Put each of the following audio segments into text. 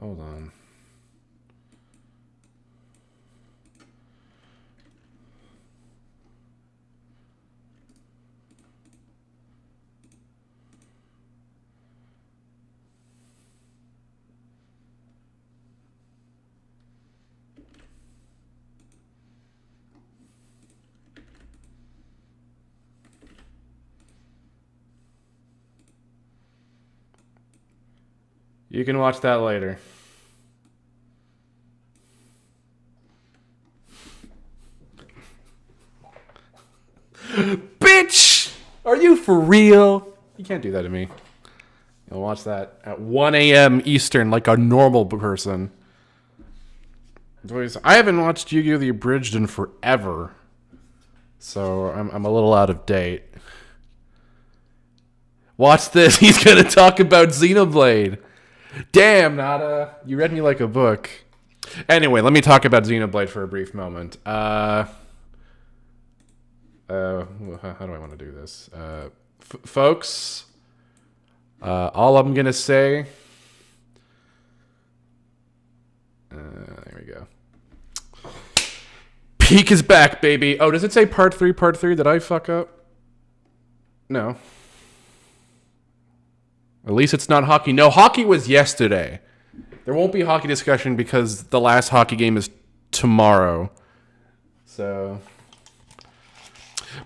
Hold on. You can watch that later. Bitch! Are you for real? You can't do that to me. You'll watch that at 1 a.m. Eastern like a normal person. Doyes, I haven't watched Yu-Gi-Oh! The Abridged in forever. So I'm a little out of date. Watch this. He's going to talk about Xenoblade. Damn, Nada. You read me like a book. Anyway, let me talk about Xenoblade for a brief moment. How do I want to do this? Folks, all I'm going to say... there we go. Peak is back, baby. Oh, does it say part 3, part 3? Did I fuck up? No. At least it's not hockey. No, hockey was yesterday. There won't be hockey discussion because the last hockey game is tomorrow. So...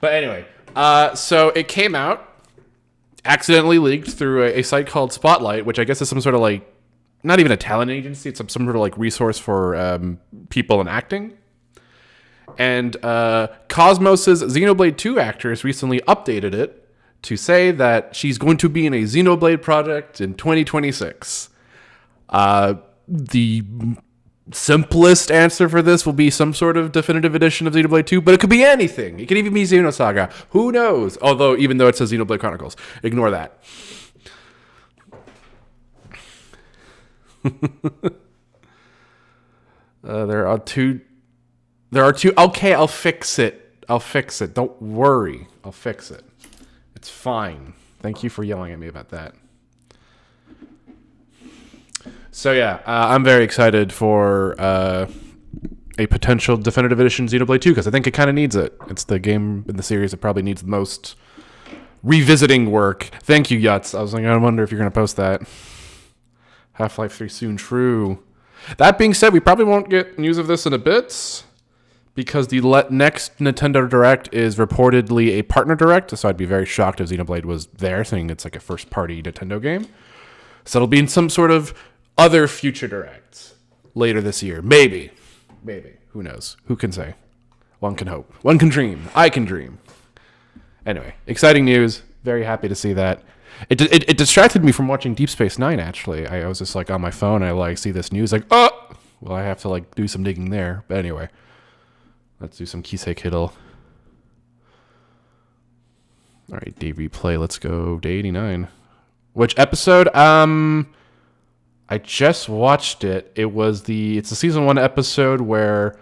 But anyway, so it came out, accidentally leaked through a site called Spotlight, which I guess is some sort of like, not even a talent agency, it's some sort of like resource for people in acting. And Cosmos's Xenoblade 2 actress recently updated it to say that she's going to be in a Xenoblade project in 2026. The simplest answer for this will be some sort of definitive edition of Xenoblade 2, but it could be anything. It could even be Xenosaga. Who knows? Although, even though it says Xenoblade Chronicles. Ignore that. There are two. Okay, I'll fix it. Don't worry. I'll fix it. It's fine. Thank you for yelling at me about that. So yeah, I'm very excited for a potential definitive edition Xenoblade 2 because I think it kind of needs it. It's the game in the series that probably needs the most revisiting work. Thank you, Yutz. I was like, I wonder if you're going to post that. Half-Life 3 soon, true. That being said, we probably won't get news of this in a bit because the next Nintendo Direct is reportedly a partner direct, so I'd be very shocked if Xenoblade was there, saying it's like a first-party Nintendo game. So it'll be in some sort of other future directs later this year. Maybe. Who knows? Who can say? One can hope. One can dream. I can dream. Anyway, exciting news. Very happy to see that. It distracted me from watching Deep Space Nine, actually. I was just like on my phone. And I like see this news. Like, oh! Well, I have to like do some digging there. But anyway. Let's do some Kisei Kiddle. All right, day replay. Let's go. Day 89. Which episode? I just watched it. It's the season 1 episode where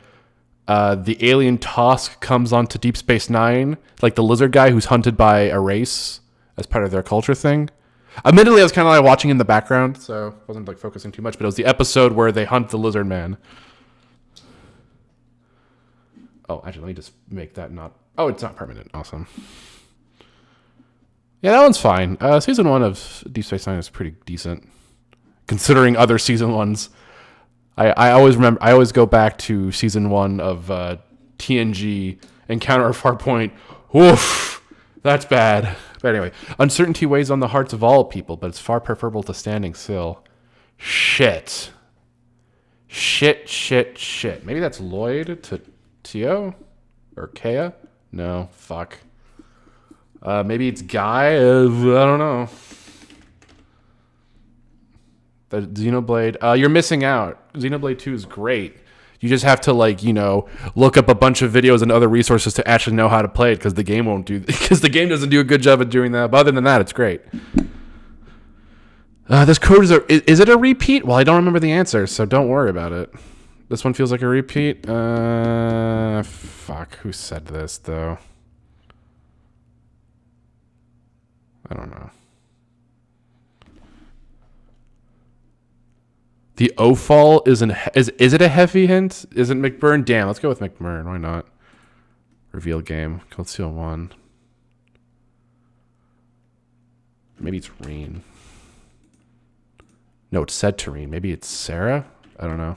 the alien Tosk comes onto Deep Space Nine, like the lizard guy who's hunted by a race as part of their culture thing. Admittedly, I was kind of like watching in the background, so I wasn't like focusing too much, but it was the episode where they hunt the lizard man. Oh, actually, let me just make that not... Oh, it's not permanent. Awesome. Yeah, that one's fine. Season 1 of Deep Space Nine is pretty decent, considering other season 1s. I always go back to season 1 of TNG, Encounter at Farpoint. Woof, that's bad. But anyway, uncertainty weighs on the hearts of all people, but it's far preferable to standing still. Shit. Maybe that's Lloyd to Tio? Or Kea? No, fuck. Maybe it's Guy? I don't know. The Xenoblade. You're missing out. Xenoblade 2 is great. You just have to look up a bunch of videos and other resources to actually know how to play it because the game doesn't do a good job of doing that. But other than that, it's great. This code is it a repeat? Well, I don't remember the answer, so don't worry about it. This one feels like a repeat. Fuck. Who said this though? I don't know. The O'Fall is it a heavy hint? Isn't McBurn? Damn, let's go with McBurn. Why not? Reveal game. Cold Steel 1. Maybe it's Reen. No, it's said Tareen. Maybe it's Sarah? I don't know.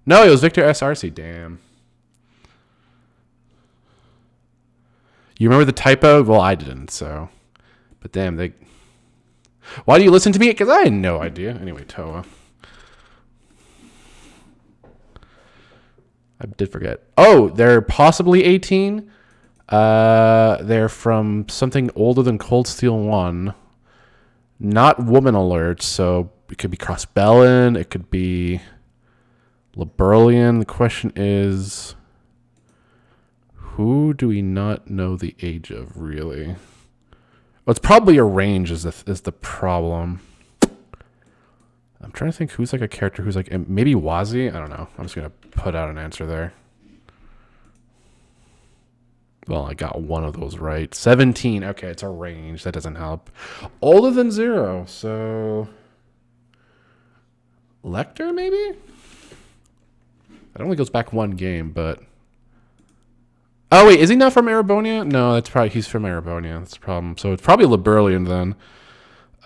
No, it was Victor S. Arcee. Damn. You remember the typo? Well, I didn't, so. But damn, they... Why do you listen to me? Because I had no idea. Anyway, Toa. I did forget. Oh, they're possibly 18. They're from something older than Cold Steel 1. Not Woman Alert, so it could be Crossbellin. It could be Liberlian. The question is, who do we not know the age of, really? Well, it's probably a range is the problem. I'm trying to think who's like a character who's like, maybe Wazi? I don't know. I'm just going to put out an answer there. Well, I got one of those right. 17. Okay, it's a range. That doesn't help. Older than 0. So, Lecter, maybe? It only goes back one game, but... Oh, wait, is he not from Erebonia? No, that's probably... He's from Erebonia. That's the problem. So, it's probably Liberlian, then.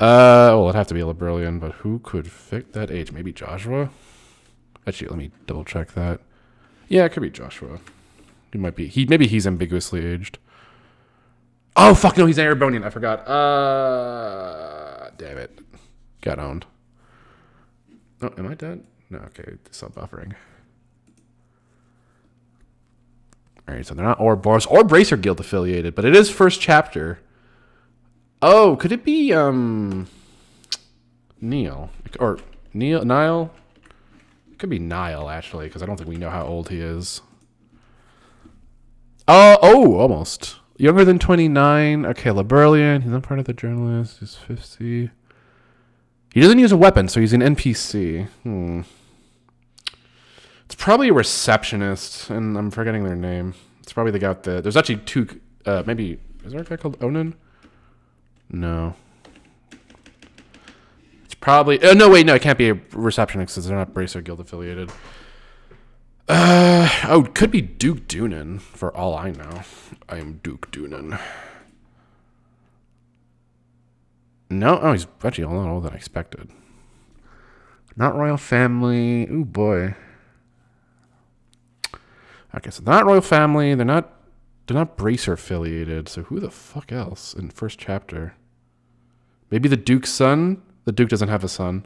Well, it'd have to be a Liberlian, but who could fit that age? Maybe Joshua? Actually, let me double check that. Yeah, it could be Joshua. He might be. Maybe he's ambiguously aged. Oh, fuck no, he's an Erebonian. I forgot. Damn it. Got owned. Oh, am I dead? No, okay. Sub buffering. Alright, so they're not Ouroboros or Bracer Guild affiliated, but it is first chapter. Oh, could it be Neil? Or Nile? It could be Nile, actually, because I don't think we know how old he is. Oh, almost. Younger than 29. Okay, Liberlian. He's not part of the journalist. He's 50. He doesn't use a weapon, so he's an NPC. It's probably a receptionist, and I'm forgetting their name. It's probably the guy with the... There's actually two... maybe... Is there a guy called Onan? No. It's probably... Oh, no, wait, no, it can't be a receptionist because they're not Bracer Guild affiliated. It could be Duke Doonan, for all I know. I am Duke Doonan. No, oh, he's actually a lot older than I expected. Not royal family. Ooh, boy. Okay, so they're not royal family. They're not Bracer affiliated. So who the fuck else in first chapter? Maybe the Duke's son? The Duke doesn't have a son.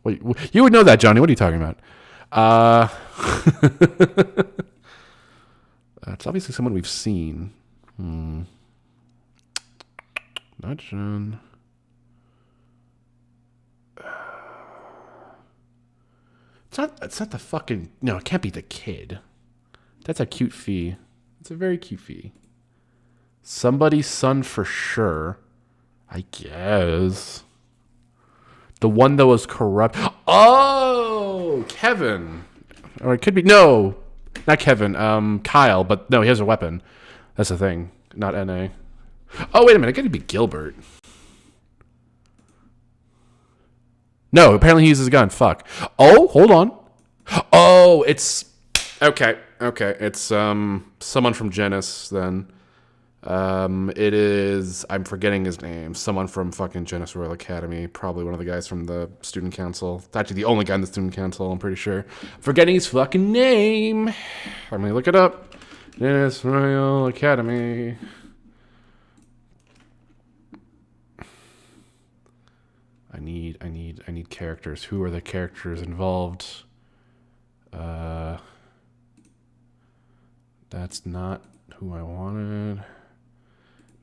Wait, you would know that, Johnny. What are you talking about? It's obviously someone we've seen. Not John. It's not the fucking... No, it can't be the kid. That's a cute fee. It's a very cute fee. Somebody's son for sure. I guess. The one that was corrupt. Oh, Kevin. Or it could be... No, not Kevin. Kyle, but no, he has a weapon. That's the thing. Not N.A. Oh, wait a minute. It could be Gilbert. No, apparently he uses a gun. Fuck. Oh, hold on. Oh, it's... Okay. It's someone from Genis, then. It is... I'm forgetting his name. Someone from fucking Genis Royal Academy. Probably one of the guys from the student council. It's actually the only guy in the student council, I'm pretty sure. Forgetting his fucking name. Let me look it up. Genis Royal Academy. I need characters. Who are the characters involved? That's not who I wanted.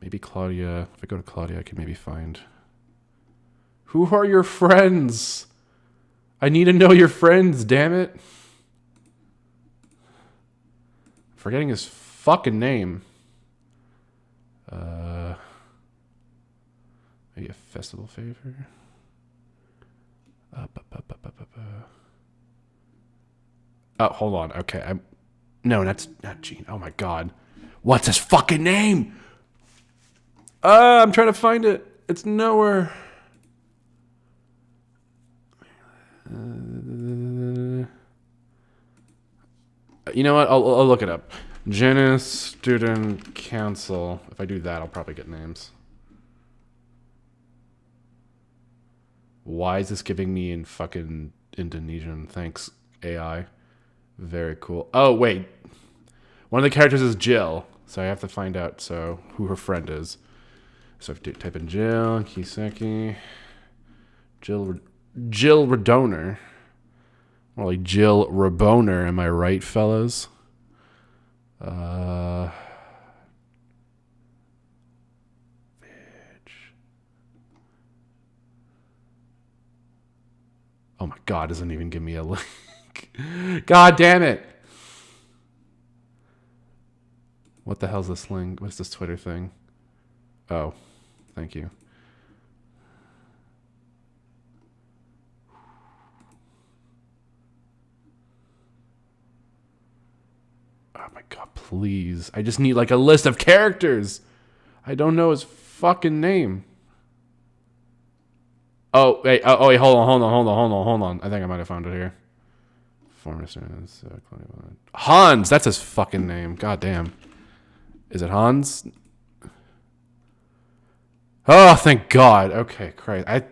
Maybe Claudia. If I go to Claudia, I can maybe find. Who are your friends? I need to know your friends, damn it. Forgetting his fucking name. Maybe a festival favor. Oh, hold on. Okay, no, that's not Gene. Oh my god, what's his fucking name? I'm trying to find it. It's nowhere. You know what? I'll look it up. Janus Student Council. If I do that, I'll probably get names. Why is this giving me in fucking Indonesian? Thanks, AI. Very cool. Oh, wait. One of the characters is Jill. So I have to find out who her friend is. So I have to type in Jill, Kiseki. Jill Redoner. More like Jill Raboner, am I right, fellas? Bitch. Oh my god, doesn't even give me a link. God damn it. What the hell's this link? What's this Twitter thing? Oh, thank you. Oh my god, please. I just need like a list of characters. I don't know his fucking name. Oh, wait, wait, hold on. I think I might have found it here. Hans, that's his fucking name. God damn. Is it Hans? Oh, thank God. Okay, Christ.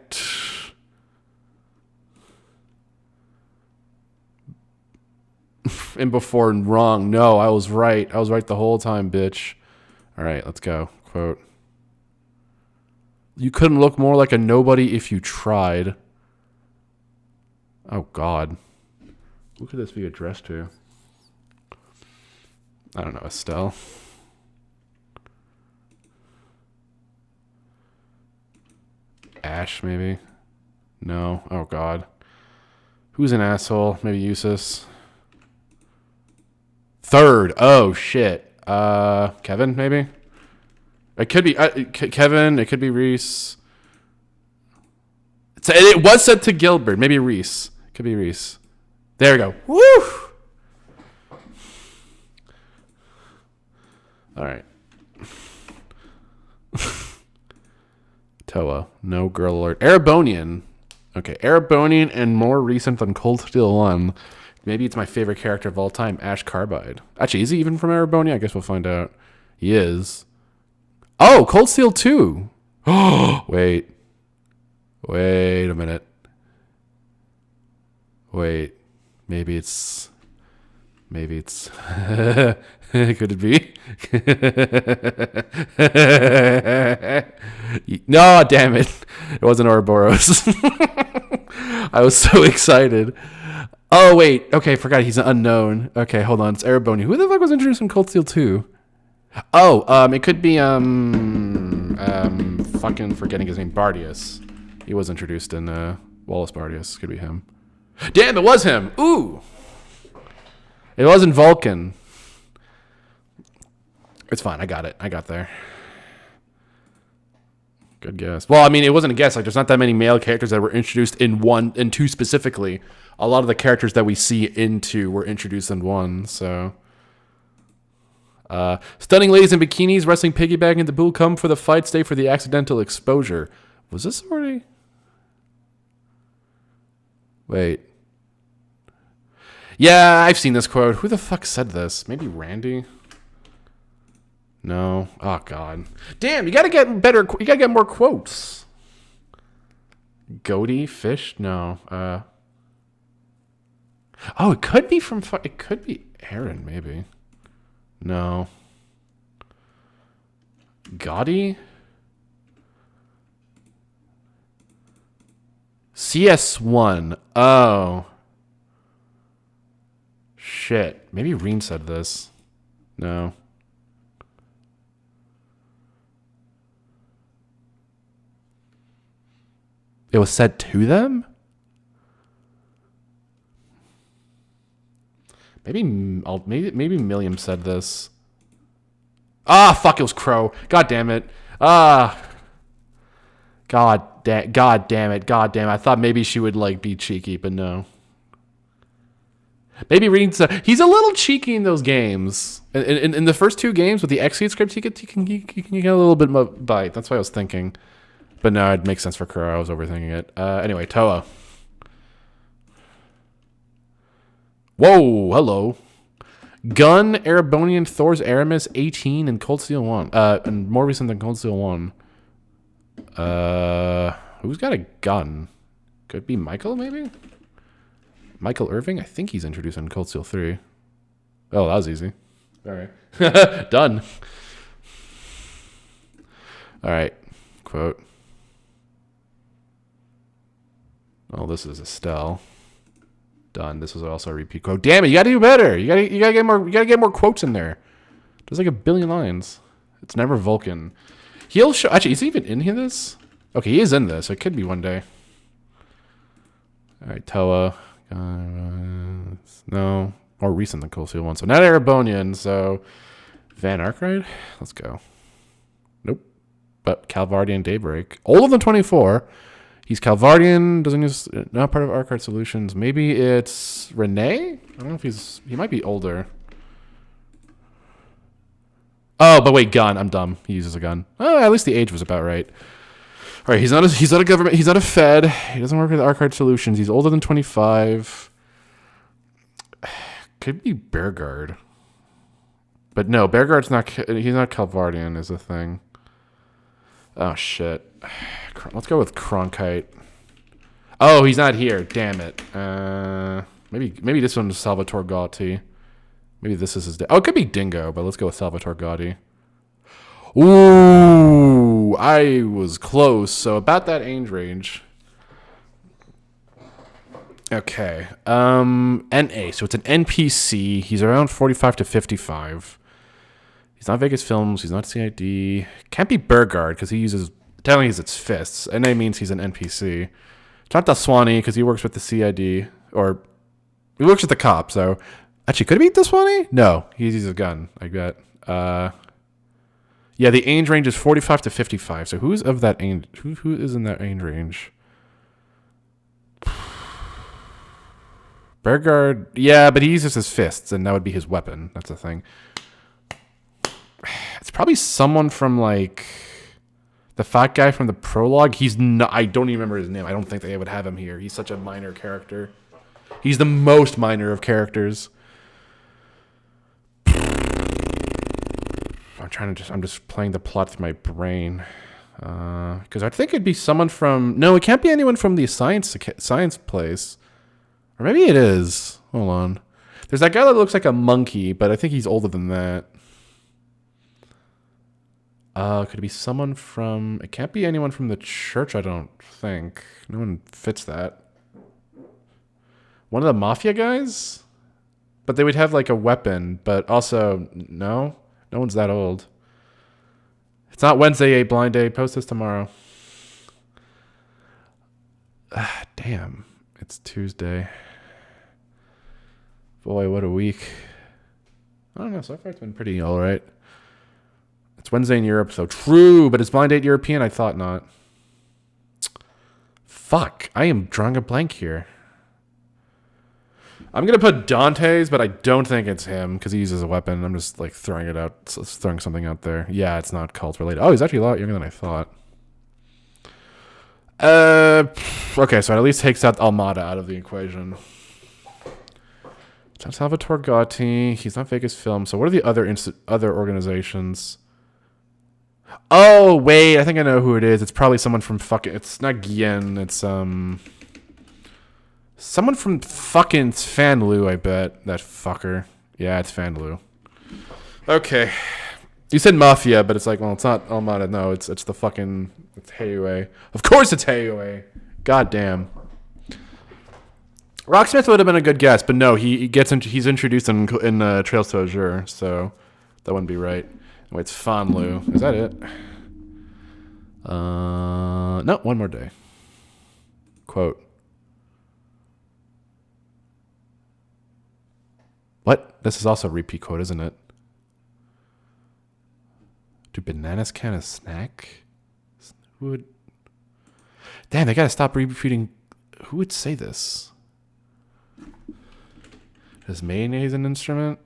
And before wrong. No, I was right. I was right the whole time, bitch. All right, let's go. Quote. You couldn't look more like a nobody if you tried. Oh, God. Who could this be addressed to? I don't know, Estelle. Ash, maybe? No. Oh, God. Who's an asshole? Maybe Eustace. Third. Oh, shit. Kevin, maybe? It could be Kevin. It could be Reese. It was said to Gilbert. Maybe Reese. It could be Reese. There we go. Woo! All right. Toa. No girl alert. Erebonian. Okay, Erebonian and more recent than Cold Steel 1. Maybe it's my favorite character of all time, Ash Carbide. Actually, is he even from Erebonia? I guess we'll find out. He is. Oh, Cold Steel 2. Oh, wait. Wait a minute. Wait. Maybe it's... Could it be? No, damn it. It wasn't Ouroboros. I was so excited. Oh, wait. Okay, forgot he's an unknown. Okay, hold on. It's Erebonia. Who the fuck was introduced in Cold Steel 2? Oh, it could be, fucking forgetting his name. Bardius. He was introduced in, Wallace Bardius. Could be him. Damn, it was him! Ooh! It wasn't Vulcan. It's fine. I got it. I got there. Good guess. Well, I mean, it wasn't a guess. Like, there's not that many male characters that were introduced in 1 and 2 specifically. A lot of the characters that we see in 2 were introduced in 1, so... Stunning ladies in bikinis, wrestling piggybacking at the pool, come for the fight, stay for the accidental exposure. Was this already... Wait. Yeah, I've seen this quote. Who the fuck said this? Maybe Randy? No. Oh, God. Damn, you gotta get better... You gotta get more quotes. Goaty? Fish? No. Oh, it could be from... It could be Aaron, maybe. No. Gotti? CS1. Oh. Shit. Maybe Reen said this. No. It was said to them? Maybe Milliam said this. Ah, fuck, it was Crow. God damn it. Ah. God damn it. I thought maybe she would, like, be cheeky, but no. Maybe Reed's... he's a little cheeky in those games. In the first 2 games with the Execute script, you can get a little bit of bite. That's what I was thinking. But no, it makes sense for Crow. I was overthinking it. Anyway, Toa. Whoa, hello. Gun, Erebonian, Thor's Aramis, 18, and Cold Steel 1. And more recent than Cold Steel 1. Who's got a gun? Could be Michael, maybe? Michael Irving? I think he's introduced in Cold Steel 3. Oh, that was easy. All right. Done. All right. Quote. Oh, this is Estelle. Done. This was also a repeat quote. Damn it! You gotta do better. You gotta get more. You gotta get more quotes in there. There's like a billion lines. It's never Vulcan. He'll show. Actually, is he even in this? Okay, he is in this. It could be one day. All right, Toa. No, more recent than Cold Steel 1. So not Erebonian. So Van Arkwright. Let's go. Nope. But Calvardian Daybreak. Older than 24. He's Calvardian, doesn't use, not part of Arcart Solutions. Maybe it's Renee? I don't know if he might be older. Oh, but wait, gun. I'm dumb. He uses a gun. Oh, at least the age was about right. All right, he's not a government, he's not a Fed. He doesn't work with Arcart Solutions. He's older than 25. Could be Bearguard. But no, Bearguard's not, he's not Calvardian is the thing. Oh, shit. Let's go with Cronkite. Oh, he's not here. Damn it. Maybe this one's Salvatore Gauti. Maybe this is his... Oh, it could be Dingo, but let's go with Salvatore Gauti. Ooh, I was close. So about that age range. Okay. NA. So it's an NPC. He's around 45 to 55. He's not Vegas Films. He's not CID. Can't be Burgard because he uses... Technically, it's fists. NA means he's an NPC. It's not Daswani because he works with the CID. Or he works with the cop, so... Actually, could it be Daswani? No. He uses a gun, I bet. Yeah, the age range is 45 to 55. So who's of that age? Who is in that age range? Burgard... Yeah, but he uses his fists, and that would be his weapon. That's the thing. It's probably someone from, like... The fat guy from the prologue, he's not... I don't even remember his name. I don't think they would have him here. He's such a minor character. He's the most minor of characters. I'm just playing the plot through my brain. Because I think it'd be someone from... No, it can't be anyone from the science place. Or maybe it is. Hold on. There's that guy that looks like a monkey, but I think he's older than that. Could it be someone from... It can't be anyone from the church, I don't think. No one fits that. One of the mafia guys? But they would have, like, a weapon, but also... No? No one's that old. It's not Wednesday, a blind day. Post this tomorrow. Damn. It's Tuesday. Boy, what a week. I don't know. So far it's been pretty all right. It's Wednesday in Europe, so true, but it's blind date European? I thought not. Fuck, I am drawing a blank here. I'm going to put Dante's, but I don't think it's him, because he uses a weapon. I'm just, like, throwing it out, throwing something out there. Yeah, it's not cult related. Oh, he's actually a lot younger than I thought. Okay, so it at least takes out Almada out of the equation. It's not Salvatore Gauti. He's not Vegas Film. So what are the other organizations? Oh, wait. I think I know who it is. It's probably someone from fucking... It's not Guillen. It's, someone from fucking Fanlu, I bet. That fucker. Yeah, it's Fanlu. Okay. You said Mafia, but it's like, well, it's not Almada. No, it's the fucking... It's Hayue. Of course it's Hayue. God damn. Rocksmith would have been a good guess, but no, he's introduced in Trails to Azure, so that wouldn't be right. Wait, it's Fanlu. Is that it? No, one more day. Quote. What? This is also a repeat quote, isn't it? Do bananas count as snack? Who would... Damn, they gotta stop repeating... Who would say this? Is mayonnaise an instrument?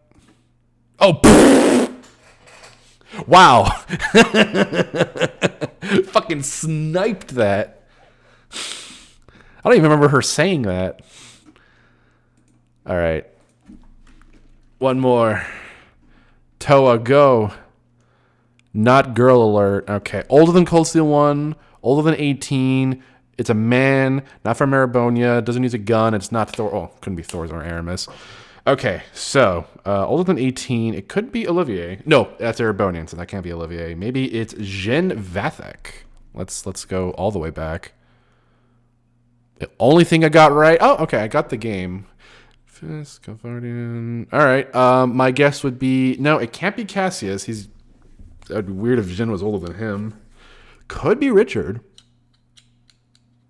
Oh! Wow! Fucking sniped that. I don't even remember her saying that. Alright. One more. Toa, go. Not girl alert. Okay. Older than Cold Steel 1. Older than 18. It's a man. Not from Marebonia. Doesn't use a gun. It's not Thor. Oh, couldn't be Thor's or Aramis. Okay. So, older than 18. It could be Olivier. No, that's Erebonian, so that can't be Olivier. Maybe it's Jin Vathek. Let's go all the way back. The only thing I got right. Oh, okay. I got the game. Fisk, Gavardian. All right. My guess would be no. It can't be Cassius. That'd be weird if Jin was older than him. Could be Richard.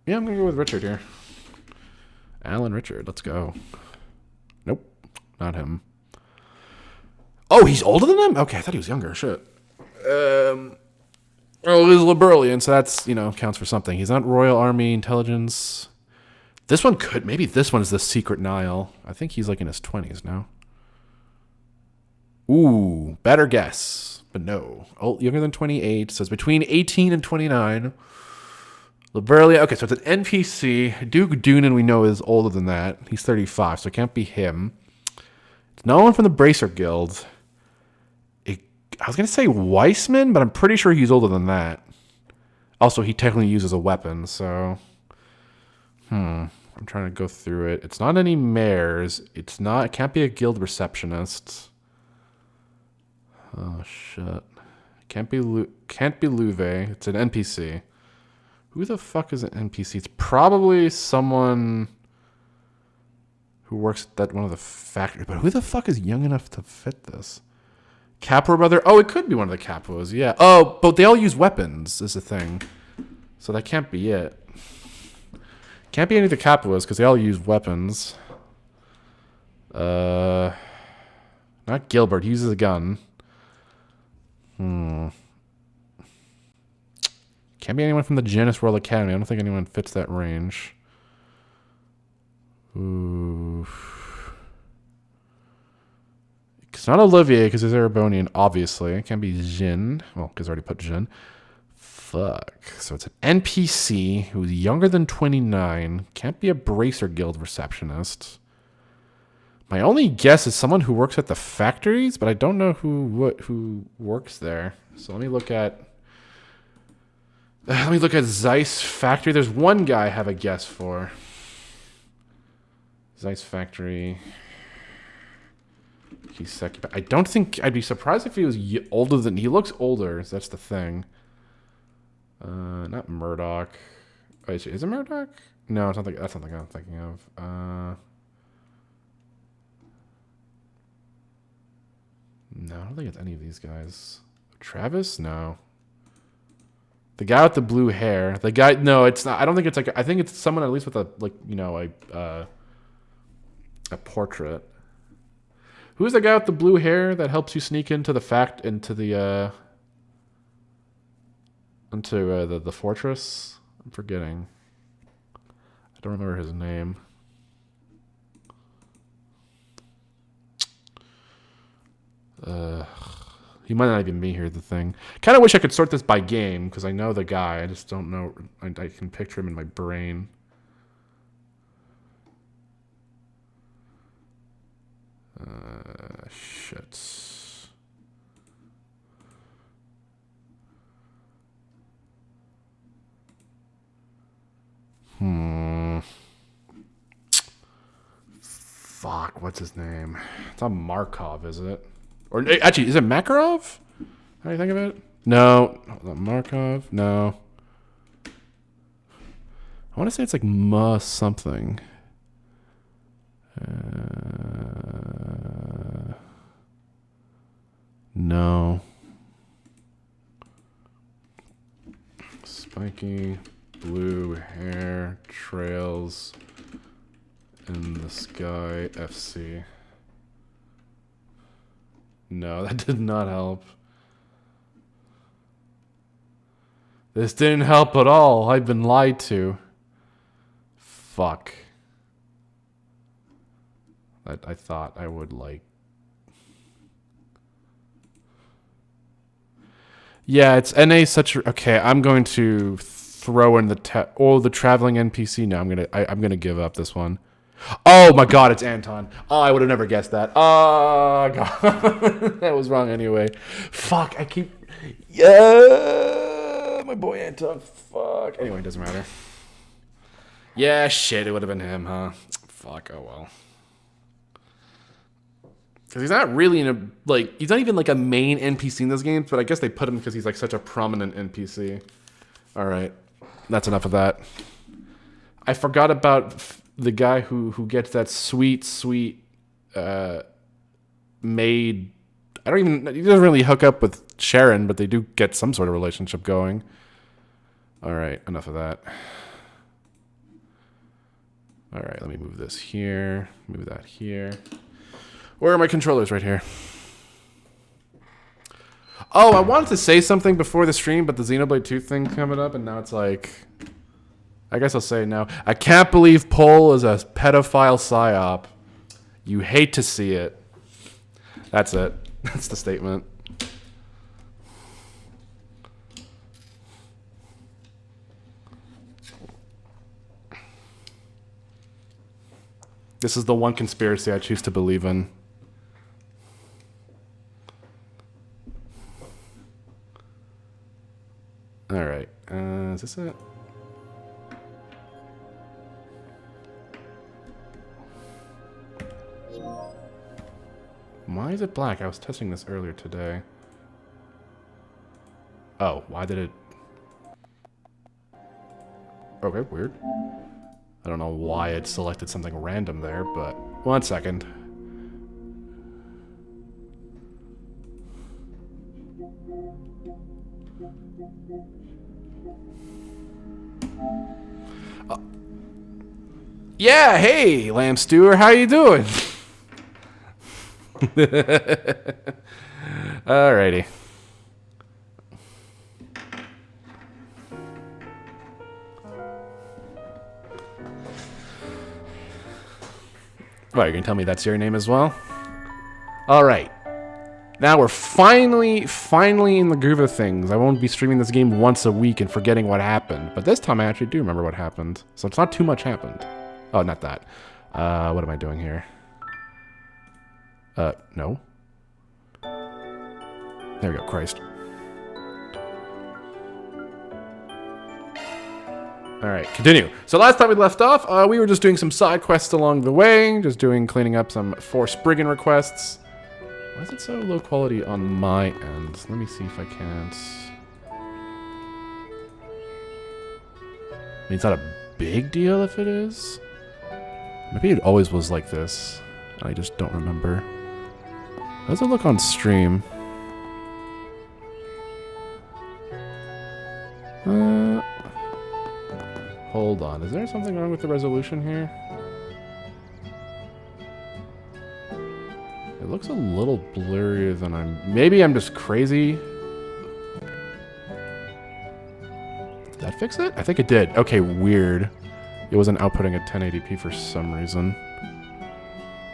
Yeah, I'm gonna go with Richard here. Alan Richard. Let's go. Nope, not him. Oh, he's older than him. Okay, I thought he was younger. Shit. Oh, he's Liberalian, so that's counts for something. He's not Royal Army Intelligence. This one could, maybe this one is the Secret Nile. I think he's like in his 20s now. Ooh, better guess, but no. Oh, younger than 28, so it's between 18 and 29. Liberia, okay, so it's an NPC. Duke Doonan we know is older than that. He's 35, so it can't be him. It's no one from the Bracer Guild. I was going to say Weissman, but I'm pretty sure he's older than that. Also, he technically uses a weapon, so... I'm trying to go through it. It's not any mayors. It can't be a guild receptionist. Oh, shit. Can't be Louve. It's an NPC. Who the fuck is an NPC? It's probably someone who works at one of the factories. But who the fuck is young enough to fit this? Capua brother? Oh, it could be one of the Capuas, yeah. Oh, but they all use weapons is the thing. So that can't be it. Can't be any of the Capuas because they all use weapons. Not Gilbert. He uses a gun. Can't be anyone from the Janus World Academy. I don't think anyone fits that range. Ooh. It's not Olivier because he's Erebonian, obviously. It can't be Jin. Well, because I already put Jin. Fuck. So it's an NPC who's younger than 29. Can't be a Bracer Guild receptionist. My only guess is someone who works at the factories, but I don't know who works there. So let me look at Zeiss Factory. There's one guy I have a guess for. Zeiss Factory. I don't think I'd be surprised if he was older than he looks older. So that's the thing. Not Murdoch. Wait, is it Murdoch? No, it's not. That's not the guy I'm thinking of. No, I don't think it's any of these guys. Travis? No. The guy with the blue hair. The guy. No, it's not. I don't think it's like. I think it's someone at least with a a portrait. Who's the guy with the blue hair that helps you sneak into the the fortress? I'm forgetting. I don't remember his name. He might not even be here, the thing. Kind of wish I could sort this by game, because I know the guy. I just don't know. I can picture him in my brain. Shit. Fuck, what's his name? It's not Markov, is it? Or actually, is it Makarov? How do you think of it? No. Markov? No. I want to say it's like something. No. Spiky blue hair trails in the sky FC. No, that did not help. This didn't help at all. I've been lied to. Fuck. I thought I would like... Yeah, it's NA such... Okay, I'm going to throw in the traveling NPC now. I'm gonna give up this one. Oh my god, it's Anton. Oh, I would have never guessed that. Oh god. That was wrong anyway. Fuck, I keep... Yeah, my boy Anton. Fuck. Anyway, it doesn't matter. Yeah, shit, it would have been him, huh? Fuck, oh well. Because he's not really in a... Like, he's not even like a main NPC in this game, but I guess they put him because he's like such a prominent NPC. Alright, that's enough of that. I forgot about... the guy who gets that sweet maid. He doesn't really hook up with Sharon, but they do get some sort of relationship going. All right, enough of that. All right, let me move this here, move that here. Where are my controllers? Right here. Oh, I wanted to say something before the stream, but the Xenoblade 2 thing coming up, and now it's like... I guess I'll say it now. I can't believe Pole is a pedophile psyop. You hate to see it. That's it. That's the statement. This is the one conspiracy I choose to believe in. All right. Is this it? Why is it black? I was testing this earlier today. Oh, why did it... Okay, weird. I don't know why it selected something random there, but... 1 second. Yeah, hey, Lamb Stewer, how you doing? Alrighty. What, you're gonna tell me that's your name as well? Alright. Now we're finally in the groove of things. I won't be streaming this game once a week and forgetting what happened. But this time I actually do remember what happened. So it's not too much happened. Oh, not that. What am I doing here? No. There we go, Christ. Alright, continue. So last time we left off, we were just doing some side quests along the way, just cleaning up some Force Brigand requests. Why is it so low quality on my end? Let me see if I can't... I mean, it's not a big deal if it is. Maybe it always was like this. I just don't remember. How does it look on stream? Hold on. Is there something wrong with the resolution here? It looks a little blurrier than Maybe I'm just crazy. Did that fix it? I think it did. Okay, weird. It wasn't outputting at 1080p for some reason.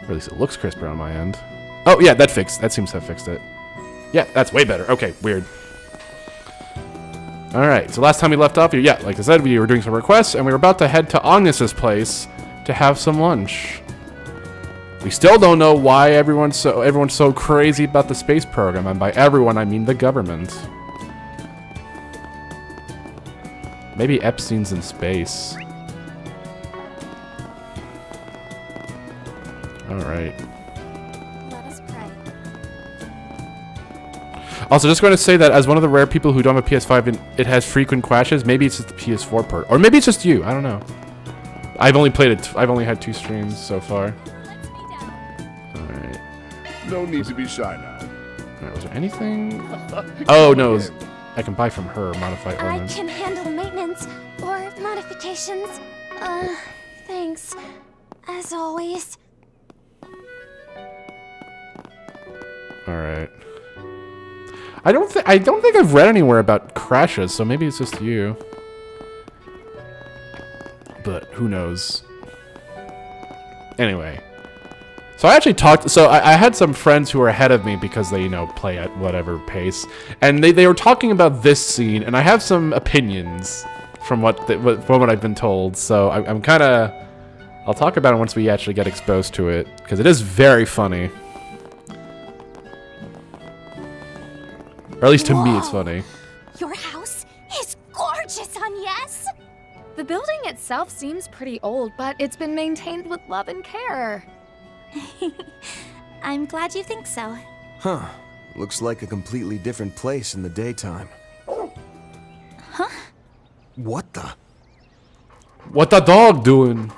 Or at least it looks crisper on my end. Oh, yeah, that seems to have fixed it. Yeah, that's way better. Okay, weird. Alright, so last time we left off, yeah, like I said, we were doing some requests, and we were about to head to Agnes's place to have some lunch. We still don't know why everyone's so crazy about the space program, and by everyone, I mean the government. Maybe Epstein's in space. Alright. Also, just going to say that as one of the rare people who don't have a PS5 and it has frequent crashes, maybe it's just the PS4 part. Or maybe it's just you. I don't know. I've only played it. I've only had 2 streams so far. Alright. No need to be shy now. Alright, was there anything? Oh, no. I can buy from her modified ornaments. I can handle maintenance or modifications. Thanks. As always. Alright. I don't think I've read anywhere about crashes, so maybe it's just you. But who knows? Anyway. So I actually talked, I had some friends who were ahead of me because they, play at whatever pace. And they were talking about this scene, and I have some opinions from what I've been told. So I'm kind of, I'll talk about it once we actually get exposed to it, because it is very funny. Or at least to me, it's funny. Your house is gorgeous, Yes. The building itself seems pretty old, but it's been maintained with love and care. I'm glad you think so. Huh. Looks like a completely different place in the daytime. Huh? What the? What the dog doing?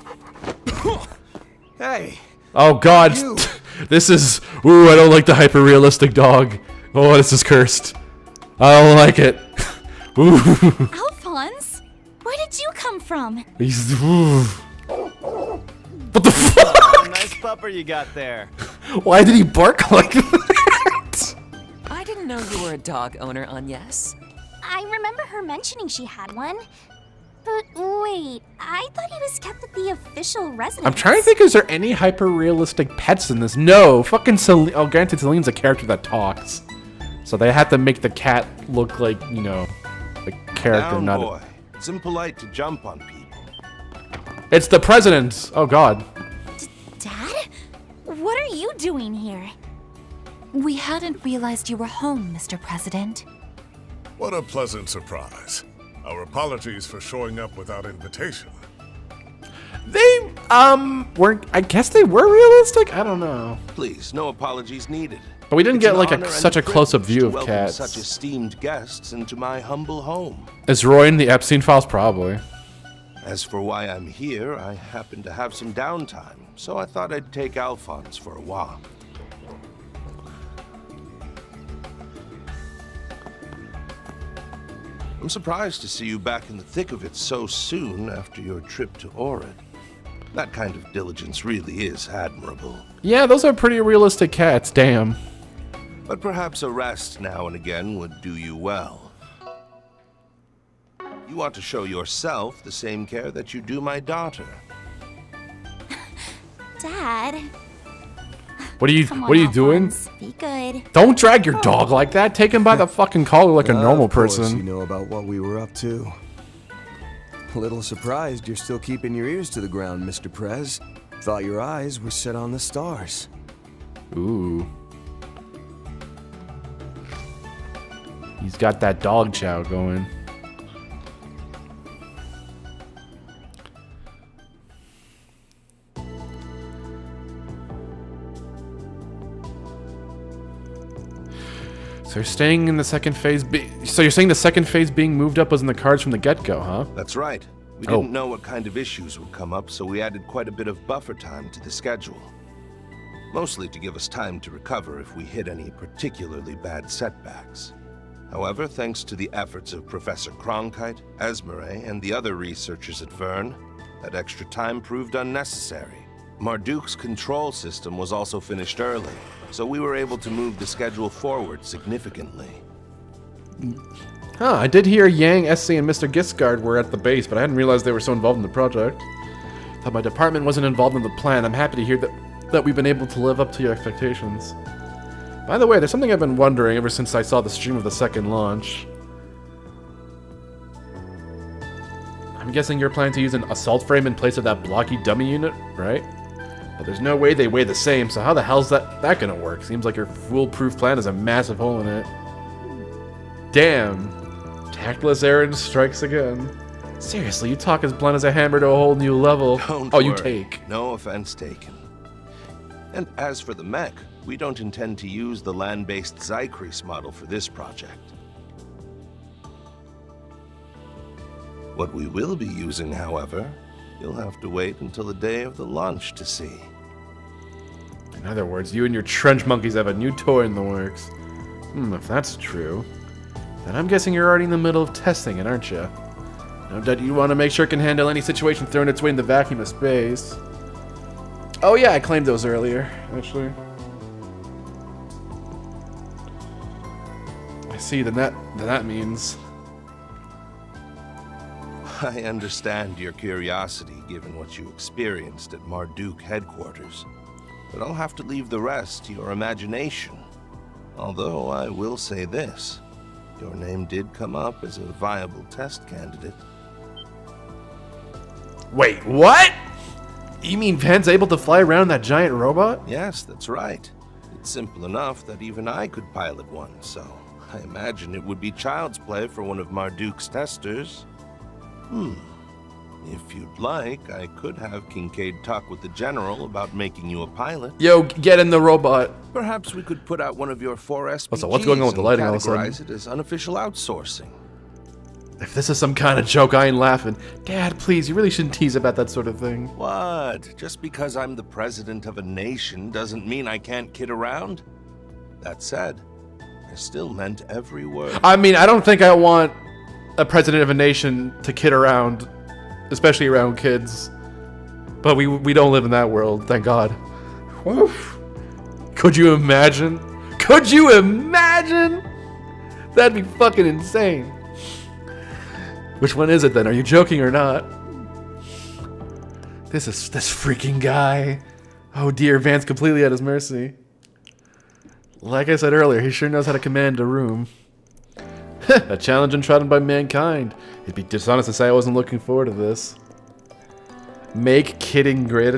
Hey! Oh god, You. this is... Ooh, I don't like the hyper-realistic dog. Oh, this is cursed. I don't like it. Ooh. Alphonse, where did you come from? He's... Ooh. What the fuck? Oh, nice pupper you got there. Why did he bark like that? I didn't know you were a dog owner, Agnes. I remember her mentioning she had one. But wait, I thought he was kept at the official residence. I'm trying to think, is there any hyper-realistic pets in this? No, fucking Celine. Oh, granted, Celine's a character that talks. So they had to make the cat look like, you know, a character, Down, not... boy. It's impolite to jump on people. It's the president! Oh, God. Dad? What are you doing here? We hadn't realized you were home, Mr. President. What a pleasant surprise. Our apologies for showing up without invitation. They, weren't... I guess they were realistic? I don't know. Please, no apologies needed. But we didn't It's get, an like, honor and such a close-up privilege view to of welcome cats. such esteemed guests into my humble home. Is Roy in the Epstein files? Probably. As for why I'm here, I happen to have some downtime, so I thought I'd take Alphonse for a walk. I'm surprised to see you back in the thick of it so soon after your trip to Orid. That kind of diligence really is admirable. Yeah, those are pretty realistic cats, damn. But perhaps a rest now and again would do you well. You want to show yourself the same care that you do my daughter. Dad. What are you, Come on, what are you doing? Alphonse, be good. Don't drag your dog like that. Take him by the fucking collar like a normal Of course person. you know about what we were up to. A little surprised you're still keeping your ears to the ground, Mr. Prez. Thought your eyes were set on the stars. Ooh. He's got that dog chow going. So you're staying in the second phase. So you're saying the second phase being moved up was in the cards from the get-go, huh? That's right. We didn't know what kind of issues would come up, so we added quite a bit of buffer time to the schedule. Mostly to give us time to recover if we hit any particularly bad setbacks. However, thanks to the efforts of Professor Cronkite, Esmeralda, and the other researchers at Verne, that extra time proved unnecessary. Marduk's control system was also finished early, so we were able to move the schedule forward significantly. Huh, I did hear Yang, SC, and Mr. Giscard were at the base, but I hadn't realized they were so involved in the project. Thought my department wasn't involved in the plan. I'm happy to hear that we've been able to live up to your expectations. By the way, there's something I've been wondering ever since I saw the stream of the second launch. I'm guessing you're planning to use an assault frame in place of that blocky dummy unit, right? But there's no way they weigh the same, so how the hell's that gonna work? Seems like your foolproof plan has a massive hole in it. Damn. Tactless Aaron strikes again. Seriously, you talk as blunt as a hammer to a whole new level. Don't oh, you worry. take. No offense taken. And as for the mech, we don't intend to use the land-based Zycrease model for this project. What we will be using, however, you'll have to wait until the day of the launch to see. In other words, you and your trench monkeys have a new toy in the works. If that's true, then I'm guessing you're already in the middle of testing it, aren't you? No doubt you want to make sure it can handle any situation thrown its way in the vacuum of space. Oh yeah, I claimed those earlier, actually. I see, then that means... I understand your curiosity given what you experienced at Marduk headquarters, but I'll have to leave the rest to your imagination. Although I will say this, your name did come up as a viable test candidate. Wait, what? You mean Van's able to fly around that giant robot? Yes, that's right. It's simple enough that even I could pilot one, so I imagine it would be child's play for one of Marduk's testers. If you'd like, I could have Kincaid talk with the General about making you a pilot. Yo, get in the robot. Perhaps we could put out one of your 4 SPGs So what's going on with the lighting all of a sudden? categorize it as unofficial outsourcing. If this is some kind of joke, I ain't laughing. Dad, please, you really shouldn't tease about that sort of thing. What? Just because I'm the president of a nation doesn't mean I can't kid around? That said, I still meant every word. I mean, I don't think I want a president of a nation to kid around, especially around kids. But we don't live in that world, thank God. Whew. Could you imagine? Could you imagine? That'd be fucking insane. Which one is it then? Are you joking or not? This freaking guy. Oh dear, Van's completely at his mercy. Like I said earlier, he sure knows how to command a room. A challenge untrodden by mankind. It'd be dishonest to say I wasn't looking forward to this. Make kidding great.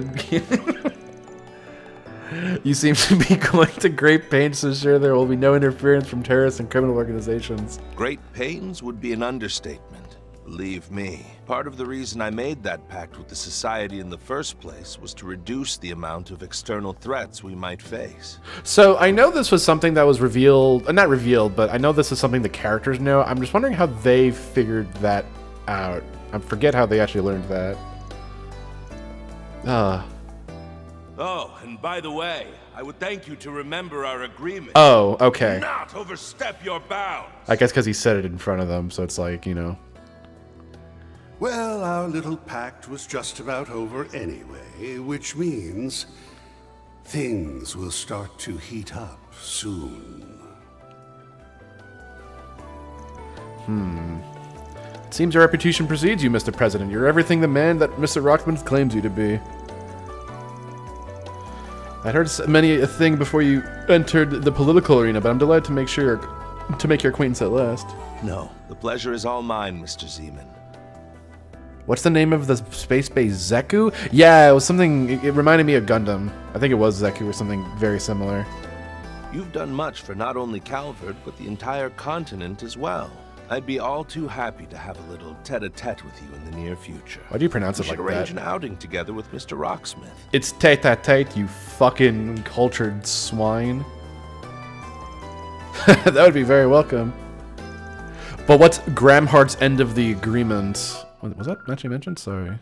You seem to be going to great pains to ensure there will be no interference from terrorists and criminal organizations. Great pains would be an understatement. Believe me, part of the reason I made that pact with the Society in the first place was to reduce the amount of external threats we might face. So I know this was something that was revealed, not revealed, but I know this is something the characters know. I'm just wondering how they figured that out. I forget how they actually learned that. Oh, and by the way, I would thank you to remember our agreement. Oh, okay. Not overstep your bounds. I guess because he said it in front of them, so it's like, you know. Well, our little pact was just about over anyway, which means things will start to heat up soon. It seems your reputation precedes you, Mr. President. You're everything the man that Mr. Rockman claims you to be. I'd heard many a thing before you entered the political arena, but I'm delighted to make your acquaintance at last. No, the pleasure is all mine, Mr. Zeman. What's the name of the space base? Zeku? Yeah, it was something. It reminded me of Gundam. I think it was Zeku or something very similar. You've done much for not only Calvert, but the entire continent as well. I'd be all too happy to have a little tete-a-tete with you in the near future. Why do you pronounce We it like should arrange that? an outing together with Mr. Rocksmith. It's tete-a-tete, you fucking cultured swine. That would be very welcome. But what's Gramhart's end of the agreement? Was that actually mentioned? Sorry.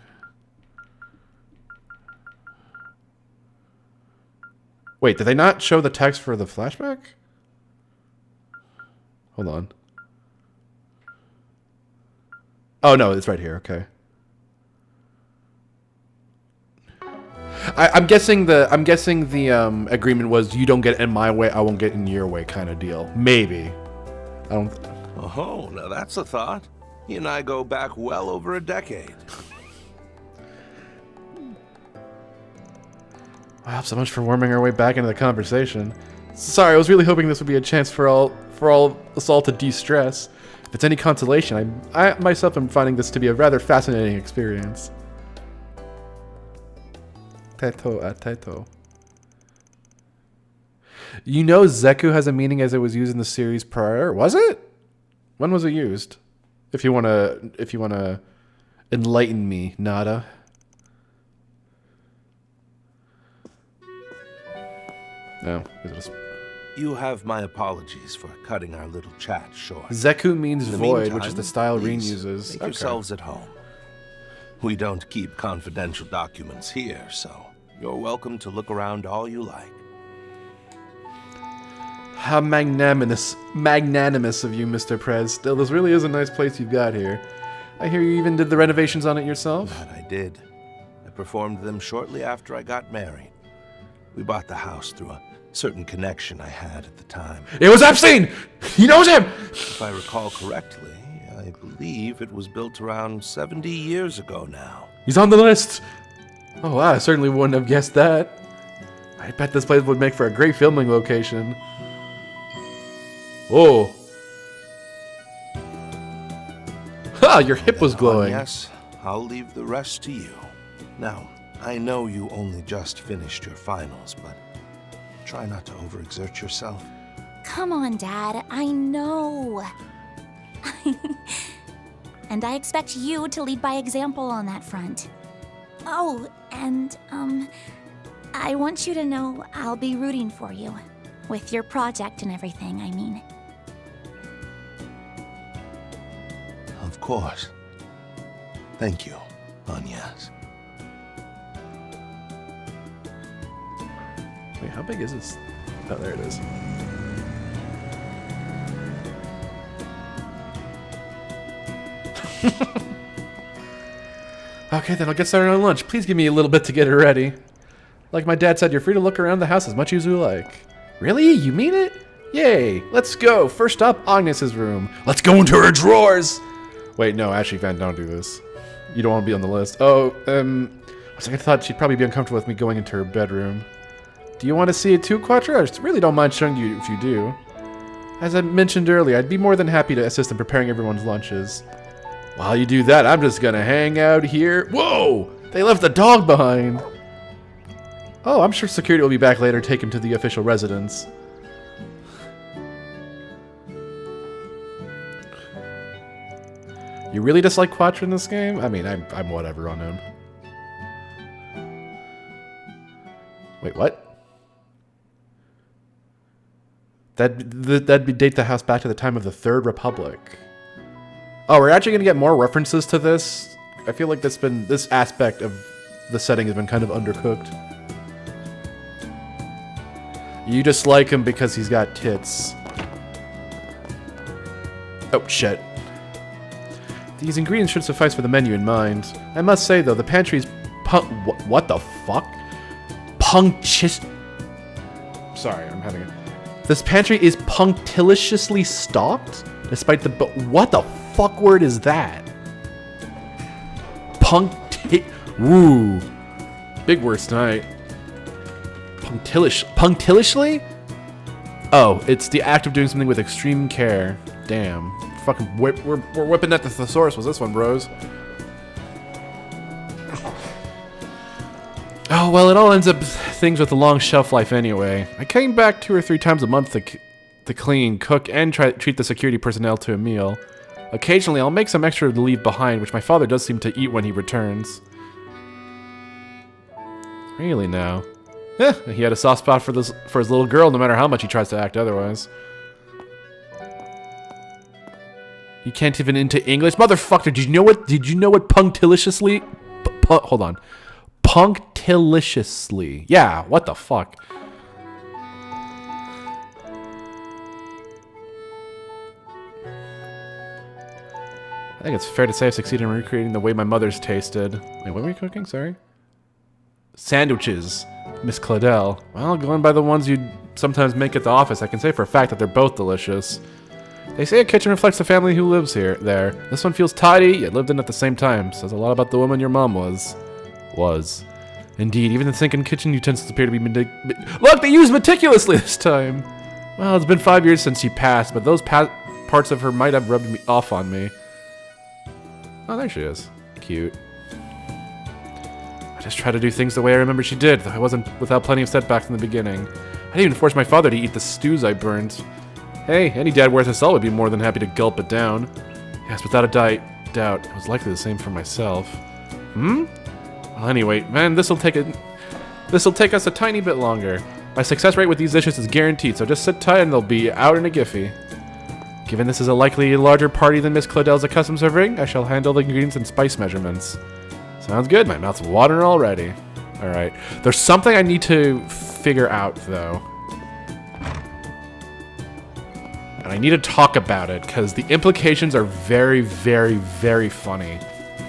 Wait, did they not show the text for the flashback? Hold on. Oh no, it's right here. Okay. I'm guessing the agreement was you don't get in my way, I won't get in your way kind of deal. Maybe. I don't. Oh, now that's a thought. He and I go back well over a decade. Wow, so much for warming our way back into the conversation. Sorry, I was really hoping this would be a chance for us all to de-stress. If it's any consolation, I myself am finding this to be a rather fascinating experience. Teto a teto. You know Zeku has a meaning as it was used in the series prior. Was it? When was it used? If you wanna enlighten me, Nada. No. You have my apologies for cutting our little chat short. Zeku means In the void, meantime, which is the style Reen please uses. Make yourselves at home. We don't keep confidential documents here, so you're welcome to look around all you like. How magnanimous of you, Mr. Prez. Still, this really is a nice place you've got here. I hear you even did the renovations on it yourself? That I did. I performed them shortly after I got married. We bought the house through a certain connection I had at the time. It was Epstein! He knows him! If I recall correctly, I believe it was built around 70 years ago now. He's on the list! Oh wow, I certainly wouldn't have guessed that. I bet this place would make for a great filming location. Oh. Ha! Your hip was glowing. Yes, I'll leave the rest to you. Now, I know you only just finished your finals, but try not to overexert yourself. Come on, Dad. I know. And I expect you to lead by example on that front. Oh, and, I want you to know I'll be rooting for you. With your project and everything, I mean. Of course. Thank you, Agnes. Wait, how big is this? Oh, there it is. Okay, then I'll get started on lunch. Please give me a little bit to get it ready. Like my dad said, you're free to look around the house as much as you like. Really? You mean it? Yay! Let's go. First up, Agnes's room. Let's go into her drawers. Wait, no, actually, Van, don't do this. You don't want to be on the list. Oh, I thought she'd probably be uncomfortable with me going into her bedroom. Do you want to see it too, Quattro? I really don't mind showing you if you do. As I mentioned earlier, I'd be more than happy to assist in preparing everyone's lunches. While you do that, I'm just gonna hang out here. Whoa! They left the dog behind! Oh, I'm sure security will be back later to take him to the official residence. You really dislike Quattro in this game? I mean, I'm whatever on him. Wait, what? That'd date the house back to the time of the Third Republic. Oh, we're actually gonna get more references to this. I feel like this aspect of the setting has been kind of undercooked. You dislike him because he's got tits. Oh shit. These ingredients should suffice for the menu in mind. I must say though, the pantry's what the fuck? Sorry, I'm having it. This pantry is punctiliously stocked, despite the what the fuck word is that? Woo. Big words tonight. Punctiliously? Oh, it's the act of doing something with extreme care. Damn. Fucking we're whipping at the thesaurus with this one, bros. Oh, well, it all ends up things with a long shelf life anyway. I came back 2 or 3 times a month to clean, cook, and treat the security personnel to a meal. Occasionally, I'll make some extra to leave behind, which my father does seem to eat when he returns. Really now? He had a soft spot for his little girl, no matter how much he tries to act otherwise. You can't even into English, motherfucker. Did you know what punctiliously? Hold on. Punctiliously. Yeah. What the fuck? I think it's fair to say I've succeeded in recreating the way my mother's tasted. Wait, what were you cooking? Sorry. Sandwiches, Miss Claudel. Well, going by the ones you sometimes make at the office, I can say for a fact that they're both delicious. They say a kitchen reflects the family who lives there. This one feels tidy, yet lived in at the same time. Says a lot about the woman your mom was. Indeed, even the sink and kitchen utensils appear to be look, they used meticulously this time! Well, it's been 5 years since she passed, but those parts of her might have rubbed me off on me. Oh, there she is. Cute. I just try to do things the way I remember she did, though I wasn't without plenty of setbacks in the beginning. I didn't even force my father to eat the stews I burned. Hey, any dad worth his salt would be more than happy to gulp it down. Yes, without a doubt, it was likely the same for myself. Well, anyway, man, this'll take us a tiny bit longer. My success rate with these dishes is guaranteed, so just sit tight and they'll be out in a jiffy. Given this is a likely larger party than Miss Claudel's accustomed serving, I shall handle the ingredients and spice measurements. Sounds good. My mouth's watering already. All right. There's something I need to figure out, though. And I need to talk about it, because the implications are very, very, very funny,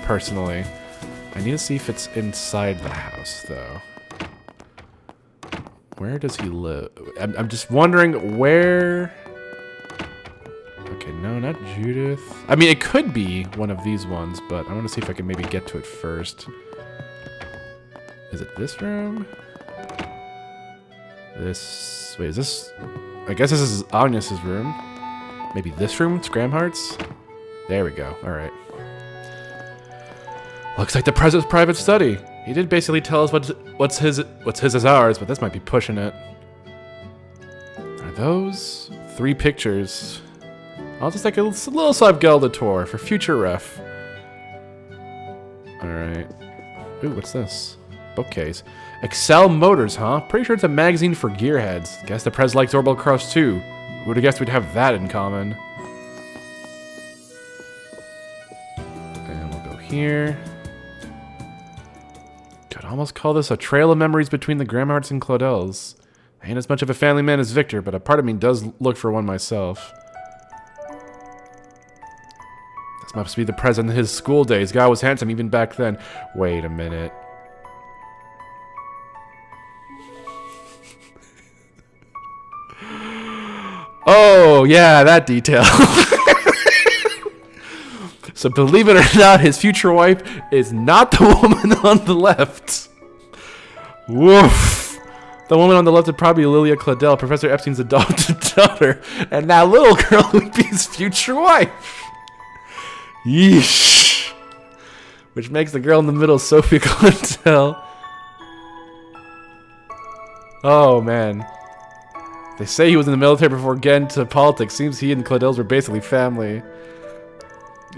personally. I need to see if it's inside the house, though. Where does he live? I'm just wondering where... Okay, no, not Judith. I mean, it could be one of these ones, but I want to see if I can maybe get to it first. Is it this room? This... Wait, is this... I guess this is Agnes's room. Maybe this room? Scramhart's? There we go. Alright. Looks like the president's private study. He did basically tell us what's his is ours, but this might be pushing it. Are those 3 pictures? I'll just take a little Sub-Gelda tour for future ref. Alright. Ooh, what's this? Bookcase. Excel Motors, huh? Pretty sure it's a magazine for gearheads. Guess the Prez likes Orbital Cross too. Who would have guessed we'd have that in common? And we'll go here. Could almost call this a trail of memories between the Gramharts and Claudels. I ain't as much of a family man as Victor, but a part of me does look for one myself. This must be the president of his school days. Guy was handsome even back then. Wait a minute. Oh, yeah, that detail. So believe it or not, his future wife is not the woman on the left. Woof. The woman on the left would probably be Lilia Claudel, Professor Epstein's adopted daughter, and that little girl would be his future wife. Yeesh. Which makes the girl in the middle Sophie Claudel. Oh, man. They say he was in the military before getting to politics. Seems he and Claudels were basically family.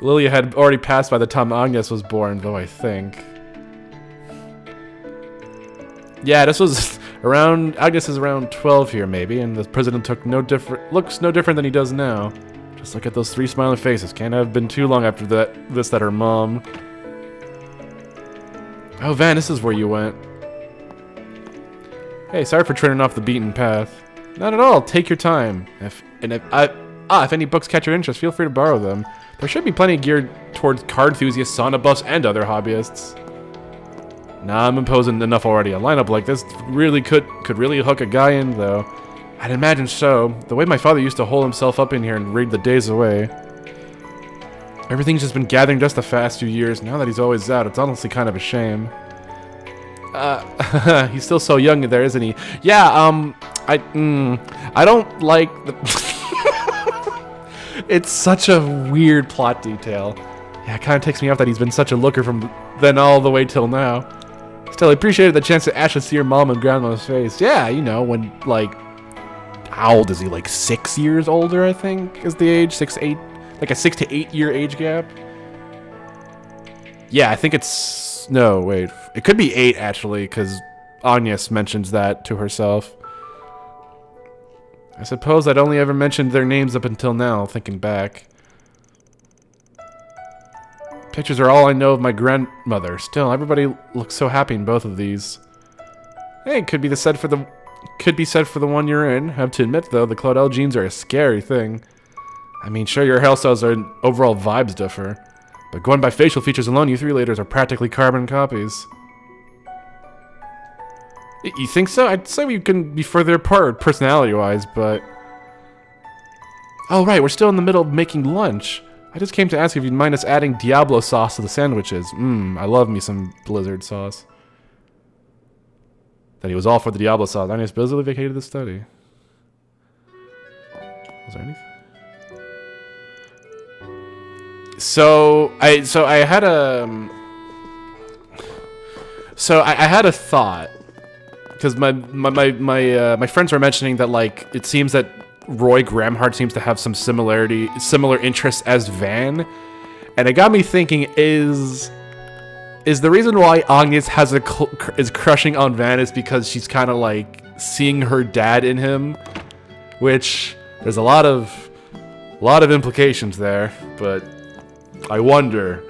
Lilia had already passed by the time Agnes was born, though, I think. Yeah, this was around... Agnes is around 12 here, maybe, and the president looks no different than he does now. Just look at those 3 smiling faces. Can't have been too long after that her mom... Oh, Van, this is where you went. Hey, sorry for turning off the beaten path. Not at all. Take your time. If any books catch your interest, feel free to borrow them. There should be plenty geared towards card enthusiasts, sauna buffs, and other hobbyists. Nah, I'm imposing enough already. A lineup like this really could really hook a guy in, though. I'd imagine so. The way my father used to hole himself up in here and read the days away. Everything's just been gathering dust the past few years. Now that he's always out, it's honestly kind of a shame. He's still so young there, isn't he? Yeah, I don't like the... It's such a weird plot detail. Yeah, it kind of takes me off that he's been such a looker from then all the way till now. Still, I appreciated the chance to actually see your mom and grandma's face. Yeah, you know, when, like... How old is he? Like 6 years older, I think, is the age? 6, 8... Like a 6 to 8 year age gap? Yeah, I think it's... No, wait. It could be 8, actually, because Agnes mentions that to herself. I suppose I'd only ever mentioned their names up until now, thinking back. Pictures are all I know of my grandmother. Still, everybody looks so happy in both of these. Hey, could be said for the one you're in. Have to admit, though, the Claudel genes are a scary thing. I mean, sure, your hairstyles and overall vibes differ, but going by facial features alone, you 3 laters are practically carbon copies. You think so? I'd say we can be further apart personality-wise, but... Oh, right, we're still in the middle of making lunch. I just came to ask if you'd mind us adding Diablo sauce to the sandwiches. I love me some Blizzard sauce. That he was all for the Diablo sauce. Agnes busily vacated the study. Was there anything? So I had a thought, because my friends were mentioning that, like, it seems that Roy Gramhart seems to have some similar interests as Van, and it got me thinking: is the reason why Agnes is crushing on Van is because she's kind of like seeing her dad in him, which there's a lot of implications there, but. I wonder.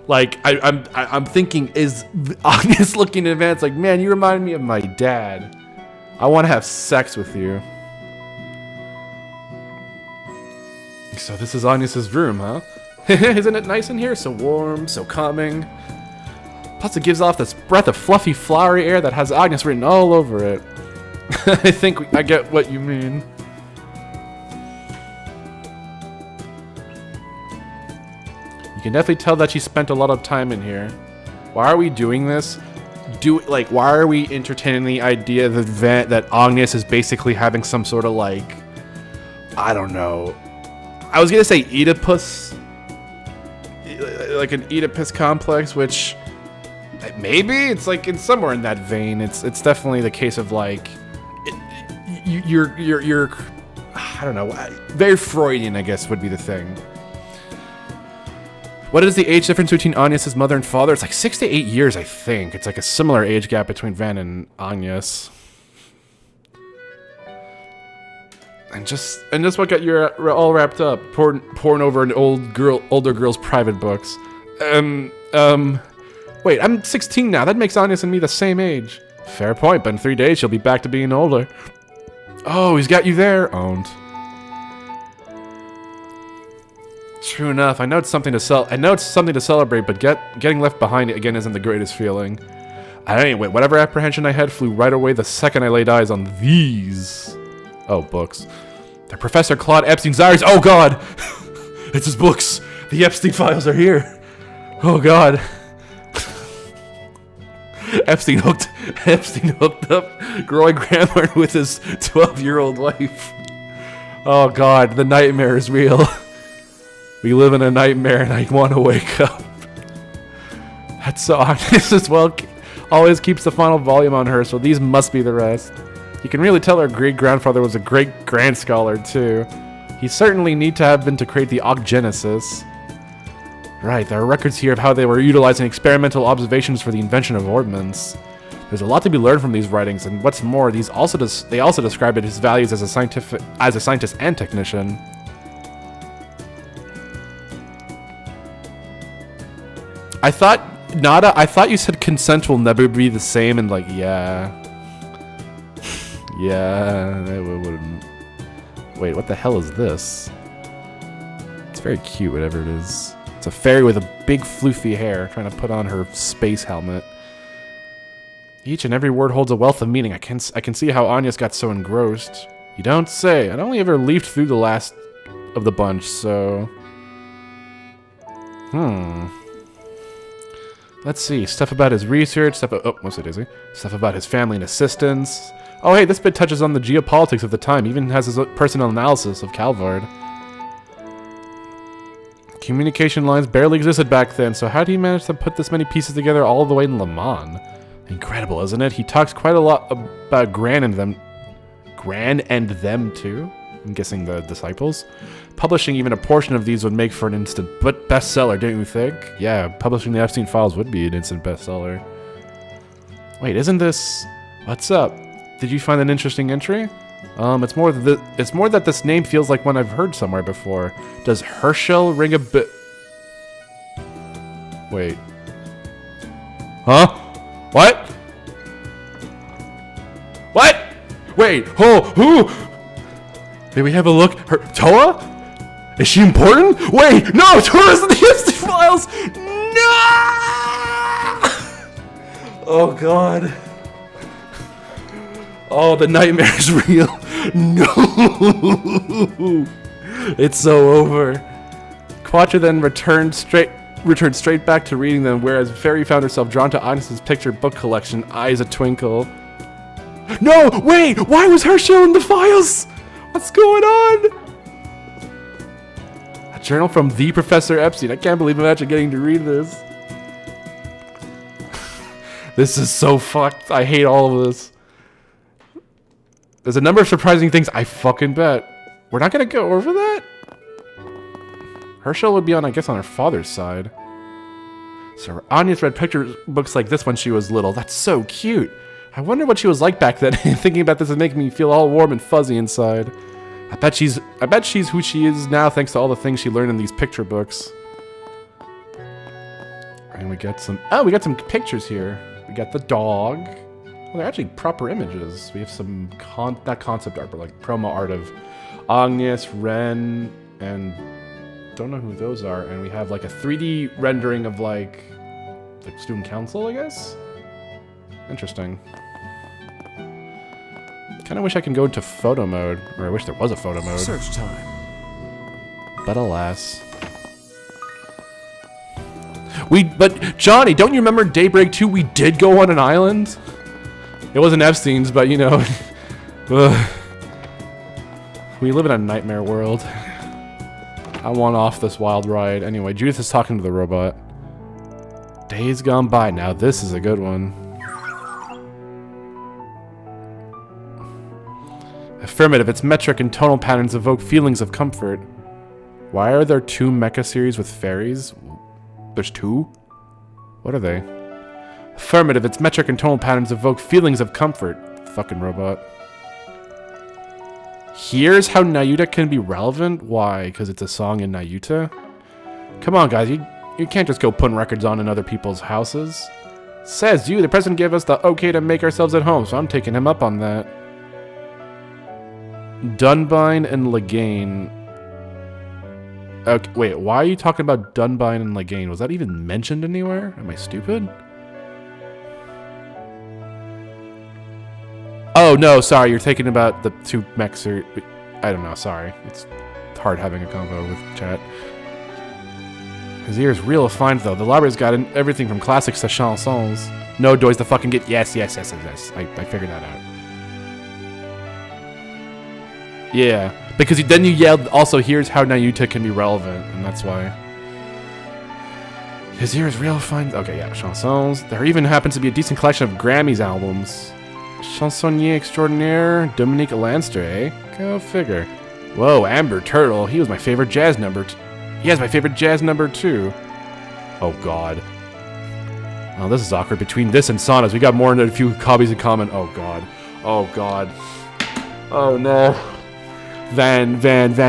Like, I'm thinking, is Agnes looking in advance like, man, you remind me of my dad. I want to have sex with you. So this is Agnes's room, huh? Isn't it nice in here? So warm, so calming. Plus it gives off this breath of fluffy, flowery air that has Agnes written all over it. I think I get what you mean. You can definitely tell that she spent a lot of time in here. Why are we doing this? Why are we entertaining the idea that Agnes is basically having some sort of, like, I don't know. I was gonna say Oedipus, like an Oedipus complex, which maybe it's like in somewhere in that vein. It's definitely the case of like you're I don't know, very Freudian, I guess would be the thing. What is the age difference between Agnes' mother and father? It's like 6 to 8 years, I think. It's like a similar age gap between Van and Agnes. And just what got you all wrapped up? Pouring over an older girl's private books. Wait, I'm 16 now. That makes Agnes and me the same age. Fair point, but in 3 days she'll be back to being older. Oh, he's got you there. Owned. True enough. I know it's something to celebrate, but getting left behind again isn't the greatest feeling. Anyway, whatever apprehension I had flew right away the second I laid eyes on these. Oh, books. They're Professor Claude Epstein's diaries. Oh, God! It's his books. The Epstein files are here. Oh, God. Epstein hooked up growing grammar with his 12-year-old wife. Oh, God. The nightmare is real. We live in a nightmare, and I want to wake up. That's so Agnes as well. Always keeps the final volume on her, so these must be the rest. You can really tell her great-grandfather was a great-grand scholar, too. He certainly need to have been to create the Oggenesis. Right, there are records here of how they were utilizing experimental observations for the invention of ordnance. There's a lot to be learned from these writings, and what's more, they also describe his values as a scientist and technician. I thought you said consent will never be the same, and like, yeah. Yeah, it wouldn't. Wait, what the hell is this? It's very cute, whatever it is. It's a fairy with a big floofy hair trying to put on her space helmet. Each and every word holds a wealth of meaning. I can see how Agnes got so engrossed. You don't say. I'd only ever leafed through the last of the bunch, so... Let's see. Stuff about his research, what's it, is he? Stuff about his family and assistants. Oh, hey, this bit touches on the geopolitics of the time. Even has his personal analysis of Calvard. Communication lines barely existed back then, so how did he manage to put this many pieces together all the way in Le Mans? Incredible, isn't it? He talks quite a lot about Gran and them too? I'm guessing the disciples. Publishing even a portion of these would make for an instant bestseller, don't you think? Yeah, publishing the Epstein files would be an instant bestseller. Wait, isn't this... What's up? Did you find an interesting entry? It's more that this name feels like one I've heard somewhere before. Does Herschel ring a bit? Wait. Huh? What? What? Wait. Oh, who? May we have a look? Toa? Is she important? Wait, no, Toa's in the Epstein files. No! Oh God. Oh, the nightmare is real. No! It's so over. Quattro then returned straight back to reading them, whereas Fairy found herself drawn to Agnes's picture book collection, eyes a twinkle. No! Wait! Why was Herschel in the files? What's going on? A journal from the Professor Epstein. I can't believe I'm actually getting to read this. This is so fucked. I hate all of this. There's a number of surprising things, I fucking bet. We're not gonna go over that? Herschel would be on, I guess, on her father's side. So Agnes read picture books like this when she was little. That's so cute. I wonder what she was like back then. Thinking about this is making me feel all warm and fuzzy inside. I bet she's who she is now thanks to all the things she learned in these picture books. And we got some pictures here. We got the dog. Well, they're actually proper images. We have some, not concept art, but like promo art of Agnes, Ren, and don't know who those are. And we have like a 3D rendering of like student council, I guess? Interesting. Kind of wish I could go into photo mode, or I wish there was a photo mode. Search time. But alas. But Johnny, don't you remember Daybreak 2? We did go on an island? It wasn't Epstein's, but you know. We live in a nightmare world. I want off this wild ride. Anyway, Judith is talking to the robot. Days Gone By. Now this is a good one. Affirmative. Its metric and tonal patterns evoke feelings of comfort. Why are there 2 mecha series with fairies? There's 2? What are they? Affirmative. Its metric and tonal patterns evoke feelings of comfort. Fucking robot. Here's how Nayuta can be relevant? Why? Because it's a song in Nayuta? Come on, guys. You can't just go putting records on in other people's houses. Says you. The president gave us the okay to make ourselves at home, so I'm taking him up on that. Dunbine and Lagaine. Okay, wait, why are you talking about Dunbine and Lagaine? Was that even mentioned anywhere? Am I stupid? Oh, no, sorry. You're thinking about the 2 mechs. I don't know, sorry. It's hard having a convo with chat. His ear is real refined, though. The library's got everything from classics to chansons. No, Doyes the fucking get. Yes. I figured that out. Yeah, because then you yelled, also, here's how Nayuta can be relevant, and that's why. His ear is real refined. Okay, yeah, chansons. There even happens to be a decent collection of Grammys albums. Chansonnier extraordinaire, Dominique Lanster, eh? Go figure. Whoa, Amber Turtle. He was my favorite jazz number. He has my favorite jazz number too. Oh god. Oh, this is awkward. Between this and saunas, we got more than a few hobbies in common. Oh god. Oh god. Oh no. Van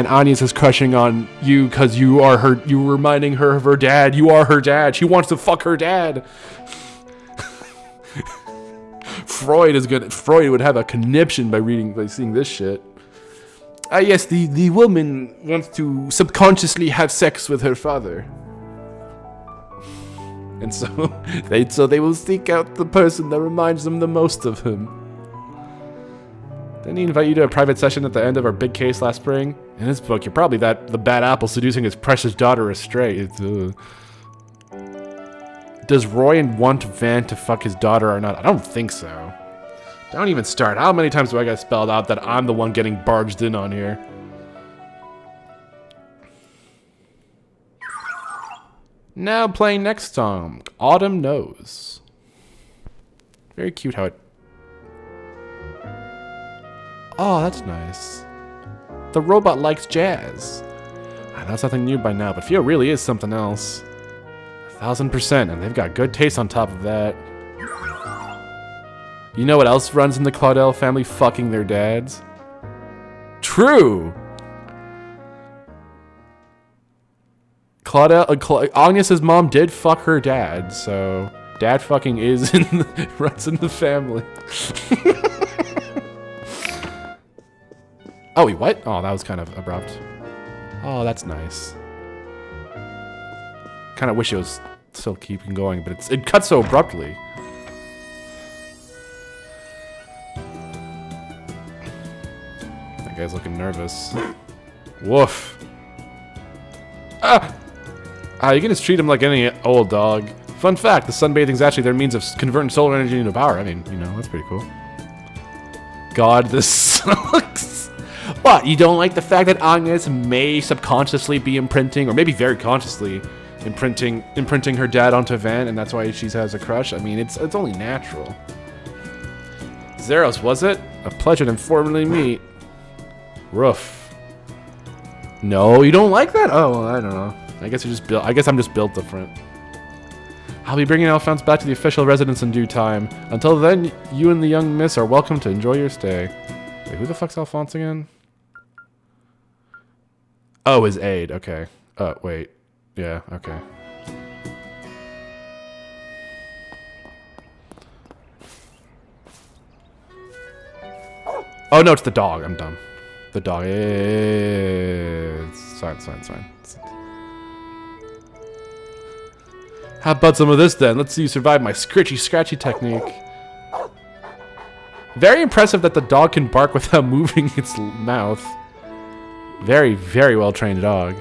Agnes is crushing on you because you are her. You were reminding her of her dad. You are her dad. She wants to fuck her dad. Freud is good. Freud would have a conniption by seeing this shit. Yes, the woman wants to subconsciously have sex with her father. And so they will seek out the person that reminds them the most of him. Didn't he invite you to a private session at the end of our big case last spring? In his book, you're probably the bad apple seducing his precious daughter astray. Does Roy want Van to fuck his daughter or not? I don't think so. Don't even start. How many times do I got spelled out that I'm the one getting barged in on here? Now playing next song, Autumn Knows. Very cute how it... Oh, that's nice. The robot likes jazz. I know something new by now, but Fio really is something else. 1000%, and they've got good taste on top of that. You know what else runs in the Claudel family? Fucking their dads. True! Agnes's mom did fuck her dad, so dad fucking is runs in the family. Oh, wait, what? Oh, that was kind of abrupt. Oh, that's nice. Kind of wish it was still keeping going, but it cuts so abruptly. That guy's looking nervous. Woof. You can just treat him like any old dog. Fun fact, the sunbathing is actually their means of converting solar energy into power. I mean, you know, that's pretty cool. God, this sucks. What, you don't like the fact that Agnes may subconsciously be imprinting, or maybe very consciously, imprinting her dad onto Van, and that's why she has a crush? I mean, it's only natural. Zeros, was it? A pleasure to informally meet. Roof. No, you don't like that? Oh, well, I don't know. I guess I'm just built different. I'll be bringing Alphonse back to the official residence in due time. Until then, you and the young miss are welcome to enjoy your stay. Wait, who the fuck's Alphonse again? Oh, his aide. Okay. Wait. Yeah, okay. Oh, no, it's the dog. I'm dumb. The dog is... It's fine. How about some of this, then? Let's see you survive my scratchy technique. Very impressive that the dog can bark without moving its mouth. Very, very well-trained dog.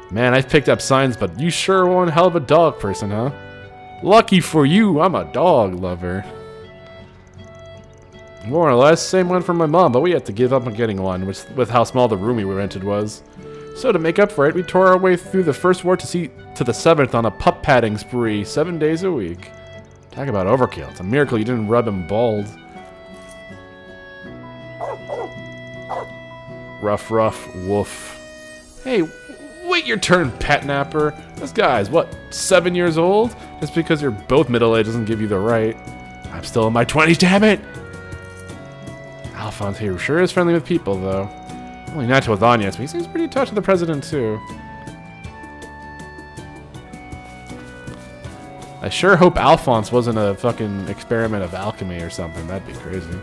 Man, I've picked up signs, but you sure are one hell of a dog person, huh? Lucky for you, I'm a dog lover. More or less, same one from my mom, but we had to give up on getting one, with how small the room we rented was. So to make up for it, we tore our way through the first ward to to the 7th on a pup patting spree 7 days a week. Talk about overkill. It's a miracle you didn't rub him bald. Ruff, ruff, woof. Hey, wait your turn, pet napper. This guy's, what, 7 years old? Just because you're both middle-aged doesn't give you the right. I'm still in my 20s, damn it! Alphonse here sure is friendly with people, though. Only not with Agnes, but he seems pretty touched with the president, too. I sure hope Alphonse wasn't a fucking experiment of alchemy or something. That'd be crazy.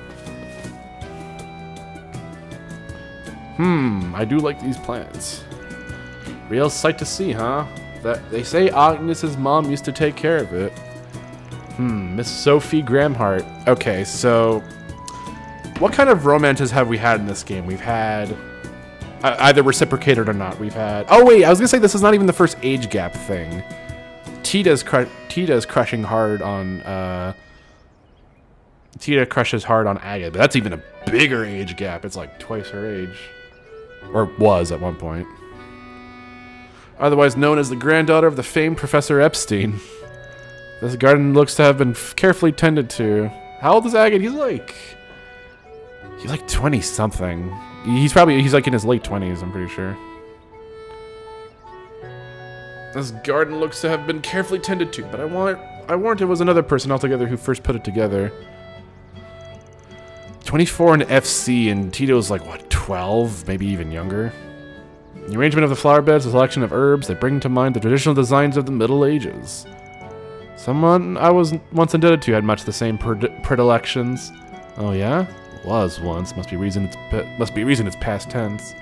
I do like these plants. Real sight to see, huh? That they say Agnes's mom used to take care of it. Miss Sophie Gramhart. Okay, so what kind of romances have we had in this game? We've had either reciprocated or not. We've had. Oh wait, I was gonna say this is not even the first age gap thing. Tita's crushing hard on. Tita crushes hard on Agate, but that's even a bigger age gap. It's like twice her age, or was at one point. Otherwise known as the granddaughter of the famed Professor Epstein. This garden looks to have been carefully tended to. How old is Agate? He's like 20 something. He's like in his late 20s, I'm pretty sure. This garden looks to have been carefully tended to, but I warrant it was another person altogether who first put it together. 24 in FC, and Tito's like, what, 12? Maybe even younger? The arrangement of the flower beds, a selection of herbs that bring to mind the traditional designs of the Middle Ages. Someone I was once indebted to had much the same predilections. Oh yeah? Was once. Must be reason it's past tense.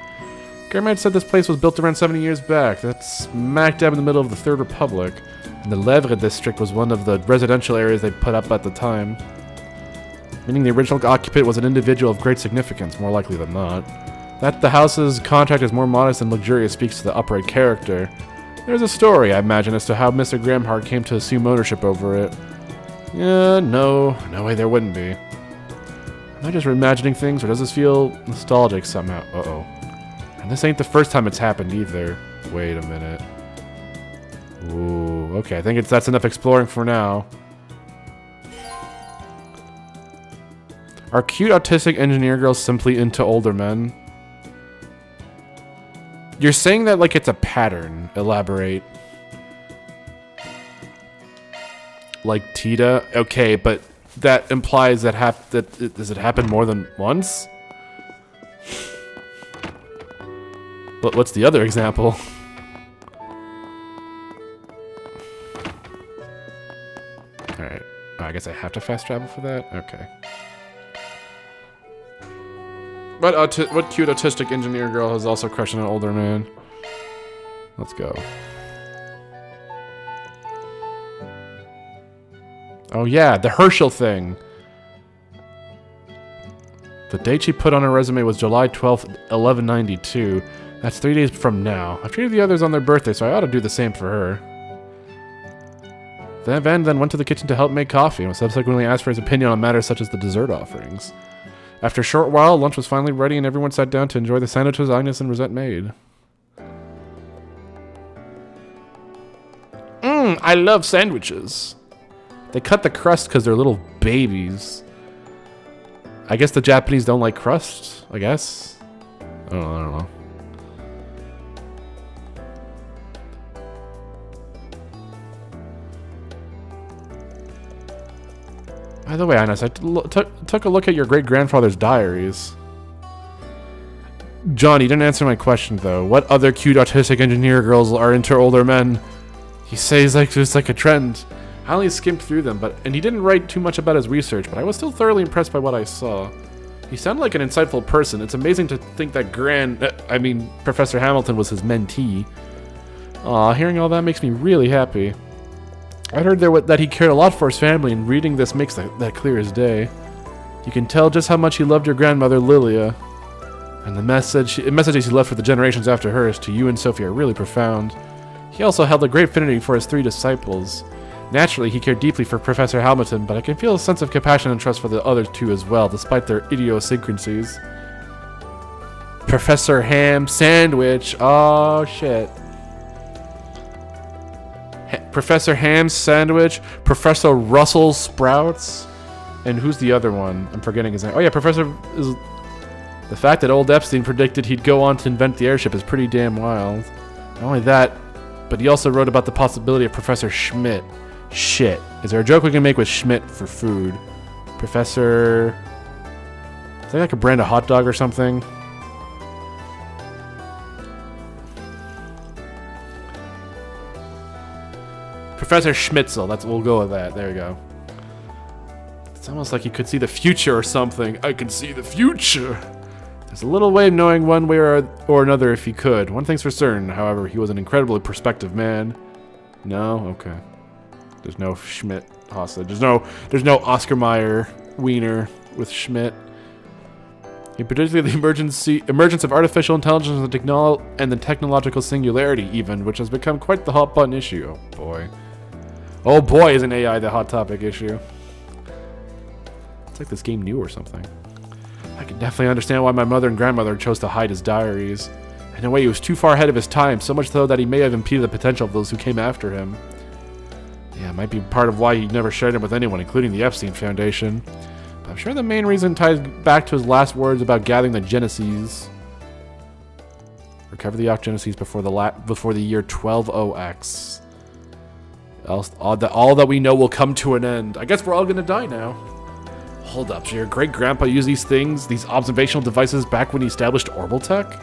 Germain said this place was built around 70 years back. That's smack dab in the middle of the Third Republic. And the Lèvres district was one of the residential areas they put up at the time. Meaning the original occupant was an individual of great significance, more likely than not. That the house's contract is more modest and luxurious speaks to the upright character. There's a story, I imagine, as to how Mr. Gramhart came to assume ownership over it. No way there wouldn't be. Am I just reimagining things, or does this feel nostalgic somehow? Uh-oh. And this ain't the first time it's happened either. Wait a minute. Ooh, okay, I think that's enough exploring for now. Are cute autistic engineer girls simply into older men? You're saying that like it's a pattern. Elaborate. Like Tita? Okay, but that implies that does it happen more than once? But what's the other example? Alright. I guess I have to fast travel for that? Okay. What cute autistic engineer girl has also crushed on an older man? Let's go. Oh yeah, the Herschel thing. The date she put on her resume was July 12th, 1192. That's 3 days from now. I've treated the others on their birthday, so I ought to do the same for her. Van then went to the kitchen to help make coffee and was subsequently asked for his opinion on matters such as the dessert offerings. After a short while, lunch was finally ready and everyone sat down to enjoy the sandwiches Agnes and Rosette made. I love sandwiches. They cut the crust because they're little babies. I guess the Japanese don't like crust, I guess. I don't know. By the way, Agnes, I took a look at your great-grandfather's diaries. John, you didn't answer my question, though. What other cute autistic engineer girls are into older men? He says it's like a trend. I only skimmed through them, and he didn't write too much about his research, but I was still thoroughly impressed by what I saw. He sounded like an insightful person. It's amazing to think that Professor Hamilton was his mentee. Aw, hearing all that makes me really happy. I heard that he cared a lot for his family, and reading this makes that clear as day. You can tell just how much he loved your grandmother, Lilia. And the messages he left for the generations after hers to you and Sophie are really profound. He also held a great affinity for his 3 disciples. Naturally, he cared deeply for Professor Hamilton, but I can feel a sense of compassion and trust for the other 2 as well, despite their idiosyncrasies. Professor Ham Sandwich. Oh, shit. Professor Ham's sandwich, Professor Russell Sprouts, and who's the other one? I'm forgetting his name. Oh yeah, Professor is... The fact that old Epstein predicted he'd go on to invent the airship is pretty damn wild. Not only that, but he also wrote about the possibility of Professor Schmidt. Shit. Is there a joke we can make with Schmidt for food? Professor... Is that like a brand of hot dog or something? Professor Schmitzel. We'll go with that. There you go. It's almost like he could see the future or something. I can see the future. There's a little way of knowing one way or another if he could. One thing's for certain, however, he was an incredibly perspective man. No? Okay. There's no Schmidt hostage. There's no Oscar Mayer wiener with Schmidt. He predicted the emergence of artificial intelligence and the technological singularity, even, which has become quite the hot button issue. Oh boy. Oh boy, isn't AI the hot topic issue. It's like this game new or something. I can definitely understand why my mother and grandmother chose to hide his diaries. In a way, he was too far ahead of his time, so much so that he may have impeded the potential of those who came after him. Yeah, it might be part of why he never shared them with anyone, including the Epstein Foundation. But I'm sure the main reason ties back to his last words about gathering the Genesis. Recover the Ocgenesis before the year 120X. Else, all that we know will come to an end. I guess we're all gonna die now. Hold up, so your great-grandpa used these things, these observational devices, back when he established Orbitech?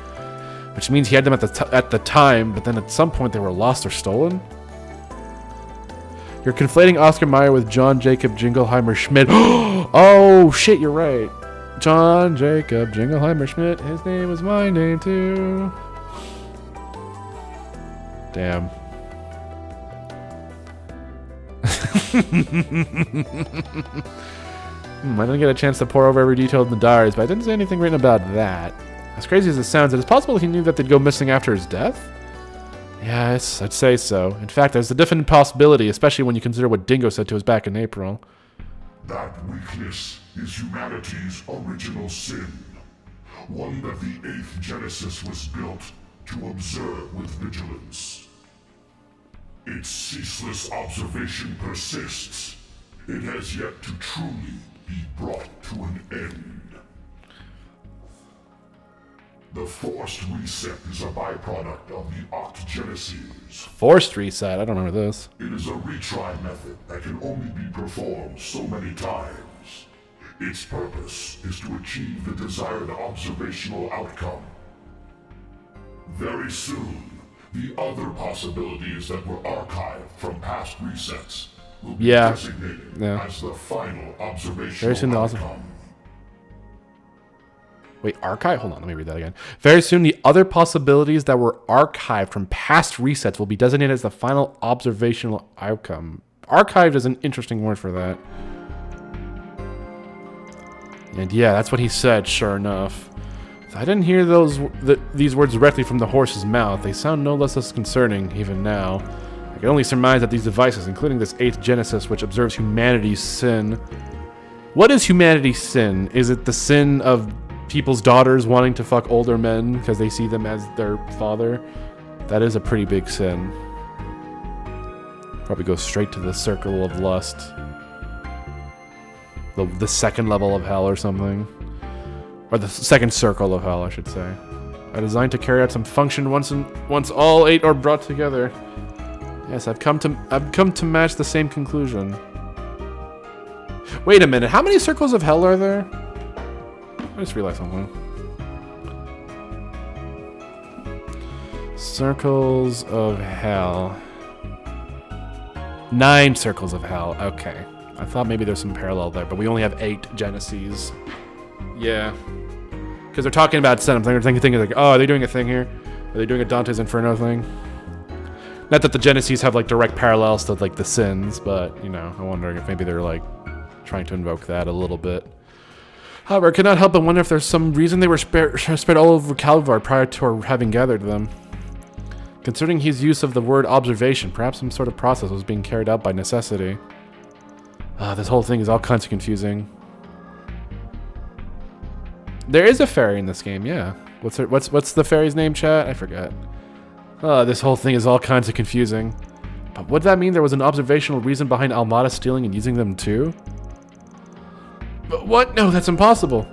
Which means he had them at the time, but then at some point they were lost or stolen? You're conflating Oscar Mayer with John Jacob Jingleheimer Schmidt. Oh, shit, you're right. John Jacob Jingleheimer Schmidt. His name was my name, too. Damn. I didn't get a chance to pour over every detail in the diaries, but I didn't see anything written about that. As crazy as it sounds, it is possible he knew that they'd go missing after his death? Yes, I'd say so. In fact, there's a definite possibility, especially when you consider what Dingo said to us back in April. That weakness is humanity's original sin. One that the 8th Genesis was built to observe with vigilance. Its ceaseless observation persists. It has yet to truly be brought to an end. The forced reset is a byproduct of the Ocgenesis. Forced reset? I don't remember this. It is a retry method that can only be performed so many times. Its purpose is to achieve the desired observational outcome. Very soon, the other possibilities that were archived from past resets will be designated as the final observational outcome. Wait, archive? Hold on, let me read that again. Very soon, the other possibilities that were archived from past resets will be designated as the final observational outcome. Archived is an interesting word for that. And yeah, that's what he said, sure enough. I didn't hear these words directly from the horse's mouth. They sound no less disconcerting, even now. I can only surmise that these devices, including this 8th Genesis, which observes humanity's sin. What is humanity's sin? Is it the sin of people's daughters wanting to fuck older men because they see them as their father? That is a pretty big sin. Probably goes straight to the circle of lust. The second level of hell or something. Or the second circle of hell, I should say. Are designed to carry out some function once all 8 are brought together. Yes, I've come to match the same conclusion. Wait a minute, how many circles of hell are there? I just realized something. Circles of hell. 9 circles of hell. Okay. I thought maybe there's some parallel there, but we only have 8 Genesis. Yeah. Because they're talking about sin. I'm thinking like, oh, are they doing a thing here? Are they doing a Dante's Inferno thing? Not that the Genesis have like direct parallels to like the sins, but you know, I'm wondering if maybe they're like trying to invoke that a little bit. However, I could not help but wonder if there's some reason they were spread all over Calvar prior to our having gathered them. Considering his use of the word observation, perhaps some sort of process was being carried out by necessity. This whole thing is all kinds of confusing. There is a fairy in this game, yeah. What's the fairy's name, chat? I forget. This whole thing is all kinds of confusing. Would that mean there was an observational reason behind Almada stealing and using them too? But what? No, that's impossible.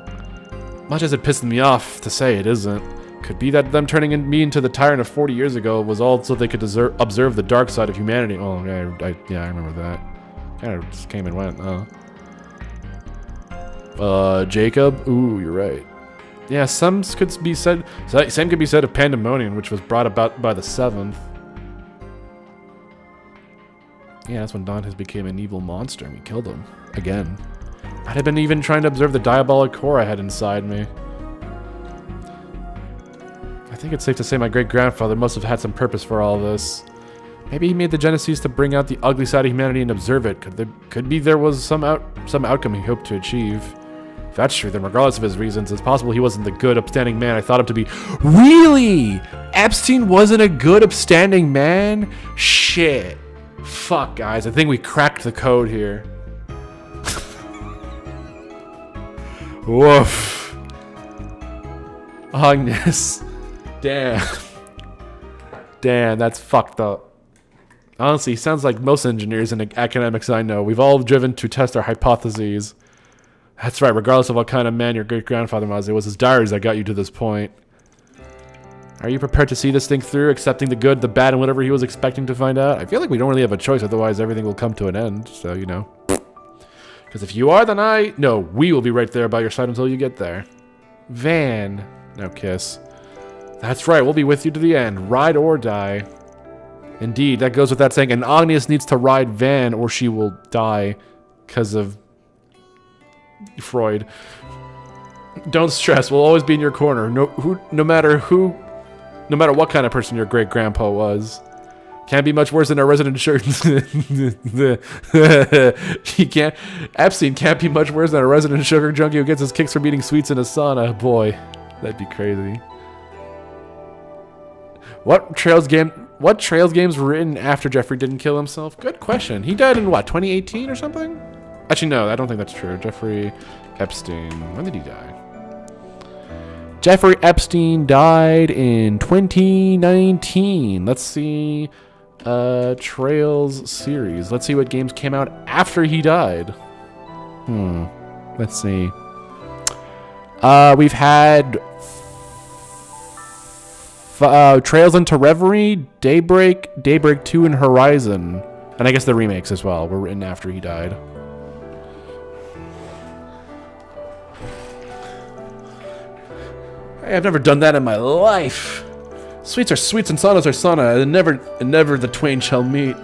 Much as it pissed me off to say, it isn't. Could be that them turning me into the tyrant of 40 years ago was all so they could observe the dark side of humanity. Oh, yeah, I remember that. Kind of just came and went, Jacob? Ooh, you're right. Yeah, same could be said of Pandemonium, which was brought about by the 7th. Yeah, that's when Dantes became an evil monster and we killed him. Again. I'd have been even trying to observe the diabolic core I had inside me. I think it's safe to say my great-grandfather must have had some purpose for all this. Maybe he made the Genesis to bring out the ugly side of humanity and observe it. Could be there was some outcome he hoped to achieve. If that's true, then regardless of his reasons, it's possible he wasn't the good, upstanding man I thought him to be. Really? Epstein wasn't a good, upstanding man? Shit. Fuck, guys. I think we cracked the code here. Woof. Agnes. Damn. Damn, that's fucked up. Honestly, sounds like most engineers and academics I know. We've all driven to test our hypotheses. That's right, regardless of what kind of man your great-grandfather was, it was his diaries that got you to this point. Are you prepared to see this thing through, accepting the good, the bad, and whatever he was expecting to find out? I feel like we don't really have a choice, otherwise everything will come to an end, so, you know. Because if you are, then we will be right there by your side until you get there. Van. No kiss. That's right, we'll be with you to the end. Ride or die. Indeed, that goes without saying, and Agnes needs to ride Van or she will die because of Freud. Don't stress, we'll always be in your corner, no matter what kind of person your great-grandpa was. Can't be much worse than our resident sugar... Epstein can't be much worse than a resident sugar junkie who gets his kicks from eating sweets in a sauna. Boy, that'd be crazy. What Trails games were written after Jeffrey didn't kill himself? Good question. He died in what, 2018 or something? Actually, no, I don't think that's true. Jeffrey Epstein. When did he die? Jeffrey Epstein died in 2019. Let's see. Trails series. Let's see what games came out after he died. Let's see. We've had Trails into Reverie, Daybreak 2, and Horizon. And I guess the remakes as well were written after he died. Hey, I've never done that in my life. Sweets are sweets and saunas are sauna, and never the twain shall meet.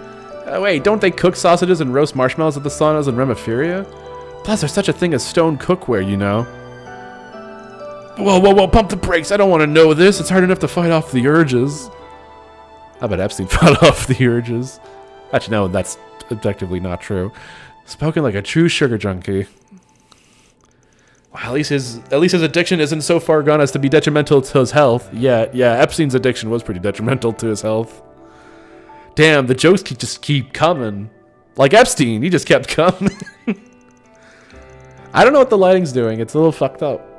Wait, don't they cook sausages and roast marshmallows at the saunas in Remiferia? Plus, there's such a thing as stone cookware, you know. Whoa, pump the brakes. I don't want to know this. It's hard enough to fight off the urges. How about Epstein fought off the urges? Actually, no, that's objectively not true. Spoken like a true sugar junkie. Well, at least his addiction isn't so far gone as to be detrimental to his health. Yeah, Epstein's addiction was pretty detrimental to his health. Damn, the jokes just keep coming. Like Epstein, he just kept coming. I don't know what the lighting's doing. It's a little fucked up.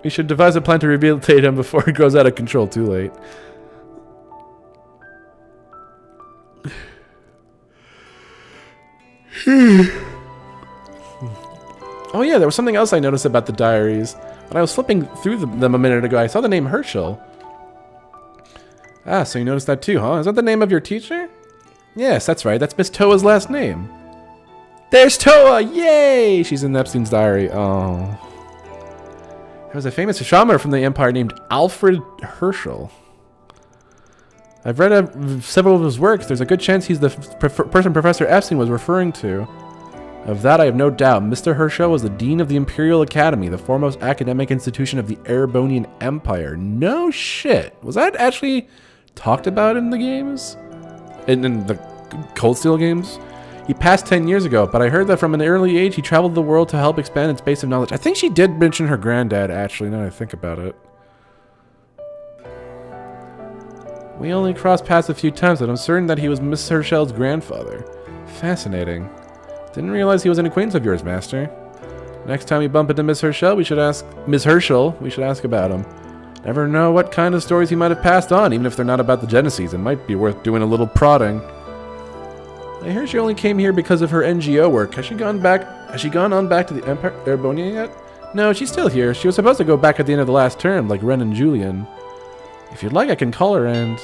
We should devise a plan to rehabilitate him before it goes out of control too late. Oh yeah, there was something else I noticed about the diaries. When I was flipping through them a minute ago, I saw the name Herschel. Ah, so you noticed that too, huh? Is that the name of your teacher? Yes, that's right. That's Miss Toa's last name. There's Toa! Yay! She's in Epstein's diary. Oh. There was a famous astronomer from the Empire named Alfred Herschel. I've read several of his works. There's a good chance he's the person Professor Epstein was referring to. Of that I have no doubt. Mr. Herschel was the Dean of the Imperial Academy, the foremost academic institution of the Erebonian Empire. No shit. Was that actually talked about in the games? In the Cold Steel games? He passed 10 years ago, but I heard that from an early age he traveled the world to help expand its base of knowledge. I think she did mention her granddad, actually, now that I think about it. We only crossed paths a few times, but I'm certain that he was Miss Herschel's grandfather. Fascinating. Didn't realize he was an acquaintance of yours, Master. Next time we bump into Miss Herschel, we should ask about him. Never know what kind of stories he might have passed on, even if they're not about the Genesis. It might be worth doing a little prodding. I hear she only came here because of her NGO work. Has she gone on back to the Empire Erebonia yet? No, she's still here. She was supposed to go back at the end of the last term, like Ren and Julian. If you'd like, I can call her and...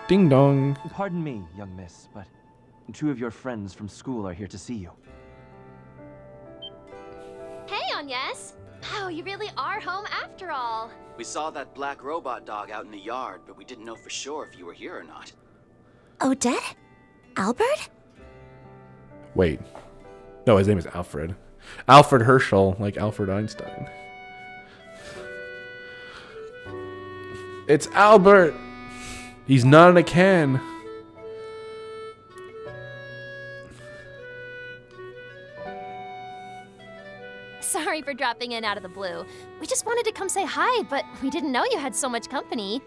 Ding dong. Pardon me, young miss, but 2 of your friends from school are here to see you. Hey, Agnes! Oh, you really are home after all. We saw that black robot dog out in the yard, but we didn't know for sure if you were here or not. Odette? Albert? Wait. No, his name is Alfred. Alfred Herschel, like Alfred Einstein. It's Albert! He's not in a can. Sorry for dropping in out of the blue. We just wanted to come say hi, but we didn't know you had so much company.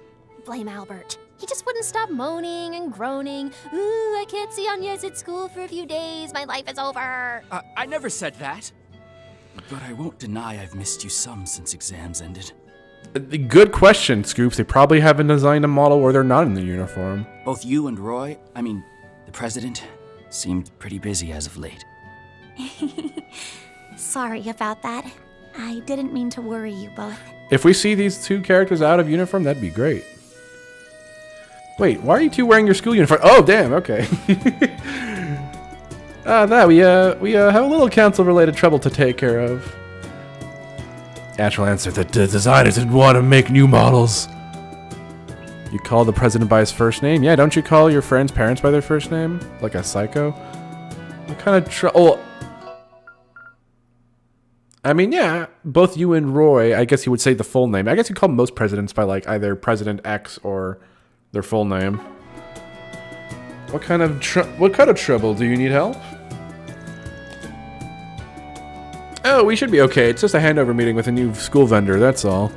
Blame Albert. He just wouldn't stop moaning and groaning. Ooh, I can't see Agnes at school for a few days. My life is over. I never said that. But I won't deny I've missed you some since exams ended. Good question, Scoops. They probably haven't designed a model where they're not in the uniform. Both you and Roy, the president, seemed pretty busy as of late. Sorry about that. I didn't mean to worry you both. If we see these 2 characters out of uniform, that'd be great. Wait, why are you 2 wearing your school uniform? Oh, damn, okay. We have a little council-related trouble to take care of. Actual answer, the designers didn't want to make new models. You call the president by his first name? Yeah, don't you call your friends' parents by their first name? Like a psycho? What kind of trouble? I mean, yeah, both you and Roy, I guess you would say the full name. I guess you call most presidents by, like, either President X or their full name. What kind of trouble? Do you need help? Oh, we should be okay. It's just a handover meeting with a new school vendor, that's all.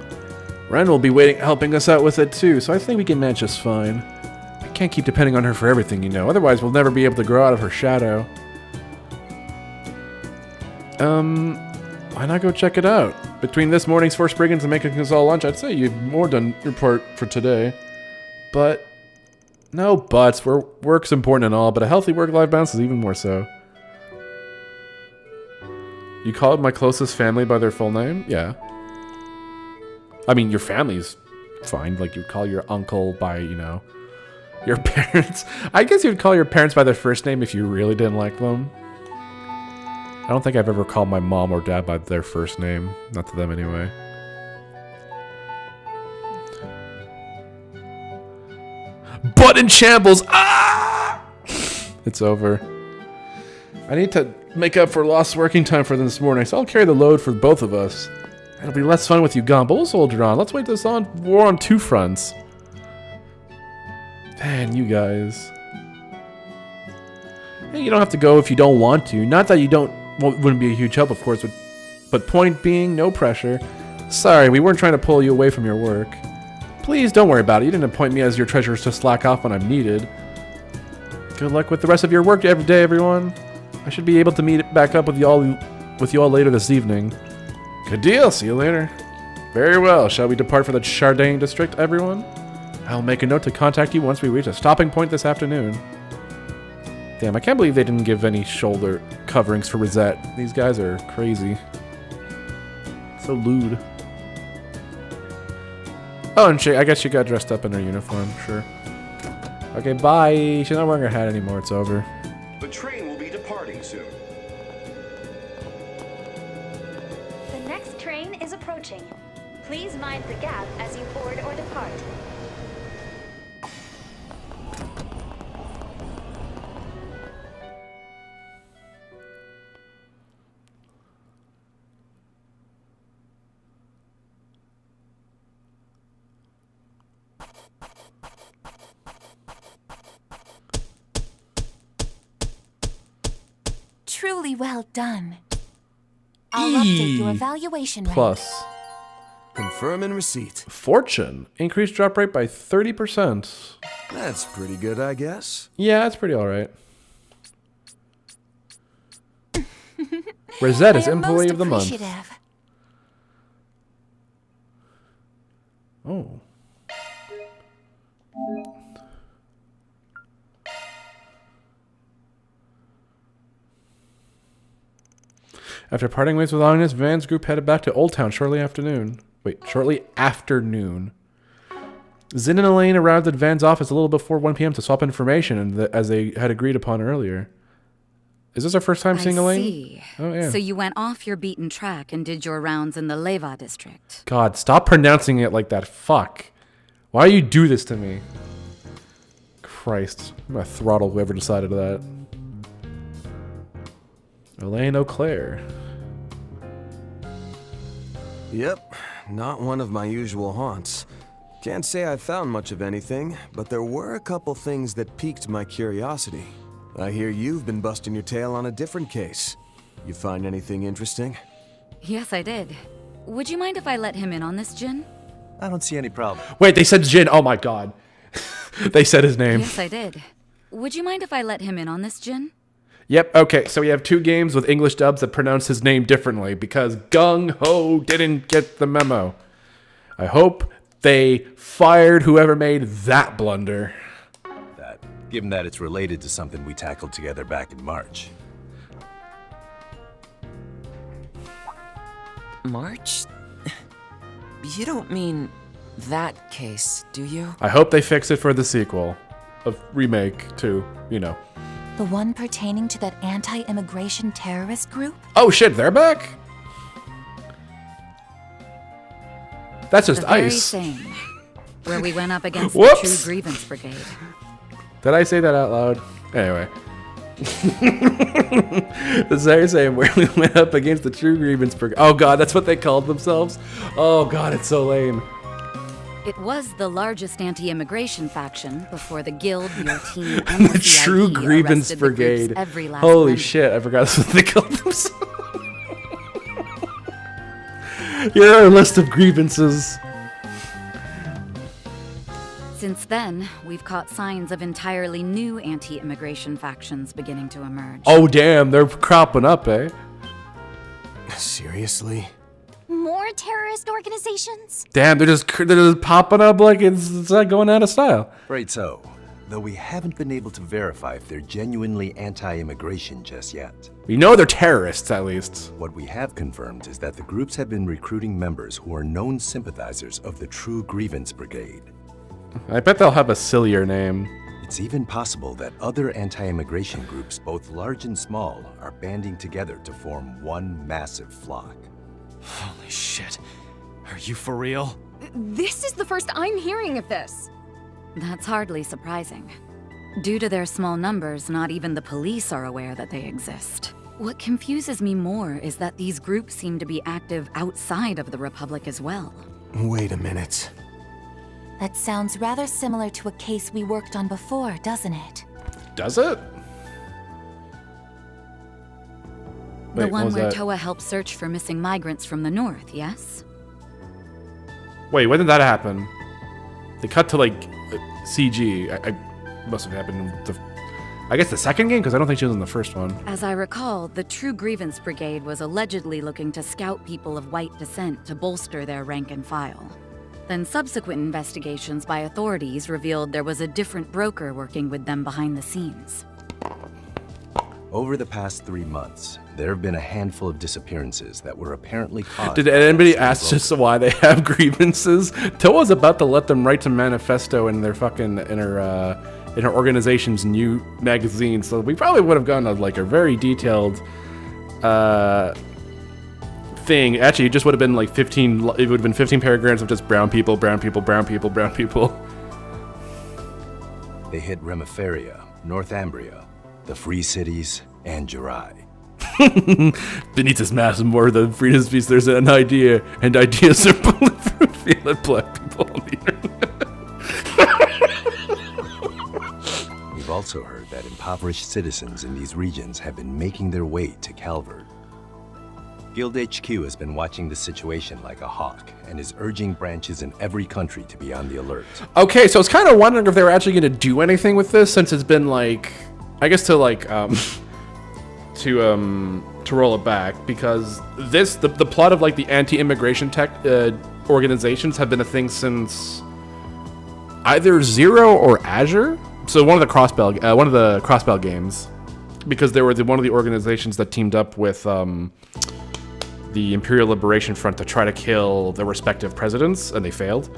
Ren will be helping us out with it too, so I think we can manage just fine. I can't keep depending on her for everything, you know. Otherwise, we'll never be able to grow out of her shadow. Why not go check it out? Between this morning's Force Brigands and making us all lunch, I'd say you've more done your part for today. But... no buts. Work's important and all, but a healthy work-life balance is even more so. You called my closest family by their full name? Yeah. I mean, your family's fine. Like, you'd call your uncle by, you know, your parents. I guess you'd call your parents by their first name if you really didn't like them. I don't think I've ever called my mom or dad by their first name. Not to them, anyway. Butt in shambles! Ah! It's over. I need to make up for lost working time for them this morning, so I'll carry the load for both of us. It'll be less fun with you gone, but we'll soldier on. Let's wait this war on 2 fronts. Man, you guys. Hey, you don't have to go if you don't want to. Not that you wouldn't be a huge help, of course, but point being, no pressure. Sorry, we weren't trying to pull you away from your work. Please don't worry about it. You didn't appoint me as your treasurer to slack off when I'm needed. Good luck with the rest of your work every day, everyone. I should be able to meet back up with you all later this evening. Good deal. See you later. Very well. Shall we depart for the Chardin district, everyone? I'll make a note to contact you once we reach a stopping point this afternoon. Damn, I can't believe they didn't give any shoulder coverings for Rosette. These guys are crazy. So lewd. Oh, and I guess she got dressed up in her uniform, sure. Okay, bye. She's not wearing her hat anymore. It's over. The train will be departing soon. The next train is approaching. Please mind the gap as you board or depart. Truly well done. I'll update your evaluation rank. Plus. Confirm and receipt. Fortune. Increased drop rate by 30%. That's pretty good, I guess. Yeah, that's pretty alright. Rosette is Employee of the Month. Oh. After parting ways with Agnes, Van's group headed back to Old Town shortly afternoon. Zin and Elaine arrived at Van's office a little before 1 p.m. to swap information, as they had agreed upon earlier. Is this our first time seeing Elaine? See. Oh, yeah. So you went off your beaten track and did your rounds in the Leva district. God, stop pronouncing it like that. Fuck. Why do you do this to me? Christ. I'm gonna throttle whoever decided that. Elaine O'Clair. Yep, not one of my usual haunts. Can't say I found much of anything, but there were a couple things that piqued my curiosity. I hear you've been busting your tail on a different case. You find anything interesting? Yes, I did. Would you mind if I let him in on this, Jin? I don't see any problem. Wait, they said Jin. Oh my god. They said his name. Yes, I did. Would you mind if I let him in on this, Jin? Yep, okay, so we have 2 games with English dubs that pronounce his name differently because Gung Ho didn't get the memo. I hope they fired whoever made that blunder. Given that it's related to something we tackled together back in March. March? You don't mean that case, do you? I hope they fix it for the sequel. Of remake to, you know. The one pertaining to that anti-immigration terrorist group? Oh shit, they're back? That's just the very ice. Same, where we went up against the Whoops. True Grievance Brigade. Did I say that out loud? Anyway. The very same where we went up against the True Grievance Brigade. Oh god, that's what they called themselves? Oh god, it's so lame. It was the largest anti-immigration faction before the Guild, your team, and The True Grievance Brigade. Holy shit, I forgot that's what they called themselves. Here are a list of grievances. Since then, we've caught signs of entirely new anti-immigration factions beginning to emerge. Oh damn, they're cropping up, eh? Seriously? More terrorist organizations? Damn, they're just popping up like it's like going out of style. Right so. Though we haven't been able to verify if they're genuinely anti-immigration just yet. We know they're terrorists, at least. What we have confirmed is that the groups have been recruiting members who are known sympathizers of the True Grievance Brigade. I bet they'll have a sillier name. It's even possible that other anti-immigration groups, both large and small, are banding together to form one massive flock. Holy shit. Are you for real? This is the first I'm hearing of this. That's hardly surprising. Due to their small numbers, not even the police are aware that they exist. What confuses me more is that these groups seem to be active outside of the Republic as well. Wait a minute. That sounds rather similar to a case we worked on before, doesn't it? Does it? The Wait, one what was where that? Toa helped search for missing migrants from the north, yes? Wait, when did that happen? They cut to like CG. I must have happened in I guess the second game, because I don't think she was in the first one. As I recall, the True Grievance Brigade was allegedly looking to scout people of white descent to bolster their rank and file. Then subsequent investigations by authorities revealed there was a different broker working with them behind the scenes. Over the past 3 months, there have been a handful of disappearances that were apparently caused. Did anybody ask just why they have grievances? Toa's about to let them write some manifesto in their fucking in her organization's new magazine, so we probably would have gotten a very detailed thing. Actually, it just would have been like 15. It would have been 15 paragraphs of just brown people, brown people, brown people, brown people. They hit Remiferia, Northumbria, the Free Cities, and Jirai. Beneath this massive more than freedom's piece, there's an idea, and ideas are bulletproof. Feel it, black people on the internet. We've also heard that impoverished citizens in these regions have been making their way to Calvert. Guild HQ has been watching the situation like a hawk and is urging branches in every country to be on the alert. Okay, so I was kind of wondering if they were actually going to do anything with this, since it's been like, I guess to like to roll it back, because the plot of like the anti-immigration tech organizations have been a thing since either Zero or Azure. So one of the crossbell games, because they were one of the organizations that teamed up with the Imperial Liberation Front to try to kill their respective presidents, and they failed.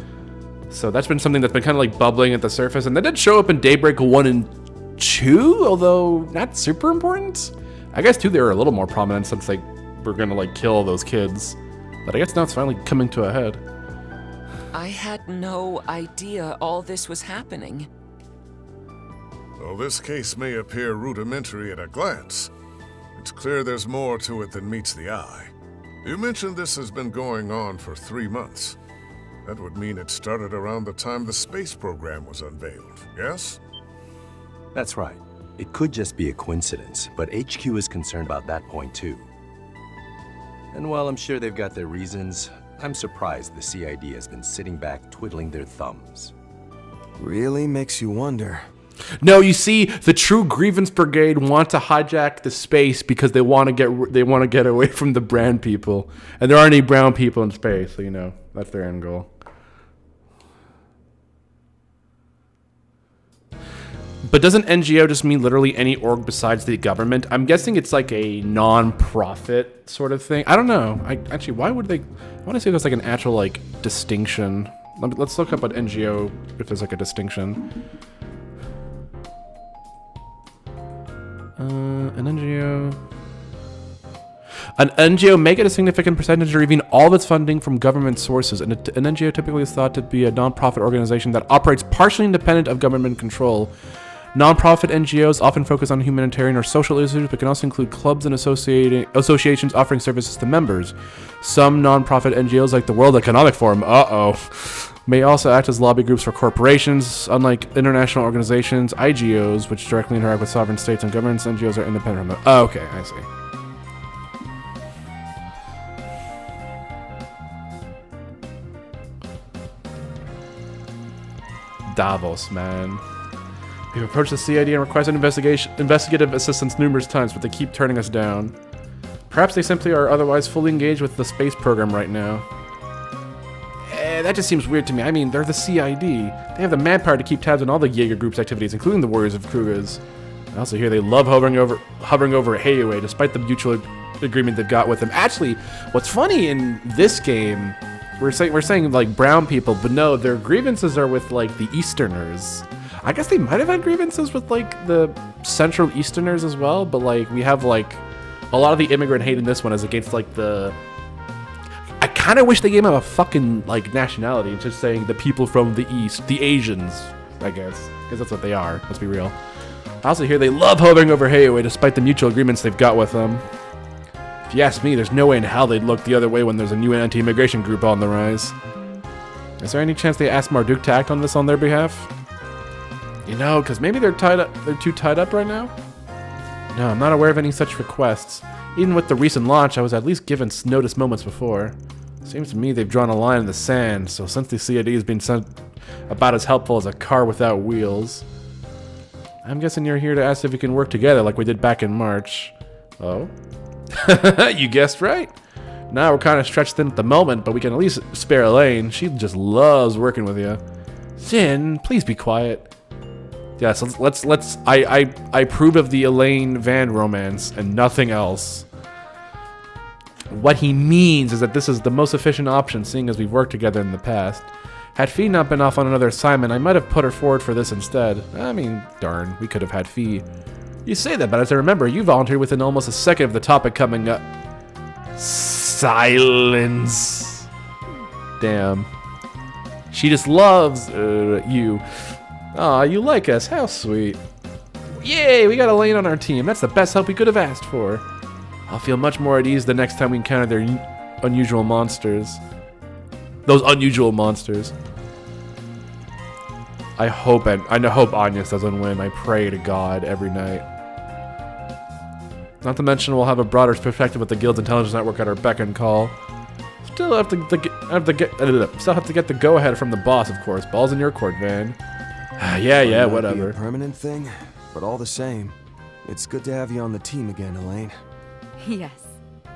So that's been something that's been kind of like bubbling at the surface, and that did show up in Daybreak 1 and 2, although not super important. I guess 2 they were a little more prominent since they were gonna like kill those kids. But I guess now it's finally coming to a head. I had no idea all this was happening. Well, this case may appear rudimentary at a glance. It's clear there's more to it than meets the eye. You mentioned this has been going on for 3 months. That would mean it started around the time the space program was unveiled, yes? That's right. It could just be a coincidence, but HQ is concerned about that point too. And while I'm sure they've got their reasons, I'm surprised the CID has been sitting back twiddling their thumbs. Really makes you wonder. No, you see, the True Grievance Brigade want to hijack the space because they want to get away from the brand people, and there aren't any brown people in space, so you know that's their end goal. But doesn't NGO just mean literally any org besides the government? I'm guessing it's like a non-profit sort of thing. I don't know. Why would they? I want to say there's like an actual like distinction. Let's look up at NGO if there's like a distinction. An NGO may get a significant percentage or even all of its funding from government sources. An NGO typically is thought to be a non-profit organization that operates partially independent of government control. Non-profit NGOs often focus on humanitarian or social issues, but can also include clubs and associations offering services to members. Some non-profit NGOs, like the World Economic Forum, may also act as lobby groups for corporations. Unlike international organizations, IGOs, which directly interact with sovereign states and governments, NGOs are independent from them. Oh, okay, I see. Davos, man. We've approached the CID and requested investigative assistance numerous times, but they keep turning us down. Perhaps they simply are otherwise fully engaged with the space program right now. That just seems weird to me. I mean, they're the CID. They have the manpower to keep tabs on all the Jaeger Group's activities, including the Warriors of Kruger's. I also hear they love hovering over Heiue, despite the mutual agreement they've got with them. Actually, what's funny in this game, we're saying like brown people, but no, their grievances are with like the Easterners. I guess they might have had grievances with like the Central Easterners as well, but like we have like a lot of the immigrant hate in this one is against like the. I kind of wish they gave them a fucking like nationality, and just saying the people from the East, the Asians, I guess, because that's what they are. Let's be real. I also hear they love hovering over Heiue despite the mutual agreements they've got with them. If you ask me, there's no way in hell they'd look the other way when there's a new anti-immigration group on the rise. Is there any chance they ask Marduk to act on this on their behalf? You know, because maybe they're tied up. They're too tied up right now? No, I'm not aware of any such requests. Even with the recent launch, I was at least given notice moments before. Seems to me they've drawn a line in the sand, so since the CID has been sent about as helpful as a car without wheels. I'm guessing you're here to ask if we can work together like we did back in March. Oh? You guessed right. Now we're kind of stretched thin at the moment, but we can at least spare Elaine. She just loves working with you. Sin, please be quiet. Yeah, so let's I approve of the Elaine Van romance and nothing else. What he means is that this is the most efficient option, seeing as we've worked together in the past. Had Fee not been off on another assignment, I might have put her forward for this instead. I mean, darn, we could have had Fee. You say that, but as I remember, you volunteered within almost a second of the topic coming up. Silence. Damn. She just loves you. Aw, you like us. How sweet. Yay, we got Elaine on our team. That's the best help we could have asked for. I'll feel much more at ease the next time we encounter their unusual monsters. Those unusual monsters. I hope Agnes doesn't win. I pray to God every night. Not to mention we'll have a broader perspective with the Guild's intelligence network at our beck and call. Still have to get the go-ahead from the boss, of course. Ball's in your court, Van. yeah, whatever. Be a permanent thing, but all the same, it's good to have you on the team again, Elaine. Yes,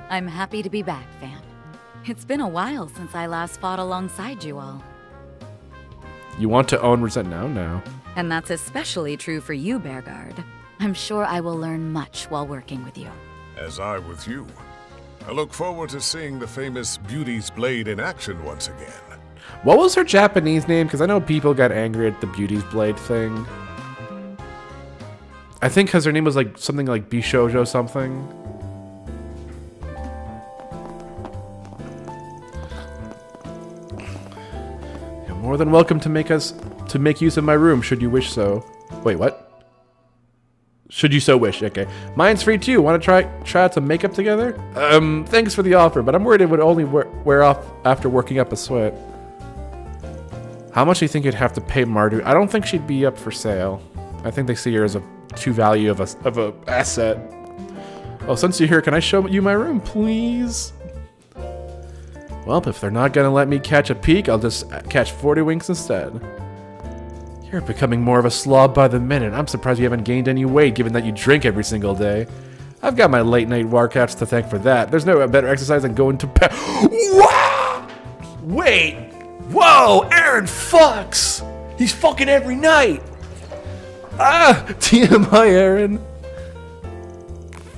I'm happy to be back, Van. It's been a while since I last fought alongside you all. You want to own Resent now? And that's especially true for you, Bearguard. I'm sure I will learn much while working with you. As I with you. I look forward to seeing the famous Beauty's Blade in action once again. What was her Japanese name? Because I know people got angry at the Beauty's Blade thing. I think because her name was like something like Bishoujo something. You're more than welcome to make use of my room should you wish so. Wait, what? Should you so wish? Okay. Mine's free too. Want to try out some makeup together? Thanks for the offer, but I'm worried it would only wear off after working up a sweat. How much do you think you'd have to pay Mardu? I don't think she'd be up for sale. I think they see her as a true value of a asset. Oh, since you're here, can I show you my room, please? Well, if they're not gonna let me catch a peek, I'll just catch 40 winks instead. You're becoming more of a slob by the minute. I'm surprised you haven't gained any weight, given that you drink every single day. I've got my late-night workouts to thank for that. There's no better exercise than going to Wow! Wait! Whoa! Aaron fucks! He's fucking every night! Ah! TMI, Aaron.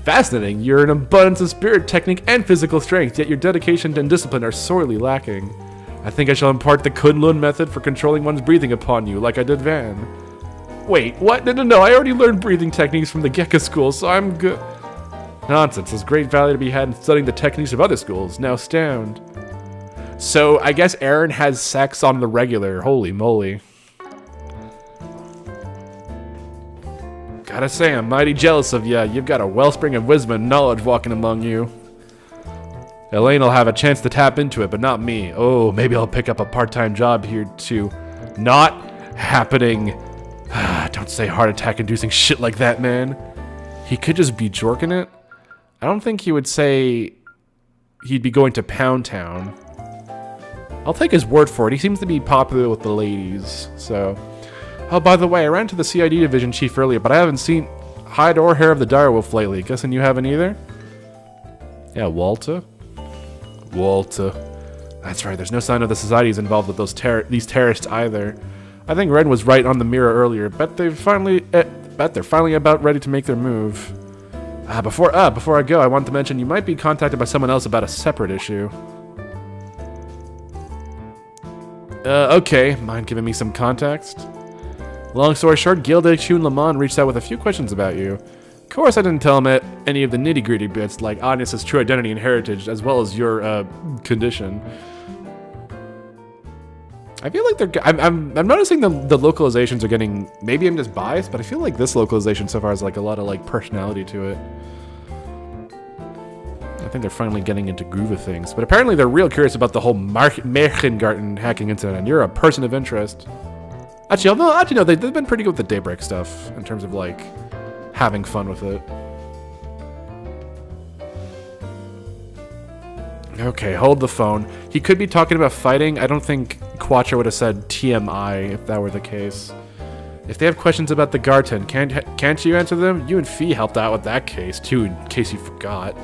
Fascinating. You're an abundance of spirit, technique, and physical strength, yet your dedication and discipline are sorely lacking. I think I shall impart the Kunlun method for controlling one's breathing upon you, like I did Van. Wait, what? No, I already learned breathing techniques from the Gekka school, so I'm good. Nonsense, there's great value to be had in studying the techniques of other schools. Now stand. So, I guess Aaron has sex on the regular. Holy moly. Gotta say, I'm mighty jealous of ya. You've got a wellspring of wisdom and knowledge walking among you. Elaine will have a chance to tap into it, but not me. Oh, maybe I'll pick up a part-time job here too. Not happening. Don't say heart attack-inducing shit like that, man. He could just be jorking it. I don't think he would say he'd be going to Pound Town. I'll take his word for it. He seems to be popular with the ladies, so... Oh, by the way, I ran to the CID division chief earlier, but I haven't seen hide or hair of the direwolf lately. Guessing you haven't either? Yeah, Walter. That's right, there's no sign of the societies involved with these terrorists either. I think Ren was right on the mirror earlier. Bet they're finally about ready to make their move. Before I go, I want to mention you might be contacted by someone else about a separate issue. Okay, mind giving me some context? Long story short, Guild HQ and Lamont reached out with a few questions about you. Of course, I didn't tell them any of the nitty-gritty bits, like Agnes's true identity and heritage, as well as your, condition. I feel like I'm noticing the localizations are getting, maybe I'm just biased, but I feel like this localization so far has, like, a lot of, like, personality to it. I think they're finally getting into groove of things. But apparently they're real curious about the whole Märchengarten hacking incident, and you're a person of interest. Actually, no, they've been pretty good with the Daybreak stuff, in terms of, like, having fun with it. Okay, hold the phone. He could be talking about fighting. I don't think Quattro would have said TMI if that were the case. If they have questions about the Garten, can't you answer them? You and Fee helped out with that case, too, in case you forgot.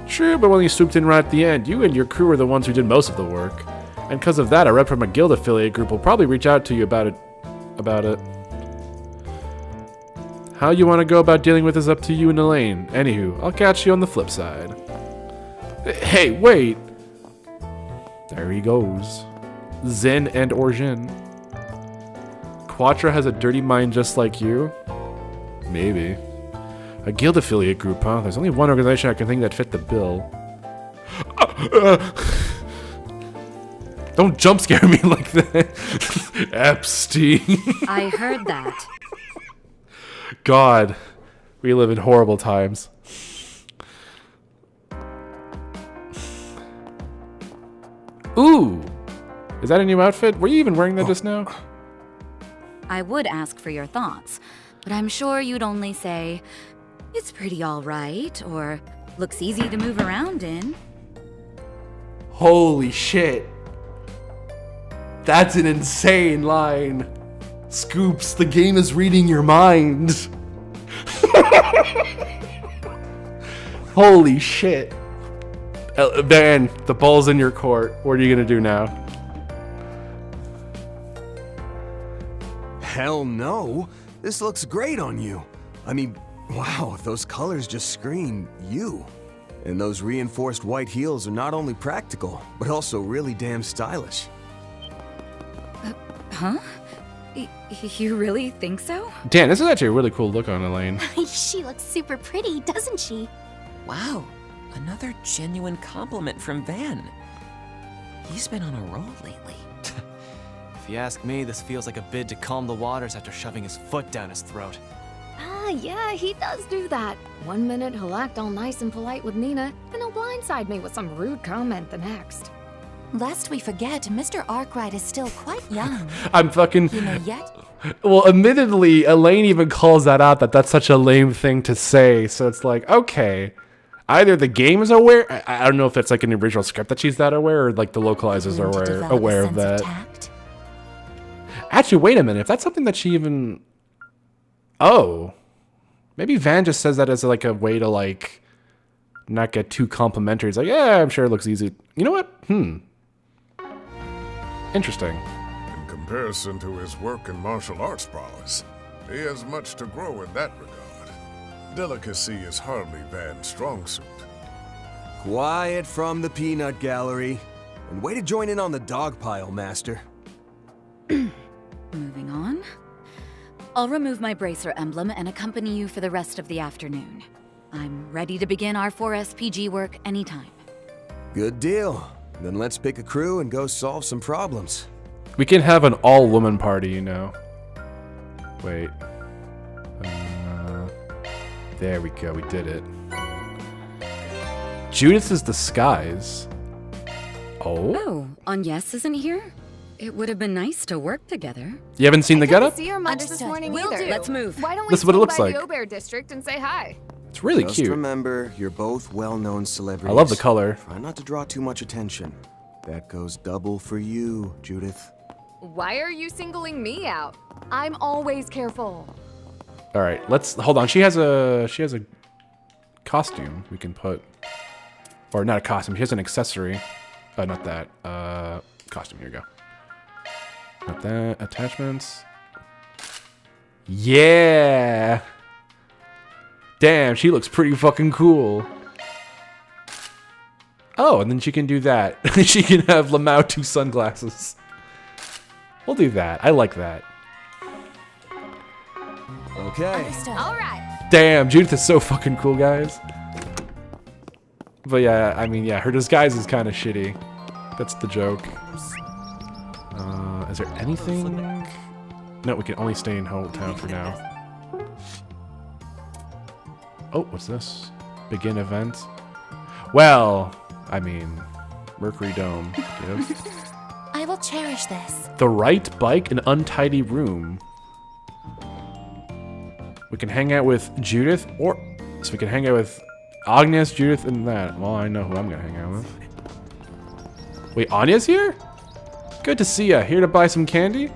True, but when you swooped in right at the end, you and your crew were the ones who did most of the work. And because of that, a rep from a guild affiliate group will probably reach out to you about it. How you want to go about dealing with this up to you and Elaine. Anywho, I'll catch you on the flip side. Hey, wait! There he goes. Zen and Orjin. Quattro has a dirty mind just like you? Maybe. A guild affiliate group, huh? There's only one organization I can think that fit the bill. Don't jump scare me like that. Epstein. I heard that. God, we live in horrible times. Ooh, is that a new outfit? Were you even wearing that just now? I would ask for your thoughts, but I'm sure you'd only say, it's pretty all right, or looks easy to move around in. Holy shit. That's an insane line. Scoops, the game is reading your mind. Holy shit. Van, the ball's in your court. What are you gonna do now? Hell no. This looks great on you. I mean, wow, those colors just scream you. And those reinforced white heels are not only practical, but also really damn stylish. Huh? You really think so? Dan, this is actually a really cool look on Elaine. She looks super pretty, doesn't she? Wow, another genuine compliment from Van. He's been on a roll lately. If you ask me, this feels like a bid to calm the waters after shoving his foot down his throat. Ah, yeah, he does do that. One minute he'll act all nice and polite with Nina, and he'll blindside me with some rude comment the next. Lest we forget, Mr. Arkwright is still quite young. I'm fucking... You know yet? Well, admittedly, Elaine even calls that out, that's such a lame thing to say. So it's like, okay, either the game is aware. I don't know if it's like an original script that she's that aware, or like the localizers are aware of that. Actually, wait a minute. If that's something that she even... Oh. Maybe Van just says that as like a way to like not get too complimentary. It's like, yeah, I'm sure it looks easy. You know what? Interesting. In comparison to his work in martial arts prowess, he has much to grow in that regard. Delicacy is hardly Van's strong suit. Quiet from the peanut gallery. And way to join in on the dog pile, Master. Moving on. I'll remove my bracer emblem and accompany you for the rest of the afternoon. I'm ready to begin our 4SPG work anytime. Good deal. Then let's pick a crew and go solve some problems. We can have an all-woman party, you know. Wait. There we go. We did it. Judith's disguise. Oh, Agnes isn't here? It would have been nice to work together. You haven't seen the getup? See her much this morning either. Let's move. Why don't we This is what it swing looks by like. the Aubert district and say hi? It's really Just cute. remember, you're both well-known celebrities. I love the color. Try not to draw too much attention. That goes double for you, Judith. Why are you singling me out? I'm always careful. All right, let's hold on. She has a costume we can put, or not a costume. She has an accessory. Not that. Costume. Here you go. Not that. Attachments. Yeah. Damn, she looks pretty fucking cool. Oh, and then she can do that. She can have Lamau 2 sunglasses. We'll do that. I like that. Okay. All right. Damn, Judith is so fucking cool, guys. But yeah, I mean, yeah, her disguise is kind of shitty. That's the joke. Is there anything? No, we can only stay in hometown for now. Oh, what's this? Begin event. Well, I mean, Mercury Dome. Give. I will cherish this. The right bike, an untidy room. We can hang out with Judith, or so we can hang out with Agnes, Judith, and that. Well, I know who I'm gonna hang out with. Wait, Anya's here? Good to see ya. Here to buy some candy?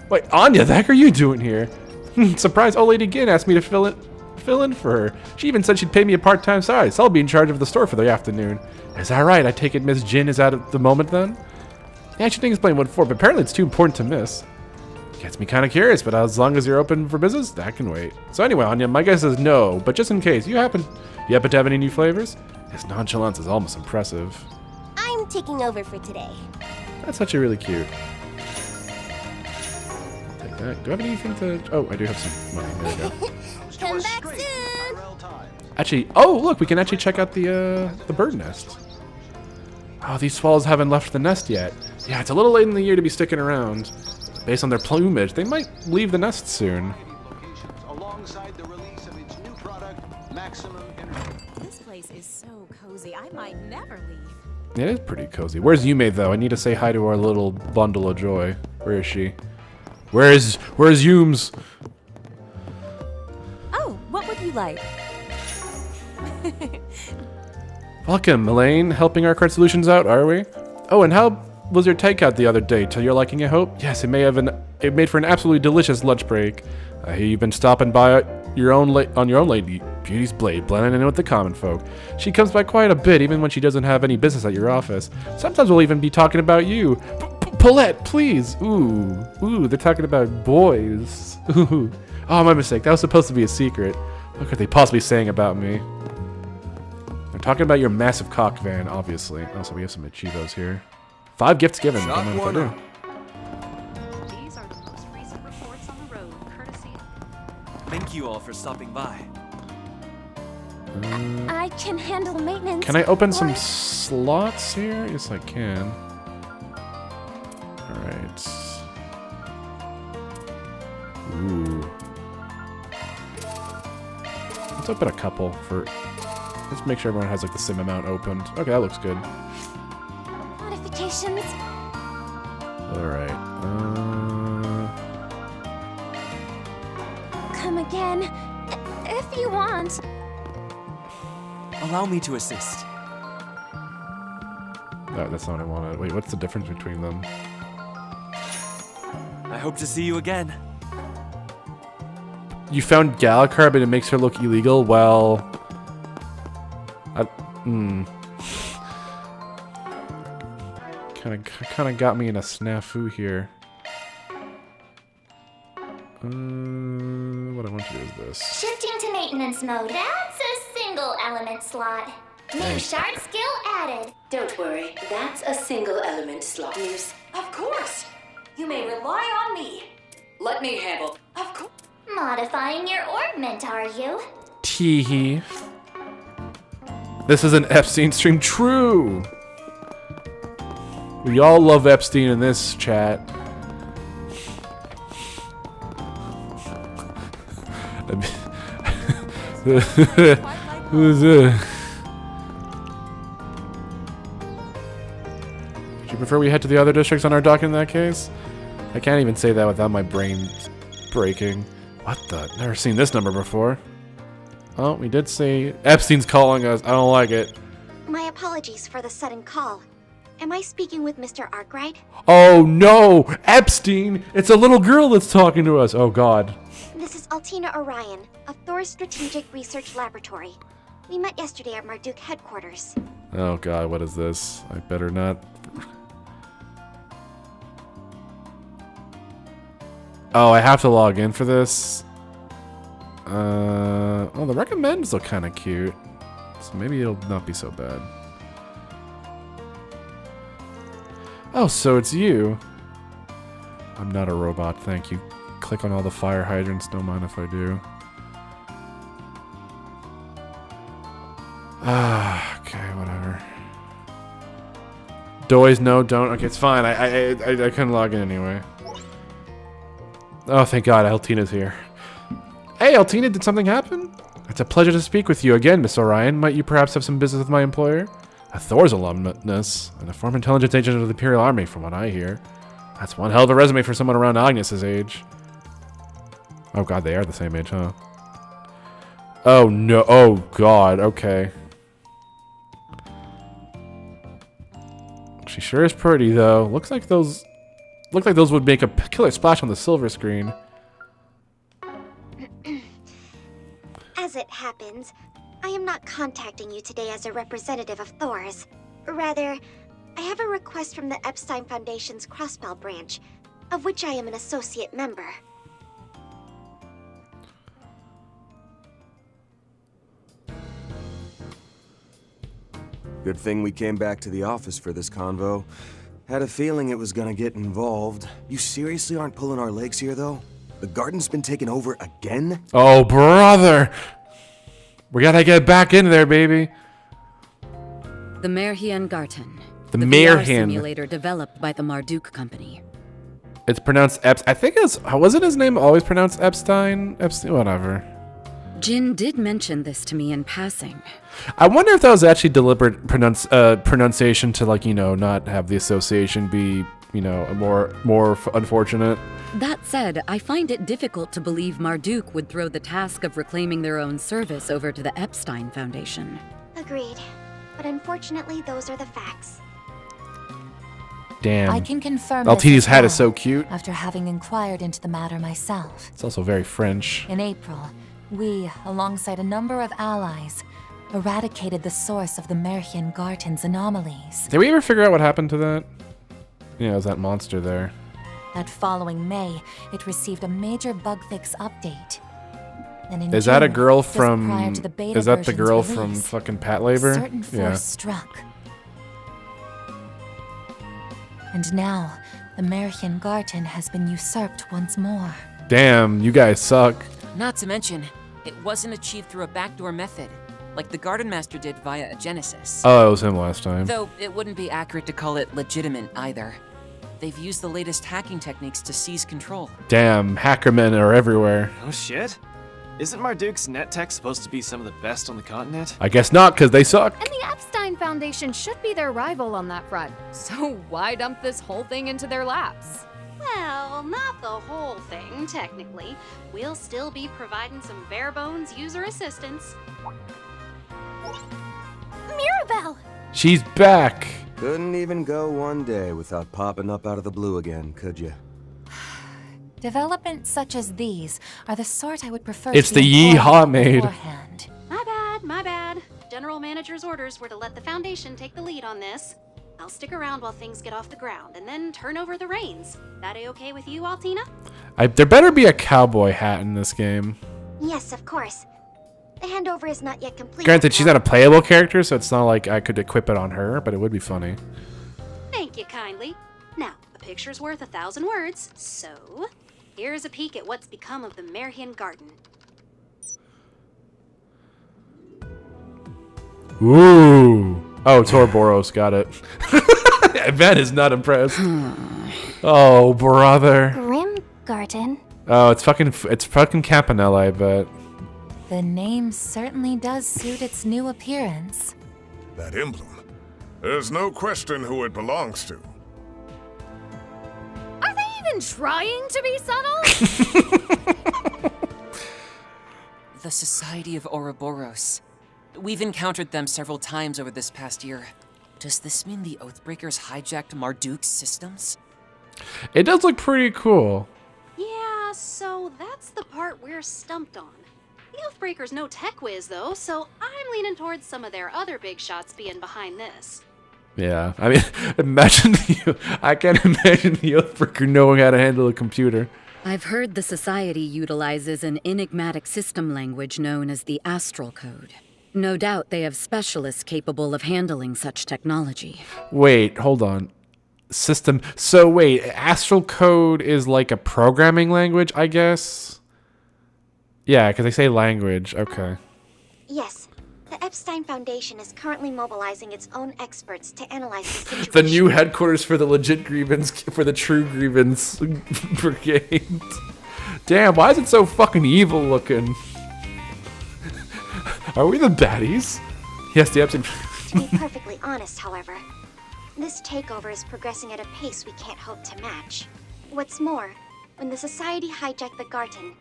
Wait, Anya, the heck are you doing here? Surprise, old lady Gin asked me to fill in for her. She even said she'd pay me a part-time salary, so I'll be in charge of the store for the afternoon. Is that right? I take it Miss Jin is out at the moment then? Yeah, she didn't explain what for, but apparently it's too important to miss. Gets me kind of curious, but as long as you're open for business, that can wait. So anyway, Anya, my guess is no, but just in case, you happen to have any new flavors? His nonchalance is almost impressive. I'm taking over for today. That's actually really cute. Take that. Do I have anything to... Oh, I do have some money. There we go. Come back soon. Actually, oh, look, we can actually check out the bird nest. Oh, these swallows haven't left the nest yet. Yeah, it's a little late in the year to be sticking around. Based on their plumage, they might leave the nest soon. Alongside the release of its new product, Maximum Energy. This place is so cozy, I might never leave. It is pretty cozy. Where's Yume, though? I need to say hi to our little bundle of joy. Where is she? Where's Yumes? Oh, what would you like? Welcome, Elaine. Helping our card solutions out, are we? Oh, and how was your takeout the other day? To your liking, I hope? Yes, it made for an absolutely delicious lunch break. I hear you've been stopping by on your own lady Beauty's Blade, blending in with the common folk. She comes by quite a bit, even when she doesn't have any business at your office. Sometimes we'll even be talking about you. Paulette, please. Ooh, they're talking about boys. Ooh. Oh, my mistake. That was supposed to be a secret. What could they possibly be saying about me? Talking about your massive cock, Van, obviously. Also, we have some Achievos here. 5 gifts given. Don't mind if I do. These are the most recent reports on the road, courtesy. Thank you all for stopping by. I can handle maintenance. Can I open some slots here? Yes, I can. Alright. Ooh. Let's open a couple for... Let's make sure everyone has like the same amount opened. Okay, that looks good. Modifications. Alright. Come again, if you want. Allow me to assist. No, that's not what I wanted. Wait, what's the difference between them? I hope to see you again. You found Gallicar, but it makes her look illegal? Well... Kinda got me in a snafu here. What I want to do is this. Shifting to maintenance mode. That's a single element slot. New shard skill added. Don't worry, that's a single element slot. Of course! You may rely on me. Let me handle. Of course. Modifying your orbment, are you? Teehee. This is an Epstein stream. True! We all love Epstein in this chat. Who's Would you prefer we head to the other districts on our dock in that case? I can't even say that without my brain breaking. What the? Never seen this number before. Oh, we did see Epstein's calling us. I don't like it. My apologies for the sudden call. Am I speaking with Mr. Arkwright? Oh no! Epstein! It's a little girl that's talking to us. Oh god. This is Altina Orion of Thor's Strategic Research Laboratory. We met yesterday at Marduk headquarters. Oh god, what is this? I better not. Oh, I have to log in for this. Well, the recommends look kind of cute, so maybe it'll not be so bad. Oh, so it's you. I'm not a robot, thank you. Click on all the fire hydrants, don't mind if I do. Ah, okay, whatever. Doyes, no, don't. Okay, it's fine. I couldn't log in anyway. Oh, thank God, Altina's here. Hey, Altina, did something happen? It's a pleasure to speak with you again, Miss Orion. Might you perhaps have some business with my employer? A Thor's alumnus and a former intelligence agent of the Imperial Army, from what I hear. That's one hell of a resume for someone around Agnes's age. Oh God, they are the same age, huh? Oh no! Oh God! Okay. She sure is pretty, though. Looks like those would make a killer splash on the silver screen. As it happens, I am not contacting you today as a representative of Thor's. Rather, I have a request from the Epstein Foundation's Crossbell branch, of which I am an associate member. Good thing we came back to the office for this convo. Had a feeling it was gonna get involved. You seriously aren't pulling our legs here, though? The garden's been taken over again? Oh, brother! We gotta get back in there, baby. The Merhian Garten. The VR Merhian simulator developed by the Marduk company. It's pronounced I think it's... wasn't his name always pronounced Epstein? Epstein? Whatever. Jin did mention this to me in passing. I wonder if that was actually deliberate pronunciation to, like, you know, not have the association be, you know, more unfortunate. That said, I find it difficult to believe Marduk would throw the task of reclaiming their own service over to the Epstein Foundation. Agreed. But unfortunately, those are the facts. Damn. I can confirm Altini's hat is so cute. After having inquired into the matter myself. It's also very French. In April, we, alongside a number of allies, eradicated the source of the Merhian Garten's anomalies. Did we ever figure out what happened to that? Yeah, it was that monster there. That following May, it received a major bug fix update. And in Is that a June, girl just prior from? to the beta Is that the version's girl from release, fucking Pat Labor? certain force struck. And now, the Merian Garden has been usurped once more. Damn, you guys suck. Not to mention, it wasn't achieved through a backdoor method, like the Garden Master did via a Genesis. Oh, it was him last time. Though it wouldn't be accurate to call it legitimate either. They've used the latest hacking techniques to seize control. Damn, hackermen are everywhere. Oh shit? Isn't Marduk's net tech supposed to be some of the best on the continent? I guess not, because they suck. And the Epstein Foundation should be their rival on that front. So why dump this whole thing into their laps? Well, not the whole thing, technically. We'll still be providing some bare bones user assistance. Mirabelle! She's back. Couldn't even go one day without popping up out of the blue again, could you? Developments such as these are the sort I would prefer It's to be the informed yeehaw of maid. beforehand. My bad. General Manager's orders were to let the Foundation take the lead on this. I'll stick around while things get off the ground and then turn over the reins. That a-okay with you, Altina? There better be a cowboy hat in this game. Yes, of course. The handover is not yet complete. Granted, she's not a playable character, so it's not like I could equip it on her, but it would be funny. Thank you kindly. Now, a picture's worth 1,000 words, so here's a peek at what's become of the Merian Garden. Ooh. Oh, Torboros, got it. Ben is not impressed. Oh, brother. Grim Garden. Oh, it's fucking Campanella, I bet. The name certainly does suit its new appearance. That emblem. There's no question who it belongs to. Are they even trying to be subtle? The Society of Ouroboros. We've encountered them several times over this past year. Does this mean the Oathbreakers hijacked Marduk's systems? It does look pretty cool. Yeah, so that's the part we're stumped on. The Oathbreakers no tech whiz, though, so I'm leaning towards some of their other big shots being behind this. Yeah, I mean, I can't imagine the Oathbreaker knowing how to handle a computer. I've heard the Society utilizes an enigmatic system language known as the Astral Code. No doubt they have specialists capable of handling such technology. Wait, hold on. System. So wait, Astral Code is like a programming language, I guess? Yeah, because they say language. Okay. Yes. The Epstein Foundation is currently mobilizing its own experts to analyze the situation. The new headquarters for the legit grievance, for the true grievance brigade. Damn, why is it so fucking evil looking? Are we the baddies? Yes, the Epstein. To be perfectly honest, however, this takeover is progressing at a pace we can't hope to match. What's more, when the Society hijacked the Garden,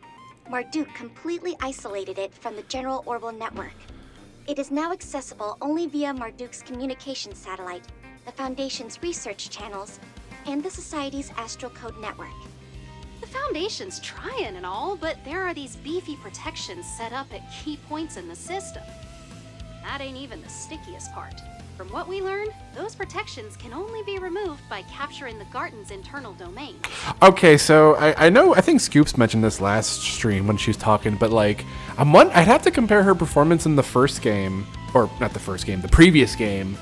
Marduk completely isolated it from the general Orbital network. It is now accessible only via Marduk's communication satellite, the Foundation's research channels, and the Society's Astral Code network. The Foundation's trying and all, but there are these beefy protections set up at key points in the system. That ain't even the stickiest part. From what we learned, those protections can only be removed by capturing the Garden's internal domain. Okay, so I think Scoops mentioned this last stream when she was talking, but like, I'd have to compare her performance in the first game, or not the first game, the previous game,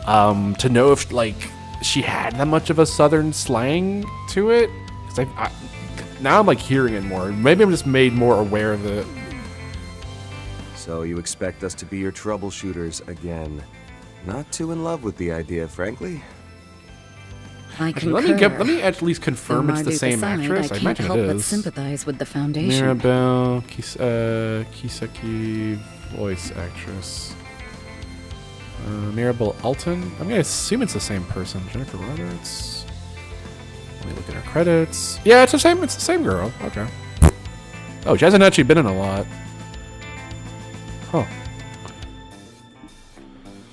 to know if like she had that much of a Southern slang to it. Because now I'm like hearing it more. Maybe I'm just made more aware of it. So you expect us to be your troubleshooters again? Not too in love with the idea, frankly. I Actually, concur. let me at least confirm it's the same actress. I can't imagine help it but is. sympathize with the Foundation. Mirabelle Kiseki, voice actress. Mirabelle Alton. I'm gonna assume it's the same person. Jennifer Roberts. Let me look at her credits. Yeah, it's the same. It's the same girl. Okay. Oh, she hasn't actually been in a lot. Huh.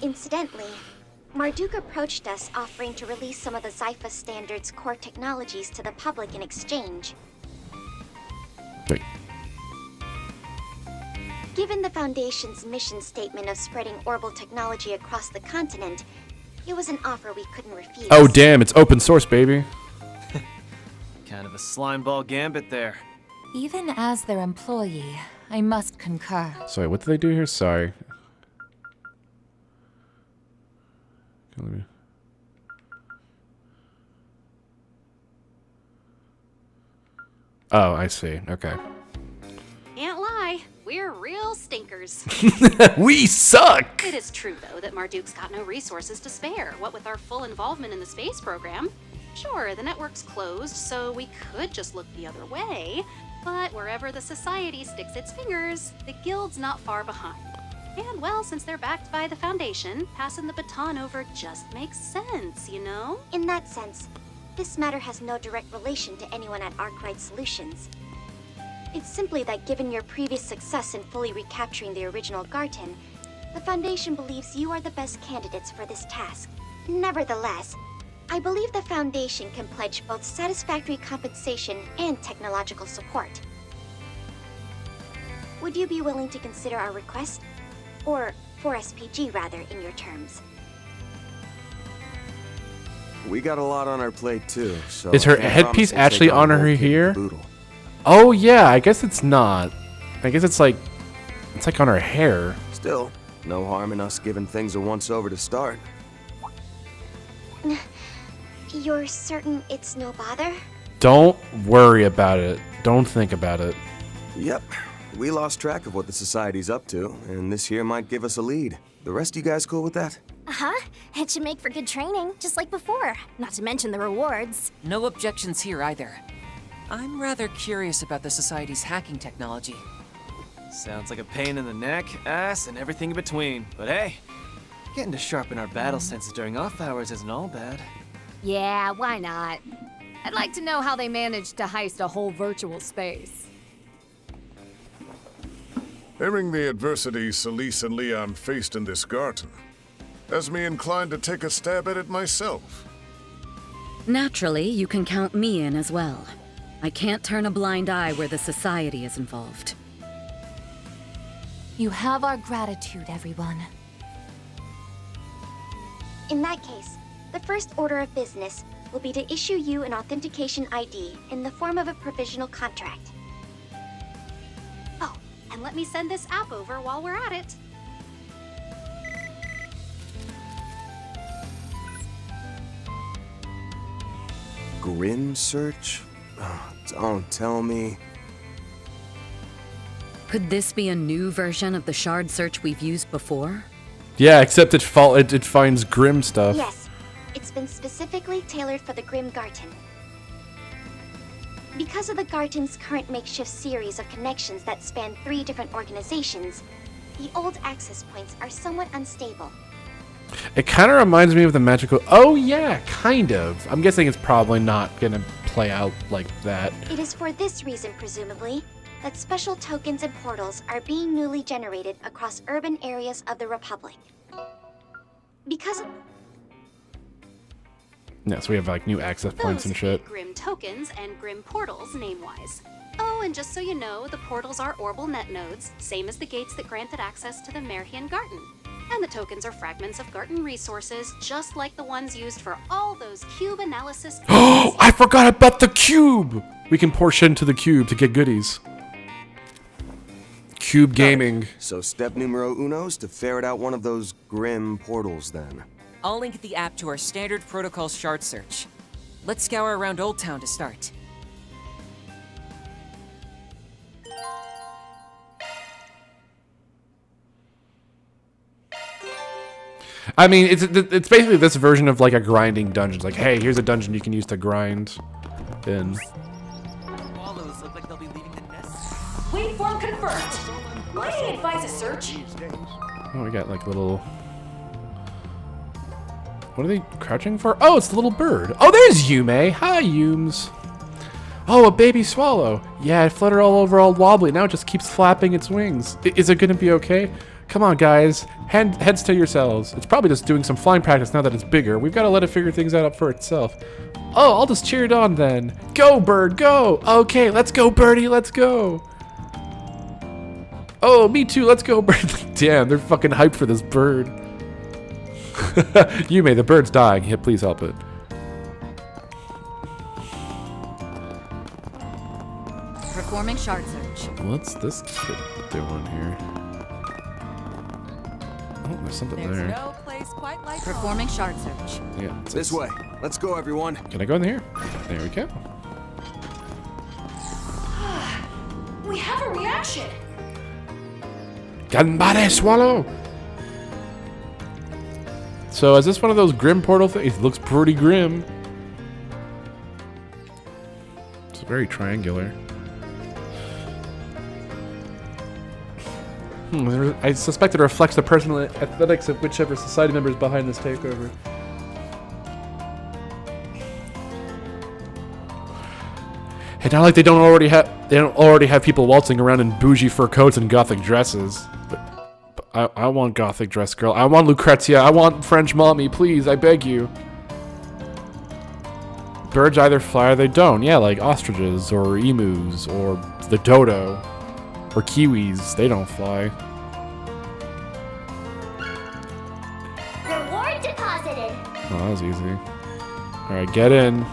Incidentally, Marduk approached us offering to release some of the Zypha Standard's core technologies to the public in exchange. Wait. Given the Foundation's mission statement of spreading Orbital technology across the continent, it was an offer we couldn't refuse. Oh, damn, it's open source, baby. Kind of a slimeball gambit there. Even as their employee, I must concur. Sorry, what did they do here? Sorry. Oh, I see. Okay. Can't lie, we're real stinkers. We suck! It is true, though, that Marduk's got no resources to spare, what with our full involvement in the space program. Sure, the network's closed, so we could just look the other way, but wherever the Society sticks its fingers, the Guild's not far behind. And, well, since they're backed by the Foundation, passing the baton over just makes sense, you know? In that sense, this matter has no direct relation to anyone at Arkwright Solutions. It's simply that given your previous success in fully recapturing the original Garten, the Foundation believes you are the best candidates for this task. Nevertheless, I believe the Foundation can pledge both satisfactory compensation and technological support. Would you be willing to consider our request? Or 4SPG, rather, in your terms. We got a lot on our plate, too, so... Is her headpiece actually on her here? Oh, yeah, I guess it's not. I guess it's like on her hair. Still, no harm in us giving things a once-over to start. You're certain it's no bother? Don't worry about it. Don't think about it. Yep. We lost track of what the Society's up to, and this here might give us a lead. The rest of you guys cool with that? Uh-huh. It should make for good training, just like before. Not to mention the rewards. No objections here either. I'm rather curious about the Society's hacking technology. Sounds like a pain in the neck, ass, and everything in between. But hey, getting to sharpen our battle senses during off hours isn't all bad. Yeah, why not? I'd like to know how they managed to heist a whole virtual space. Hearing the adversity Celise and Leon faced in this garden has me inclined to take a stab at it myself. Naturally, you can count me in as well. I can't turn a blind eye where the Society is involved. You have our gratitude, everyone. In that case, the first order of business will be to issue you an authentication ID in the form of a provisional contract. Oh, and let me send this app over while we're at it. Grim search? Oh, don't tell me. Could this be a new version of the shard search we've used before? Yeah, except it finds grim stuff. Yes, it's been specifically tailored for the Grim Garten. Because of the Garten's current makeshift series of connections that span 3 different organizations, the old access points are somewhat unstable. It kind of reminds me of the magical... Oh, yeah, kind of. I'm guessing it's probably not going to play out like that. It is for this reason, presumably, that special tokens and portals are being newly generated across urban areas of the Republic. Because of... Yeah, so we have like new access points and shit. Grim tokens and Grim portals, name-wise. Oh, and just so you know, the portals are orbital net nodes, same as the gates that granted access to the Merhian Garten. And the tokens are fragments of Garten resources, just like the ones used for all those cube analysis... Oh, I forgot about the cube! We can pour shit into the cube to get goodies. Cube gaming. So step numero uno's to ferret out one of those Grim portals, then. I'll link the app to our standard protocol shard search. Let's scour around Old Town to start. I mean, it's basically this version of like a grinding dungeon. It's like, hey, here's a dungeon you can use to grind in. Wallows look like they'll be leaving the nest. Waveform confirmed. Might I advise a search? Oh, we got like little... What are they crouching for? Oh, it's the little bird. Oh, there's Yume. Hi, Yumes. Oh, a baby swallow. Yeah, it fluttered all over all wobbly. Now it just keeps flapping its wings. Is it gonna be okay? Come on, guys. Heads to yourselves. It's probably just doing some flying practice now that it's bigger. We've got to let it figure things out for itself. Oh, I'll just cheer it on then. Go, bird, go. Okay, let's go, birdie, let's go. Oh, me too, let's go, bird. Damn, they're fucking hyped for this bird. Yume, the bird's dying. Yeah, please help it. Performing shard search. What's this kid? doing here? Oh, there's something there. No place quite like performing shard search. Yeah. This way. Let's go, everyone. Can I go in here? There we go. We have a reaction. Ganbare swallow! So is this one of those grim portal things? It looks pretty grim. It's very triangular. I suspect it reflects the personal aesthetics of whichever society member is behind this takeover. It's not like they don't already have people waltzing around in bougie fur coats and gothic dresses. But I want gothic dress girl. I want Lucrezia. I want French mommy. Please, I beg you. Birds either fly or they don't. Yeah, like ostriches or emus or the dodo or kiwis. They don't fly. Reward deposited. Oh, that was easy. All right, get in.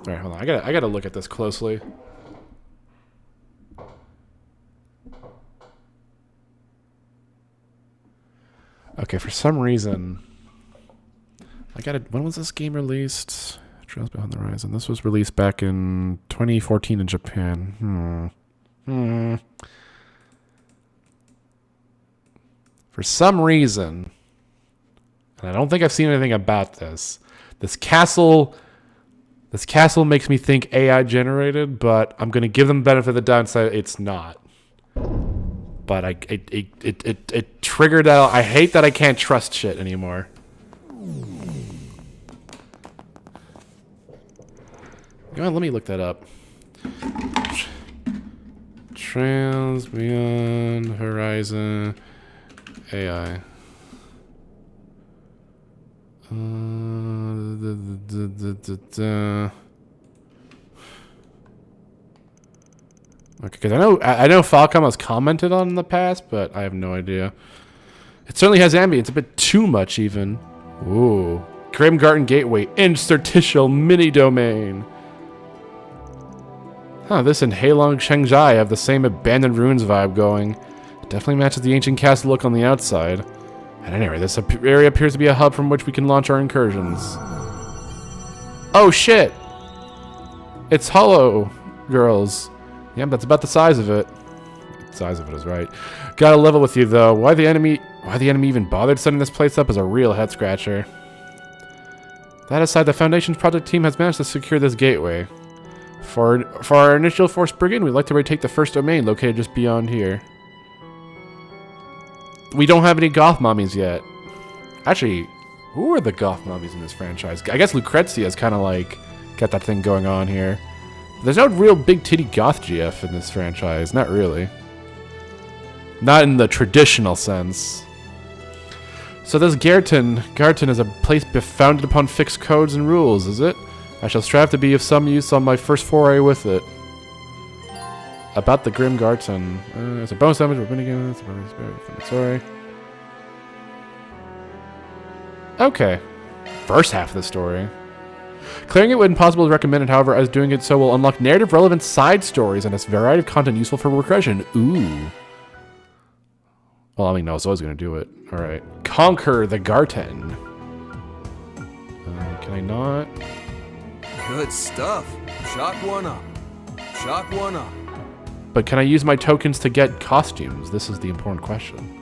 All right, hold on. I gotta look at this closely. Okay, for some reason, when was this game released? Trails Behind the Horizon. This was released back in 2014 in Japan. For some reason, and I don't think I've seen anything about this. This castle makes me think AI generated, but I'm gonna give them the benefit of the doubt and say it's not. But it triggered out. I hate that I can't trust shit anymore. You know what, let me look that up. Trails Beyond Horizon AI. Okay, because I know Falcom has commented on in the past, but I have no idea. It certainly has ambience, a bit too much even. Ooh, Grim Garden Gateway, interstitial mini domain. Huh, this and Heilong Shengjai have the same abandoned ruins vibe going. It definitely matches the ancient castle look on the outside. At any rate, this area appears to be a hub from which we can launch our incursions. Oh shit! It's Hollow Girls. Yep, that's about the size of it. The size of it is right. Gotta level with you though. Why the enemy even bothered setting this place up is a real head scratcher. That aside, the Foundation's project team has managed to secure this gateway. For our initial force brigade, we'd like to retake the first domain located just beyond here. We don't have any goth mommies yet. Actually, who are the goth mommies in this franchise? I guess Lucrezia's kind of like got that thing going on here. There's no real big titty goth GF in this franchise. Not really. Not in the traditional sense. So this Garton is a place founded upon fixed codes and rules, is it? I shall strive to be of some use on my first foray with it. About the Grim Garton. It's a bonus damage. We're winning again. Sorry. Okay. First half of the story. Clearing it when possible is recommended, however, as doing it so will unlock narrative-relevant side stories and a variety of content useful for regression. Ooh. Well, I mean, no, it's always going to do it. All right. Conquer the Garten. Can I not? Good stuff. Shock one up. Shock one up. But can I use my tokens to get costumes? This is the important question.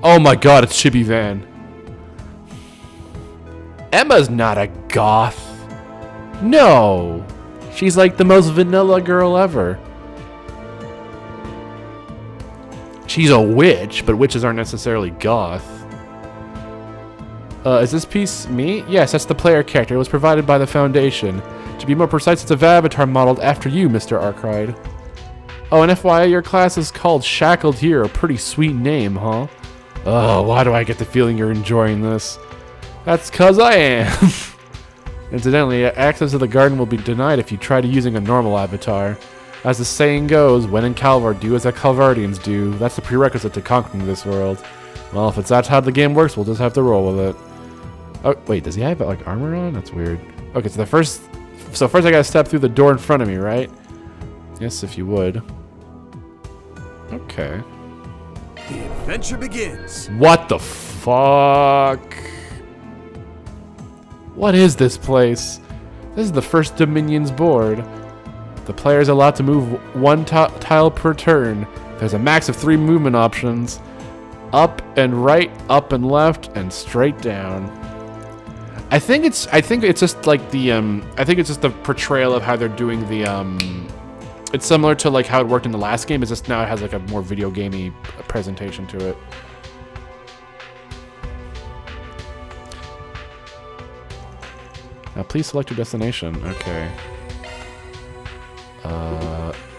Oh my god, it's Chibi Van. Emma's not a goth. No. She's like the most vanilla girl ever. She's a witch, but witches aren't necessarily goth. Is this piece me? Yes, that's the player character. It was provided by the Foundation. To be more precise, it's a avatar modeled after you, Mr. Arkride. Oh, and FYI, your class is called Shackled Here. A pretty sweet name, huh? Oh, why do I get the feeling you're enjoying this? That's 'cause I am. Incidentally, access to the garden will be denied if you try to using a normal avatar. As the saying goes, when in Calvard, do as the Calvardians do. That's the prerequisite to conquering this world. Well, if that's how the game works, we'll just have to roll with it. Oh, wait, does he have like armor on? That's weird. Okay, so the first So first I gotta step through the door in front of me, right? Yes, if you would. Okay. The adventure begins. What the fuck? What is this place? This is the first Dominion's board. The player is allowed to move one tile per turn. There's a max of 3 movement options. Up and right, up and left, and straight down. I think it's just like the I think it's just the portrayal of how they're doing the it's similar to like how it worked in the last game. It's just now it has like a more video gamey presentation to it. Now please select your destination. Okay.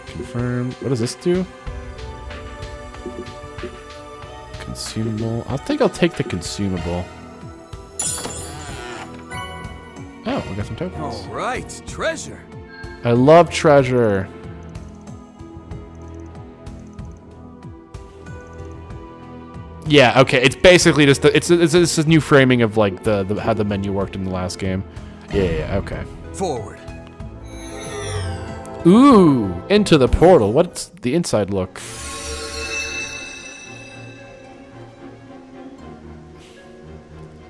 Confirm. What does this do? Consumable. I think I'll take the consumable. Oh, we got some tokens. All right, treasure. I love treasure. Yeah. Okay. It's basically just it's a new framing of like the how the menu worked in the last game. Yeah. Okay. Forward. Ooh, into the portal. What's the inside look?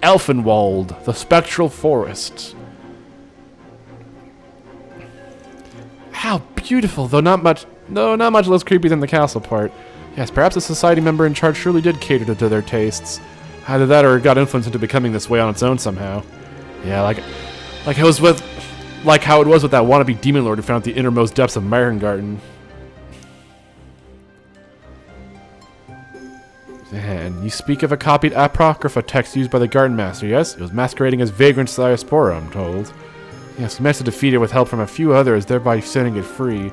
Elfenwald, the spectral forest. How beautiful, though not much less creepy than the castle part. Yes, perhaps the society member in charge surely did cater to their tastes. Either that or it got influenced into becoming this way on its own somehow. Yeah, like it was with like how it was with that wannabe demon lord who found the innermost depths of Meirengarten. And you speak of a copied apocrypha text used by the garden master, yes? It was masquerading as vagrant diaspora, I'm told. Yes, we managed to defeat it with help from a few others, thereby setting it free.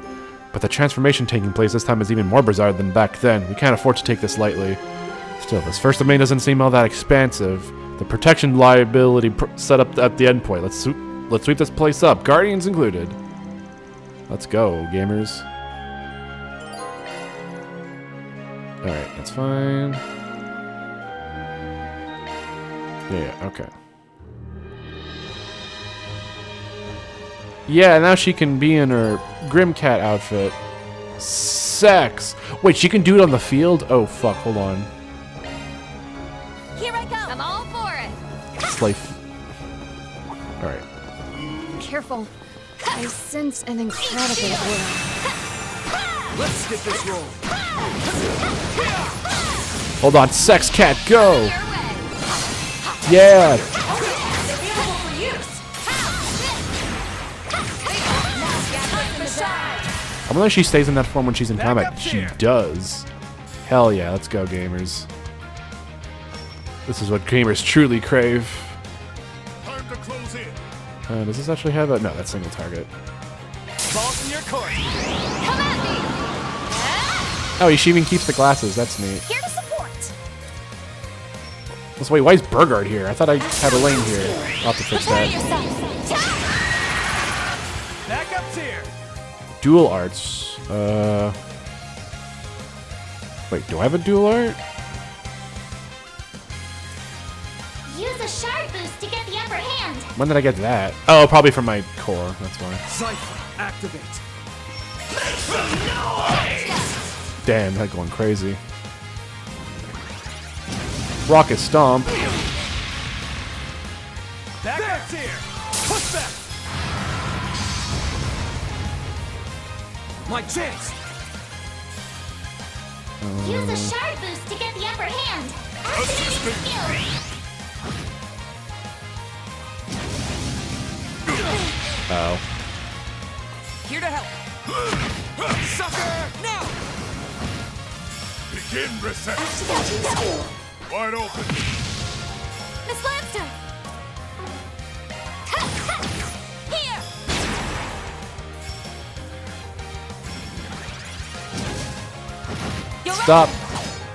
But the transformation taking place this time is even more bizarre than back then. We can't afford to take this lightly. Still, this first domain doesn't seem all that expansive. The protection liability set up at the endpoint. Let's sweep this place up, Guardians included. Let's go, gamers. Alright, that's fine. Yeah, okay. Yeah, now she can be in her Grimcat outfit. Sex! Wait, she can do it on the field? Oh, fuck, hold on. Here I go. I'm all for it. Slave. Alright. Careful. I sense an incredible aura. Let's get this roll. Hold on, Sex Cat, go! Yeah! I wonder if she stays in that form when she's in combat. She does. Hell yeah, let's go, gamers. This is what gamers truly crave. Time to close in. Does this actually have a... No, that's single target. Balls in your court. Come at me. Oh, she even keeps the glasses. That's neat. Here to support. Let's wait, why is Burgard here? I thought I had a lane here. I'll have to fix that. Backup's here. Dual arts. Wait, do I have a dual art? Use a shard boost to get the upper hand. When did I get that? Oh, probably from my core. That's why. Cypher, activate. Damn, that going crazy. Rocket Stomp. Backup's here. Push back. My chance. Use a shard boost to get the upper hand. Activate skill. Oh. Here to help. Sucker! Now! Begin reception. Wide open. Miss Lancer. Here. Stop.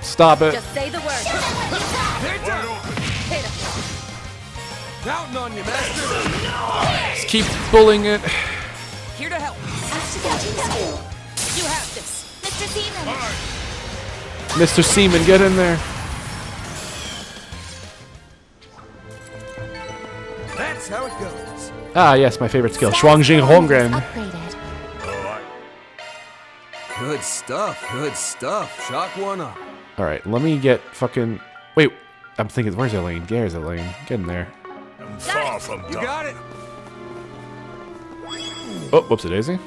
Stop it. Just say the word. They're done. Counting on you, master. Just keep bullying it. Here to help. You have this. Mr. Seaman. Mr. Seaman, get in there. That's how it goes. Ah, yes, my favorite skill. Shuangjing Hongren. Upgraded. Good stuff, good stuff. Shock one up. Alright, let me get fucking... Wait, I'm thinking, where's Elaine? There's Elaine. Get in there. I'm far from done. You got it. Oh, whoopsie daisy.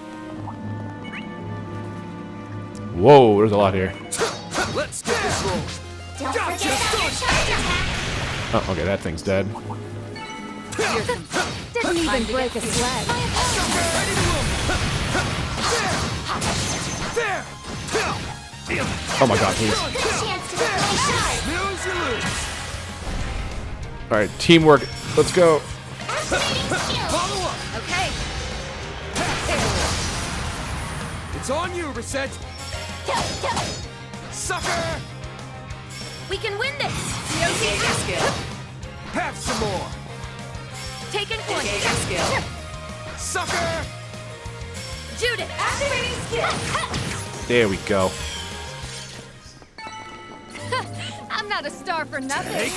Whoa, there's a lot here. Let's get this roll. Don't forget about your charge attack. Oh, okay, that thing's dead. Didn't even break a sweat. Oh my god, please. Chance to deflate sharp. Alright, teamwork. Let's go. Okay. It's on you, Reset. Sucker! We can win this. Have some more. Taking point. Sucker! Judith, activating skill. There we go. I'm not a star for nothing.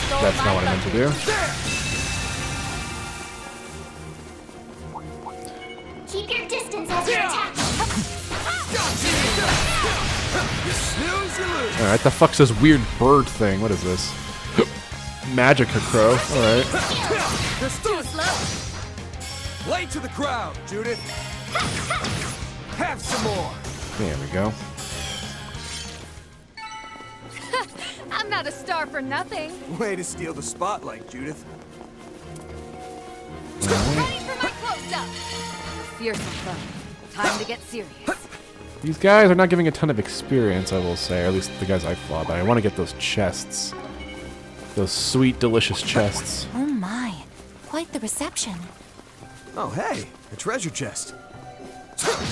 That's not what I meant to do. Keep your distance as you attack. You snooze, you lose. Alright, the fuck's this weird bird thing? What is this? Magica Crow. Alright. Too slow. Lay to the crowd, Judith. Have some more. There we go. I'm not a star for nothing. Way to steal the spotlight, Judith. Ready for my close-up. Fearsome fun. Time to get serious. These guys are not giving a ton of experience, I will say. Or at least the guys I fought, but I want to get those chests. Those sweet, delicious chests. Oh my. Quite the reception. Oh, hey, a treasure chest.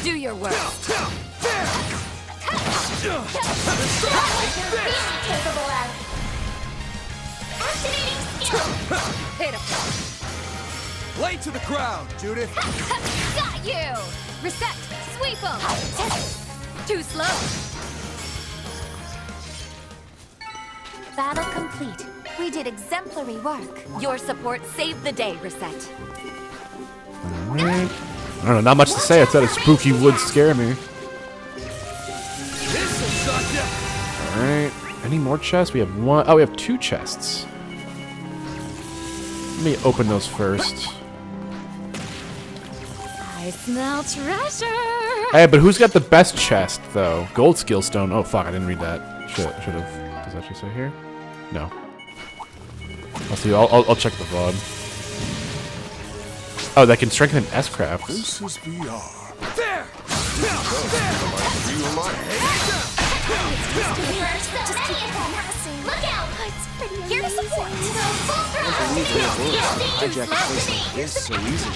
Do your work. Capable of. Activating skill. Pitiful. Lay to the crowd, Judith. Got you. Reset. Sweep 'em. Too slow. Battle complete. We did exemplary work. Your support saved the day, Reset. Alright. I don't know, not much to say outside of spooky woods scare me. Alright. Any more chests? We have one. Oh, we have 2 chests. Let me open those first. I smell treasure. Hey, but who's got the best chest, though? Gold skill stone. Oh, fuck, I didn't read that. Should have. Does that actually say here? No. I'll see. I'll check the VOD. Oh, that can strengthen S-craft. This is VR. There! Look out! It's pretty amazing. Here to support. Hijack a place like this so easy.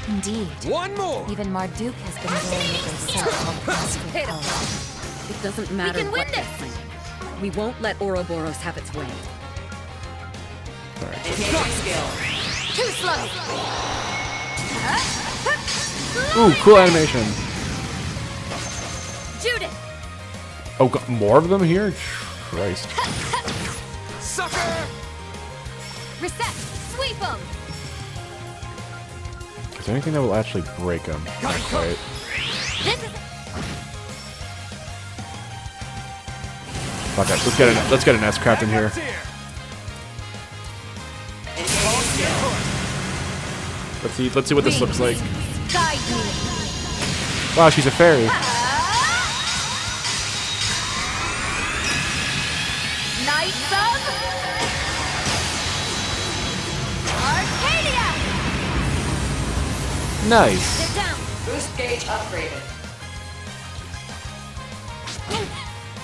Indeed. One more! Even Marduk has been dealing with their self-help. It doesn't matter can what win they this. think. We won't let Ouroboros have its way. Too slow. Ooh, cool animation. Judith. Oh, got more of them here? Christ. Sucker! Reset. Sweep 'em. Is there anything that will actually break them? Not quite. This is Fuck it. Let's get an S-craft in here. Let's see what this looks like. guide me. Wow, she's a fairy. Knights of Arcadia. Nice. Sit down. Boost gauge upgraded.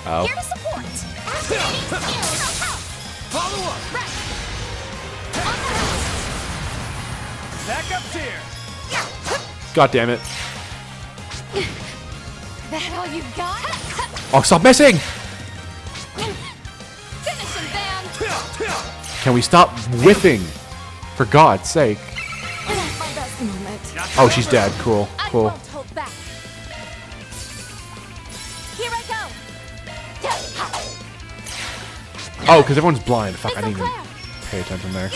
Oh. Here to support. Activating skill. Follow up! Back up here! God damn it. That all you got? Oh, stop missing! Finish him, Van. Can we stop whiffing? For God's sake. My best moment. Oh, she's dead. Cool. I Cool. won't hold back. Here I go. Oh, because everyone's blind. Fuck, I didn't even pay attention there.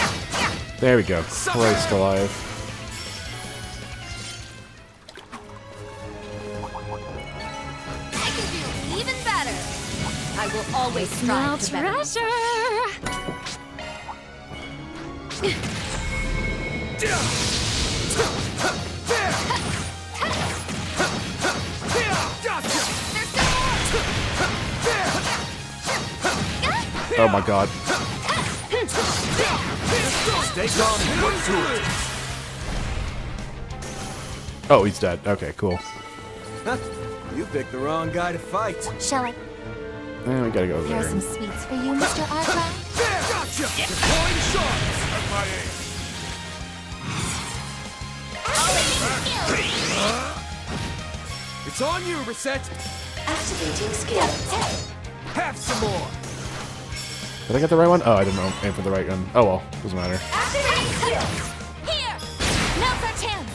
There we go. Christ alive. will always Smell strive to better treasure! Oh my god. Stay calm and work to it. Oh, he's dead. Okay, cool. You picked the wrong guy to fight. Shall I And we gotta go over prepare there. some sweets for you, Mr. Arcry? Gotcha! Deploying shots! It's on you, Reset! Activating skill. Have some more! Did I get the right one? Oh, I didn't aim for the right gun. Oh well, doesn't matter. Activating skill! Here! Now's our chance!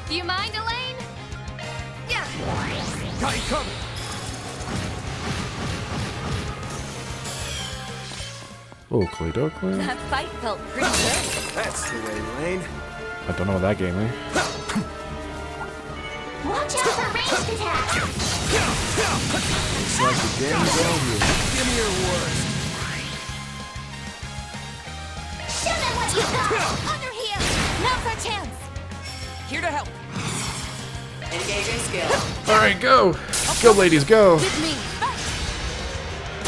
Do you mind, Elaine? Yeah. Got you covered! Oh, Claydokley. That fight felt pretty good. That's the way, Lane. I don't know what that gave me. Watch out for ranged attacks! Looks like the game's over. Give me your worst. Show them what you got! Under here! Now's our chance! Here to help. Engaging skill. Alright, go! Go, ladies, go! With me.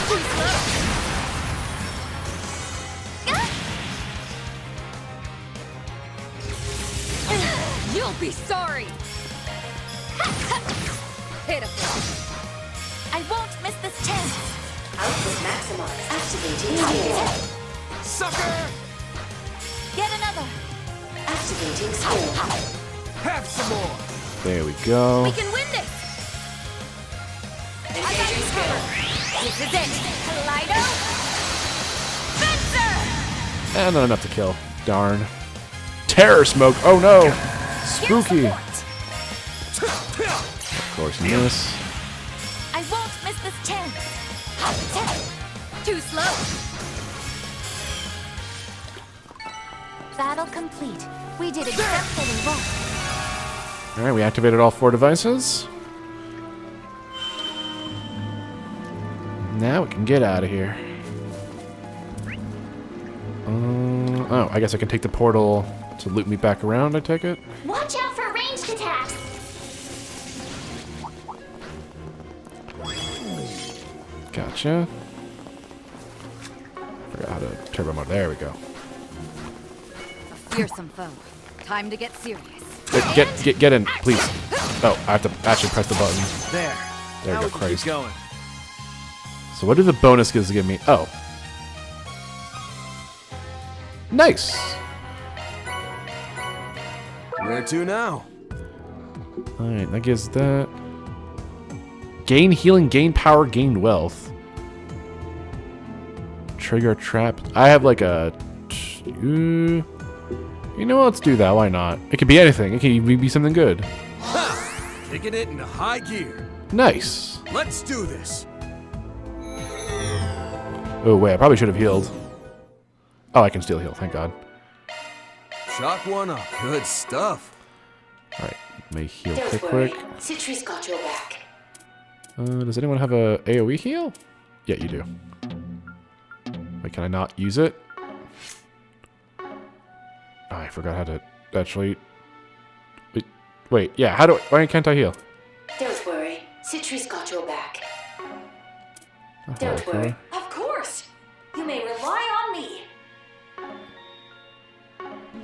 Too slow. You'll be sorry. Pitiful. I won't miss this chance! Output maximized. Activating skill. Sucker! Get another! Activating skill. Have some more! There we go. We can win this. Engaging skill. This is it. Kaleido. Fencer. And not enough to kill. Darn. Terror smoke! Oh no! Spooky! Of course, miss. I won't miss this chance! Too slow. Battle complete. We did exceptionally well. Alright, we activated all 4 devices. Now we can get out of here. Oh, I guess I can take the portal to loop me back around, I take it? Watch out for ranged attacks! Gotcha. Forgot how to turbo mode. There we go. Fearsome foe. Time to get serious. Get in, please. Oh, I have to actually press the button. There. There Now we we go, can keep Christ. going. So what do the bonus skills give me? Oh. Nice. Where to now? Alright, that gives that. Gain healing, gain power, gain wealth. Trigger trap. I have like a... You know what? Let's do that. Why not? It could be anything. It can even be something good. Ha! Kicking it into high gear. Nice. Let's do this. Oh, wait. I probably should have healed. Oh, I can still heal. Thank God. Chalk one up. Good stuff. Alright. Let me heal Don't quick. worry. Citri's got your back. Does anyone have a AoE heal? Yeah, you do. Wait, can I not use it? Oh, I forgot how to actually... Wait, yeah, how do I... Why can't I heal? Don't worry. Citri's got your back. Oh, Don't okay. worry. Of course. You may rely on me.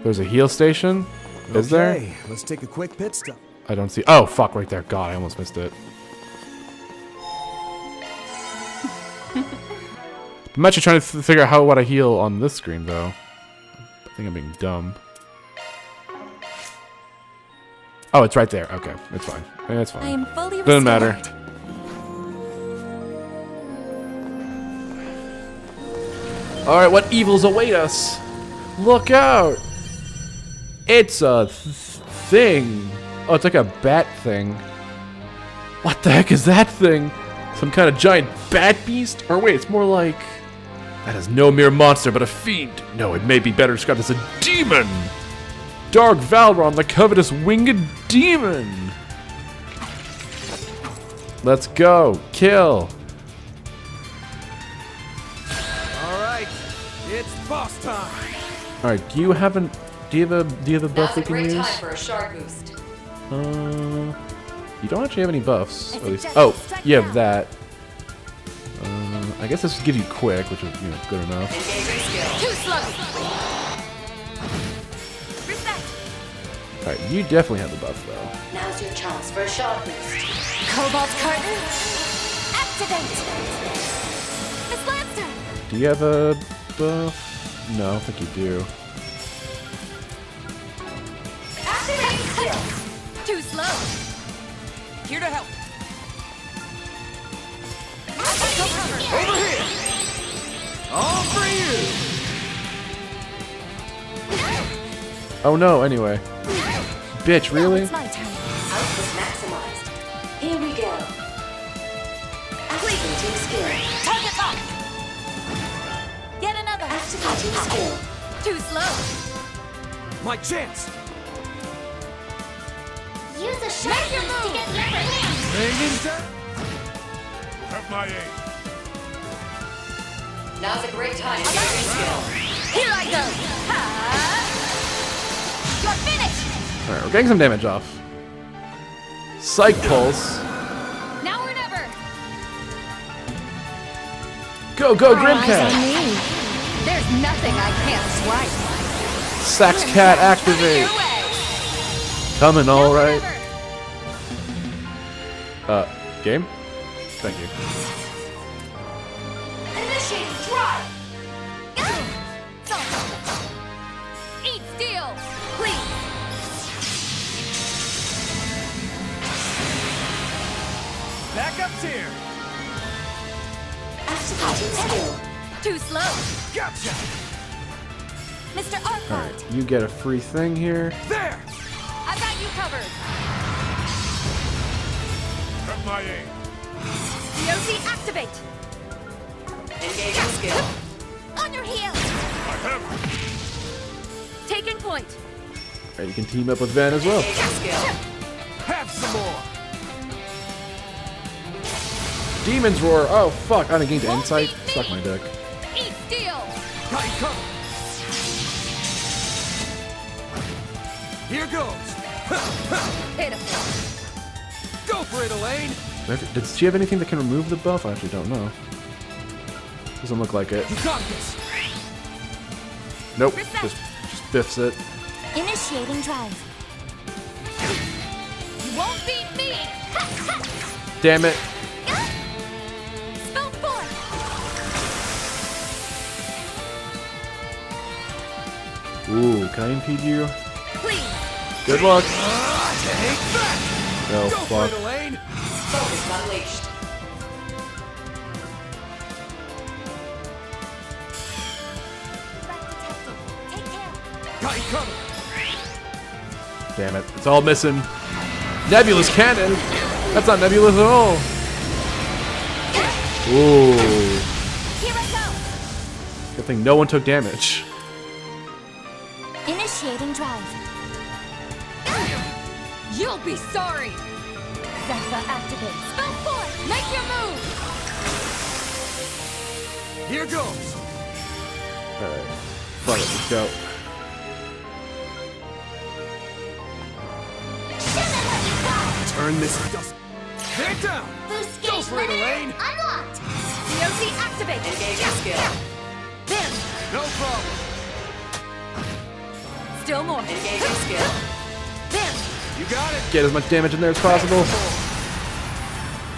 There's a heal station? Is there? Okay, let's take a quick pit stop. I don't see... Oh, fuck, right there. God, I almost missed it. I'm actually trying to figure out what I heal on this screen, though. I think I'm being dumb. Oh, it's right there. Okay, it's fine. It's fine. I am fully Doesn't matter. restored. Alright, what evils await us? Look out! It's a thing. Oh, it's like a bat thing. What the heck is that thing? Some kind of giant bat beast? Or wait, it's more like... That is no mere monster, but a fiend. No, it may be better described as a demon. Dark Valron, the covetous winged demon. Let's go. Kill. It's boss time. All right. Do you have a buff we can use? Time for a shard boost. You don't actually have any buffs. At least. Oh, you have that. I guess this gives you quick, which is good enough. Too slow. All right. You definitely have the buff though. Now's your chance for a shard boost. Cobalt curtain. Activate. Miss Lancer. Do you have a buff? No, I don't think you do. Activate skill. Too slow. Here to help. Over here. All for you. Oh no. Anyway. Bitch, really? It's my turn. Output maximized. Here we go. Activating skill. Target locked. Get another. Activating skill. Too slow. My chance. Use a shard boost to get leverage. Have my aim. Now's a great time to get your skill. Here I go. You're finished. All right, we're getting some damage off. Psych pulse. Now or never. Go, go, Grimcat. There's nothing I can't swipe. Sax Cat activate. Coming, all right. Game? Thank you. Initiating drive. Eat steel, please. Backup's here. Activating skill. Too slow. Gotcha. Mr. All Arclight. right, you get a free thing here. There. I've got you covered. Have my aim. DOC activate. Engaging skill. On your heels. I have. Taking point. All right, you can team up with Van as well. Engaging skill. Have some more. Demon's Roar. Oh fuck! I didn't gain insight. Suck my dick. Eat steel. Got you covered. Here goes. Pitiful. Go for it, Elaine. Did she have anything that can remove the buff? I actually don't know. Doesn't look like it. You got this. Nope. Just biffs it. Initiating drive. You won't beat me. Damn it. Spell 4. Ooh, can I impede you? Please. Good luck. Take that. No, Go for fuck. it, Elaine. Focus unleashed. Take care. Got you covered. Damn it. It's all missing. Nebulous cannon. That's not nebulous at all. Ooh. Here I go. Good thing no one took damage. Initiating drive. You'll be sorry. Zephyr activate. Spell 4. Make your move. Here goes. Alright. Fuck it, let's go. Turn this dust. They're down. Boost Go gauge for it, limit Elaine. unlocked. DOC activate. Engaging skill. There. No problem. Still more. Engaging skill. There. You got it. Get as much damage in there as possible.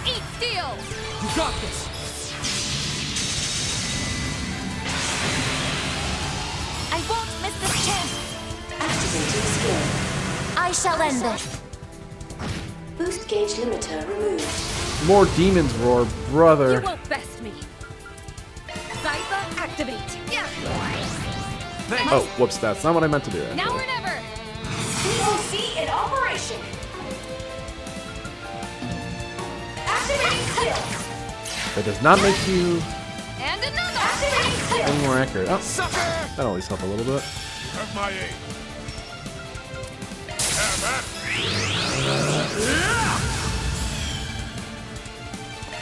Eat steel. You got this. I won't miss this chance. Activating skill. I shall end this. Boost gauge limiter removed. More Demon's Roar, You brother. won't best me. Zephyr activate. Yeah. Oh, whoops, that's not what I meant to do. Now or never. DOC in operation. Activating skill. That does not make you And another. Activating skill. any more accurate. Oh, Sucker. that'll at least help a little bit. Have my aim. Have that.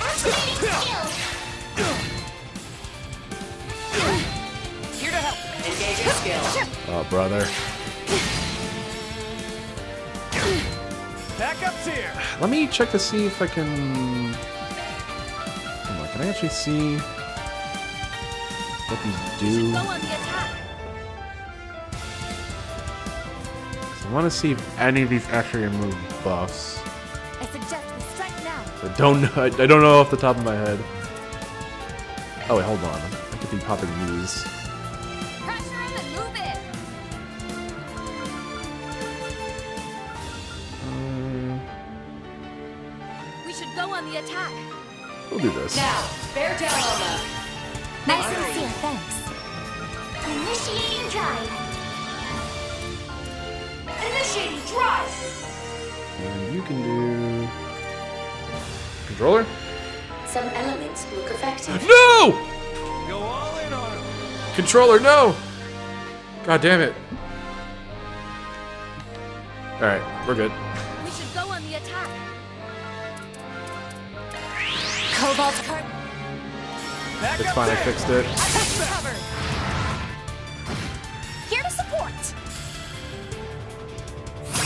Activating skill. Here skill. Oh, brother. Backup's here. Let me check to see if I can... Hold on, can I actually see what these do? Go on the attack. 'Cause I want to see if any of these actually remove buffs. I suggest we strike now. I don't know off the top of my head. Oh wait, hold on. I could be popping these. Pressure him and move it. We should go on the attack. We'll do this. Now, bear down on them. My sincere thanks. Initiating drive. Initiating drive. And you can do... Controller? Some elements look effective. No! Go all in on him. Controller, no! God damn it. Alright, we're good. We should go on the attack. Cobalt curtain. It's fine, I fixed it. Covered. Here to support.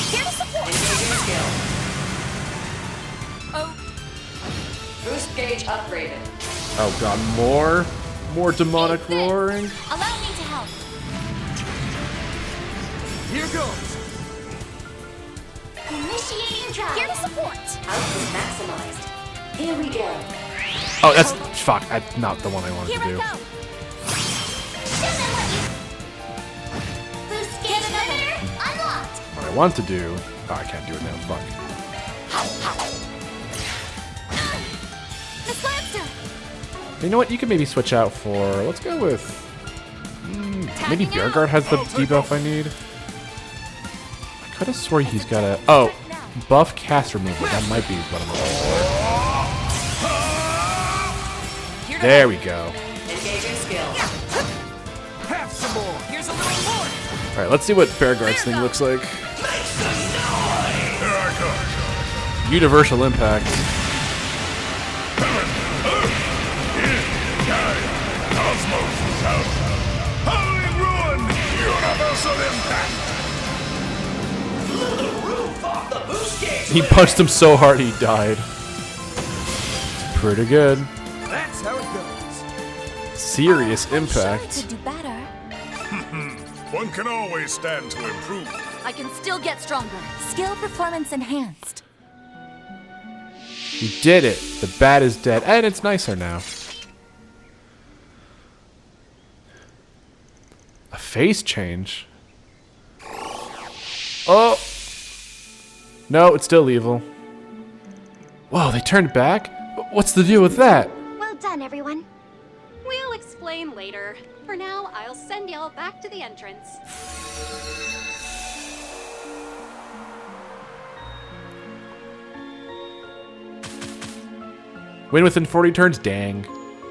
Here to support. Engaging skill. Oh, Boost gauge upgraded. Oh god, more demonic roaring. allow me to help. Here goes. Initiating drive. Here to support. Output maximized. Here we go. Oh, that's fuck. That's not the one I wanted Here to I do. go. Boost gauge limiter unlocked. What I want to do. Oh, I can't do it now. Fuck. Miss Lancer. You know what? You can maybe switch out for. Let's go with. Maybe Bearguard has the debuff I need. I could have swore he's got a. Oh, buff cast removal. That might be what I'm looking for. There we go. Engaging skill. Have some more. Here's a little more. All right, let's see what Bearguard's thing looks like. Universal impact. Cosmos out. Holy ruin! Universal impact! The roof off the boost gauge. He punched him so hard he died. It's pretty good. That's how it goes. Serious Sure, I impact. could do better. One can always stand to improve. I can still get stronger. Skill performance enhanced. You did it. The bat is dead, and it's nicer now. A face change. Oh. No, it's still evil. Whoa, they turned back? What's the deal with that? Well done, everyone. We'll explain later. For now, I'll send y'all back to the entrance. Win within 40 turns? Dang.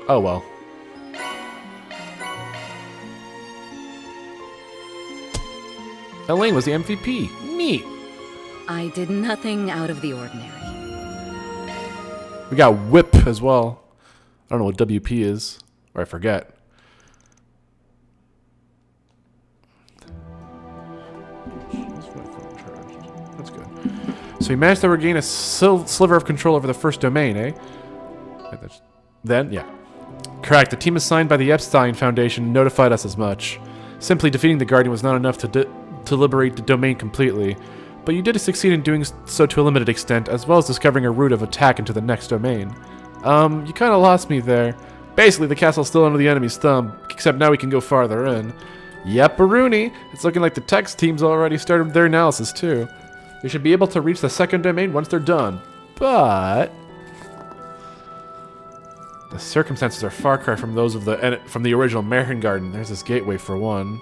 Oh well. Elaine was the MVP. Neat. I did nothing out of the ordinary. We got Whip as well. I don't know what WP is. Or I forget. That's good. So you managed to regain a sliver of control over the first domain, eh? Then, yeah. Correct. The team assigned by the Epstein Foundation notified us as much. Simply defeating the Guardian was not enough to liberate the domain completely, but you did succeed in doing so to a limited extent, as well as discovering a route of attack into the next domain. You kind of lost me there. Basically, the castle's still under the enemy's thumb, except now we can go farther in. Yep, Rooney. It's looking like the text team's already started their analysis too. They should be able to reach the second domain once they're done, but the circumstances are far cry from those of the original Marion Garden. There's this gateway for one.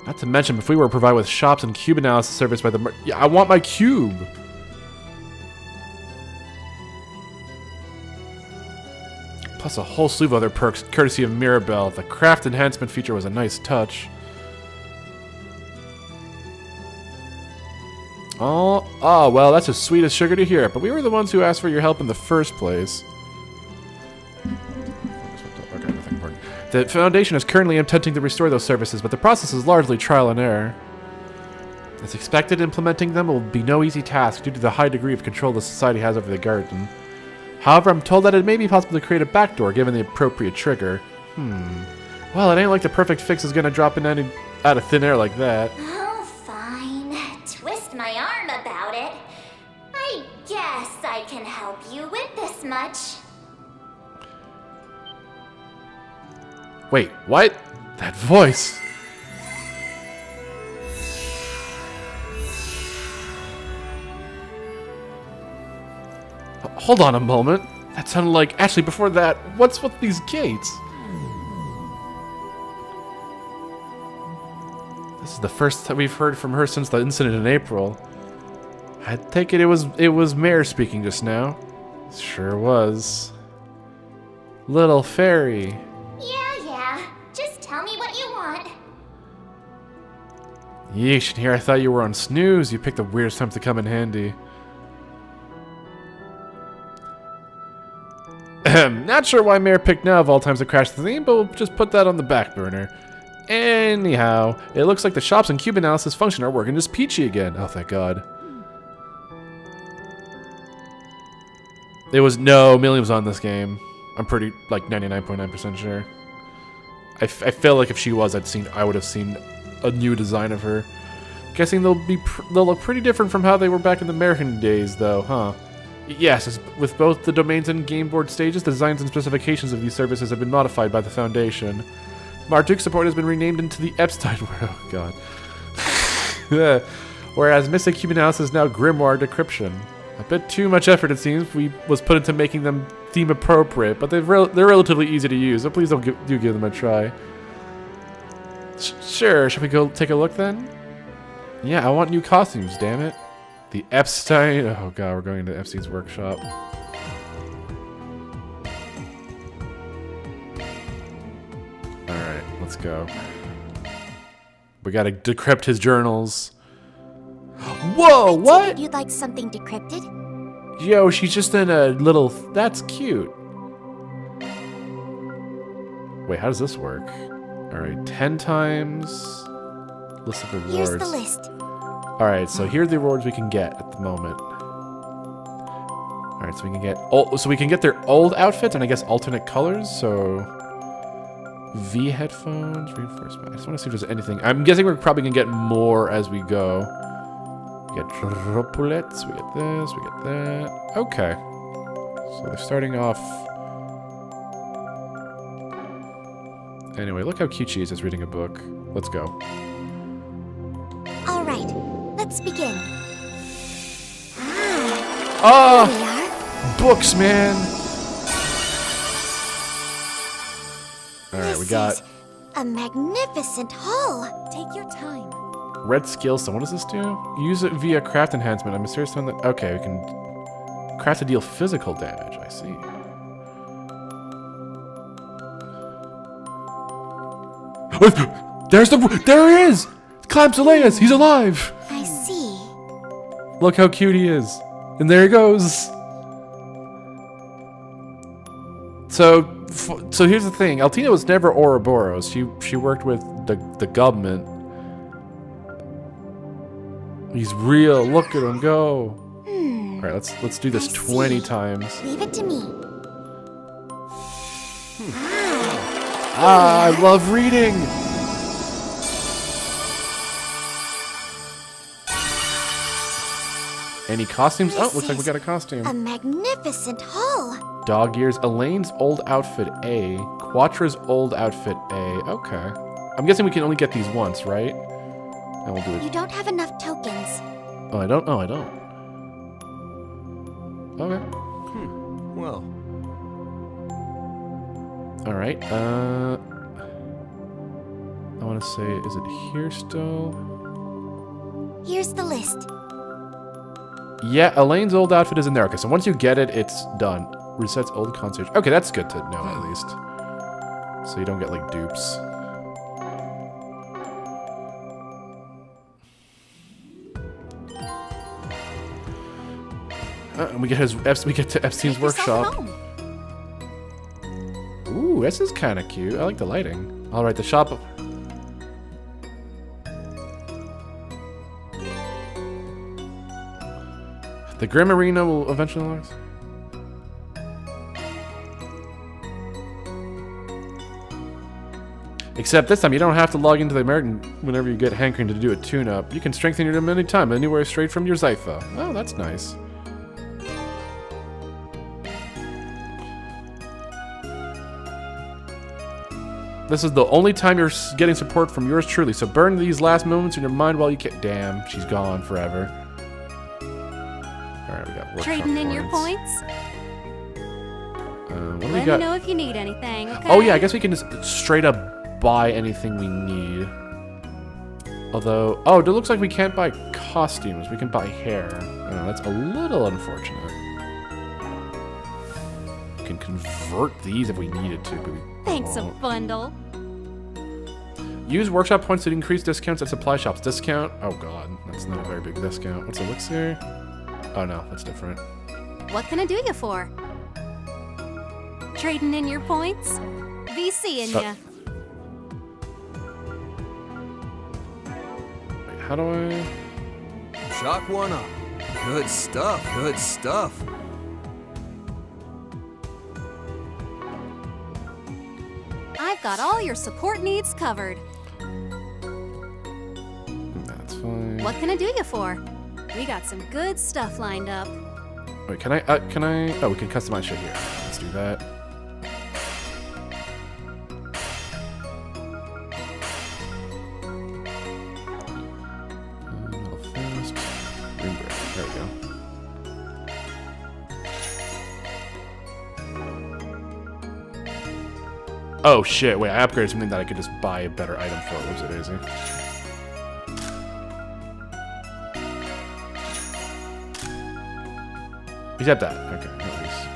Not to mention, if we were provided with shops and cube analysis service by the... Yeah, I want my cube! Plus a whole slew of other perks, courtesy of Mirabelle. The craft enhancement feature was a nice touch. Oh, well, that's as sweet as sugar to hear, but we were the ones who asked for your help in the first place. Okay, nothing important. The Foundation is currently attempting to restore those services, but the process is largely trial and error. As expected, implementing them will be no easy task due to the high degree of control the Society has over the garden. However, I'm told that it may be possible to create a backdoor given the appropriate trigger. Well, it ain't like the perfect fix is gonna drop in out of thin air like that. Oh, fine. Twist my arm about it. I guess I can help you with this much. Wait, what? That voice! Hold on a moment. That sounded like... Actually, before that, what's with these gates? This is the first time we've heard from her since the incident in April. I take it was Mare speaking just now. Sure was. Little fairy. Yeah. Just tell me what you want. Yeesh, and here I thought you were on snooze. You picked the weirdest time to come in handy. Not sure why Mare picked now of all times to crash the theme, but we'll just put that on the back burner. Anyhow, it looks like the shops and cube analysis function are working just peachy again. Oh, thank God. Millie was on this game. I'm pretty, like, 99.9% sure. I feel like if she was, I would have seen a new design of her. Guessing they'll look pretty different from how they were back in the American days, though, huh? Yes, with both the domains and game board stages, the designs and specifications of these services have been modified by the Foundation. Marduk support has been renamed into the Epstein. Oh God. Whereas Mystic Cube Analysis is now Grimoire Decryption. A bit too much effort, it seems, was put into making them theme appropriate, but they're relatively easy to use, so please do give them a try. Sure, should we go take a look then? Yeah, I want new costumes, damn it. The Epstein. Oh God, we're going to Epstein's workshop. Alright, let's go. We gotta decrypt his journals. Whoa, what? You'd like something decrypted? Yo, she's just in a little... That's cute. Wait, how does this work? Alright, 10 times... List of rewards. Here's the list. Alright, so here are the rewards we can get at the moment. Alright, so we can get their old outfits and I guess alternate colors, so... V headphones, reinforcement. I just want to see if there's anything. I'm guessing we're probably gonna get more as we go. We get droplets, we get this, we get that. Okay. So they're starting off... Anyway, look how cute she is as reading a book. Let's go. Alright, let's begin. Books, man! Alright, we got... a magnificent hall. Take your time. Red skill stone. What does this do? Use it via craft enhancement. I'm serious on that. Okay, we can craft to deal physical damage. I see. There he is! Clamsaleus! He's alive! I see. Look how cute he is. And there he goes. So here's the thing. Altina was never Ouroboros. She worked with the government. He's real. Look at him go. All right, let's do this 20 times. Leave it to me. I love reading. Any costumes? Oh, looks like we got a costume. A magnificent hall. Dog ears. Elaine's old outfit A. Quattra's old outfit A. Okay. I'm guessing we can only get these once, right? And we'll do it. You don't have enough tokens. Oh, I don't? Oh, I don't. Okay. Well. Alright. I want to say, is it here still? Here's the list. Yeah, Elaine's old outfit is in there. Okay, so once you get it, it's done. Resets old concierge. Okay, that's good to know at least. So you don't get like dupes. And we get to Epstein's workshop. Ooh. Ooh, this is kind of cute. I like the lighting. All right, the shop. The Grim Arena will eventually log. Except this time, you don't have to log into the American whenever you get hankering to do a tune-up. You can strengthen your dim anytime, anywhere straight from your Zypha. Oh, that's nice. This is the only time you're getting support from yours truly, so burn these last moments in your mind while you can. Damn, she's gone forever. Alright, we got workshop Trading in your points? What do we Let got? me know if you need anything, okay? Oh yeah, I guess we can just straight up buy anything we need. Although, oh, it looks like we can't buy costumes. We can buy hair. Oh, that's a little unfortunate. We can convert these if we needed to, but we Thanks a won't. bundle. Use workshop points to increase discounts at supply shops. Discount? Oh god, that's not a very big discount. What's elixir? Oh no, that's different. What can I do you for? Trading in your points? Be seeing ya. Wait, how do I... Chalk one up. Good stuff, good stuff. I've got all your support needs covered. That's fine. What can I do you for? We got some good stuff lined up. Wait, can I... Oh, we can customize shit here. Let's do that. There we go. Oh shit, wait, I upgraded something that I could just buy a better item for. Whoops, it daisy. Except that. Okay, at least.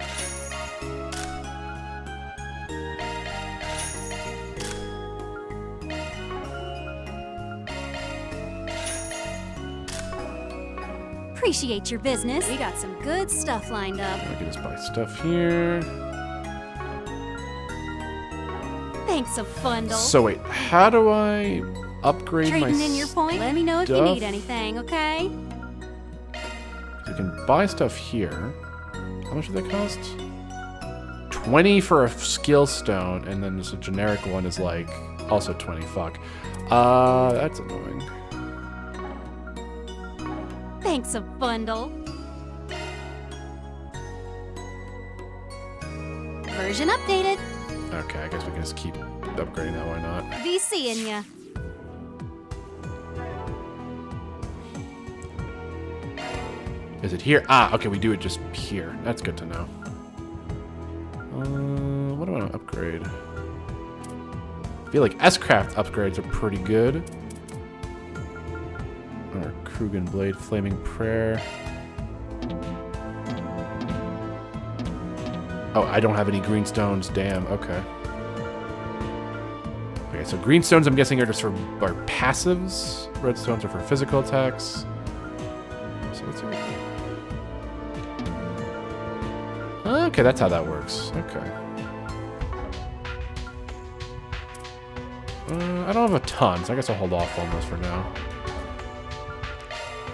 Appreciate your business. We got some good stuff lined up. I can just buy stuff here. Thanks a bundle. So wait, how do I upgrade my Trading in your point? Let me know if you stuff? need anything, okay? You can buy stuff here. How much does that cost? 20 for a skill stone, and then just a generic one is like also 20. Fuck. That's annoying. Thanks a bundle. Version updated. Okay, I guess we can just keep upgrading that. Why not? Be seeing ya. Is it here? Ah, okay, we do it just here. That's good to know. What do I want to upgrade? I feel like S-Craft upgrades are pretty good. Or Krugen Blade, Flaming Prayer. Oh, I don't have any greenstones. Damn, okay. Okay, so greenstones I'm guessing are just for passives. Redstones are for physical attacks. So let's see what... Okay, that's how that works. Okay. I don't have a ton, so I guess I'll hold off on those for now.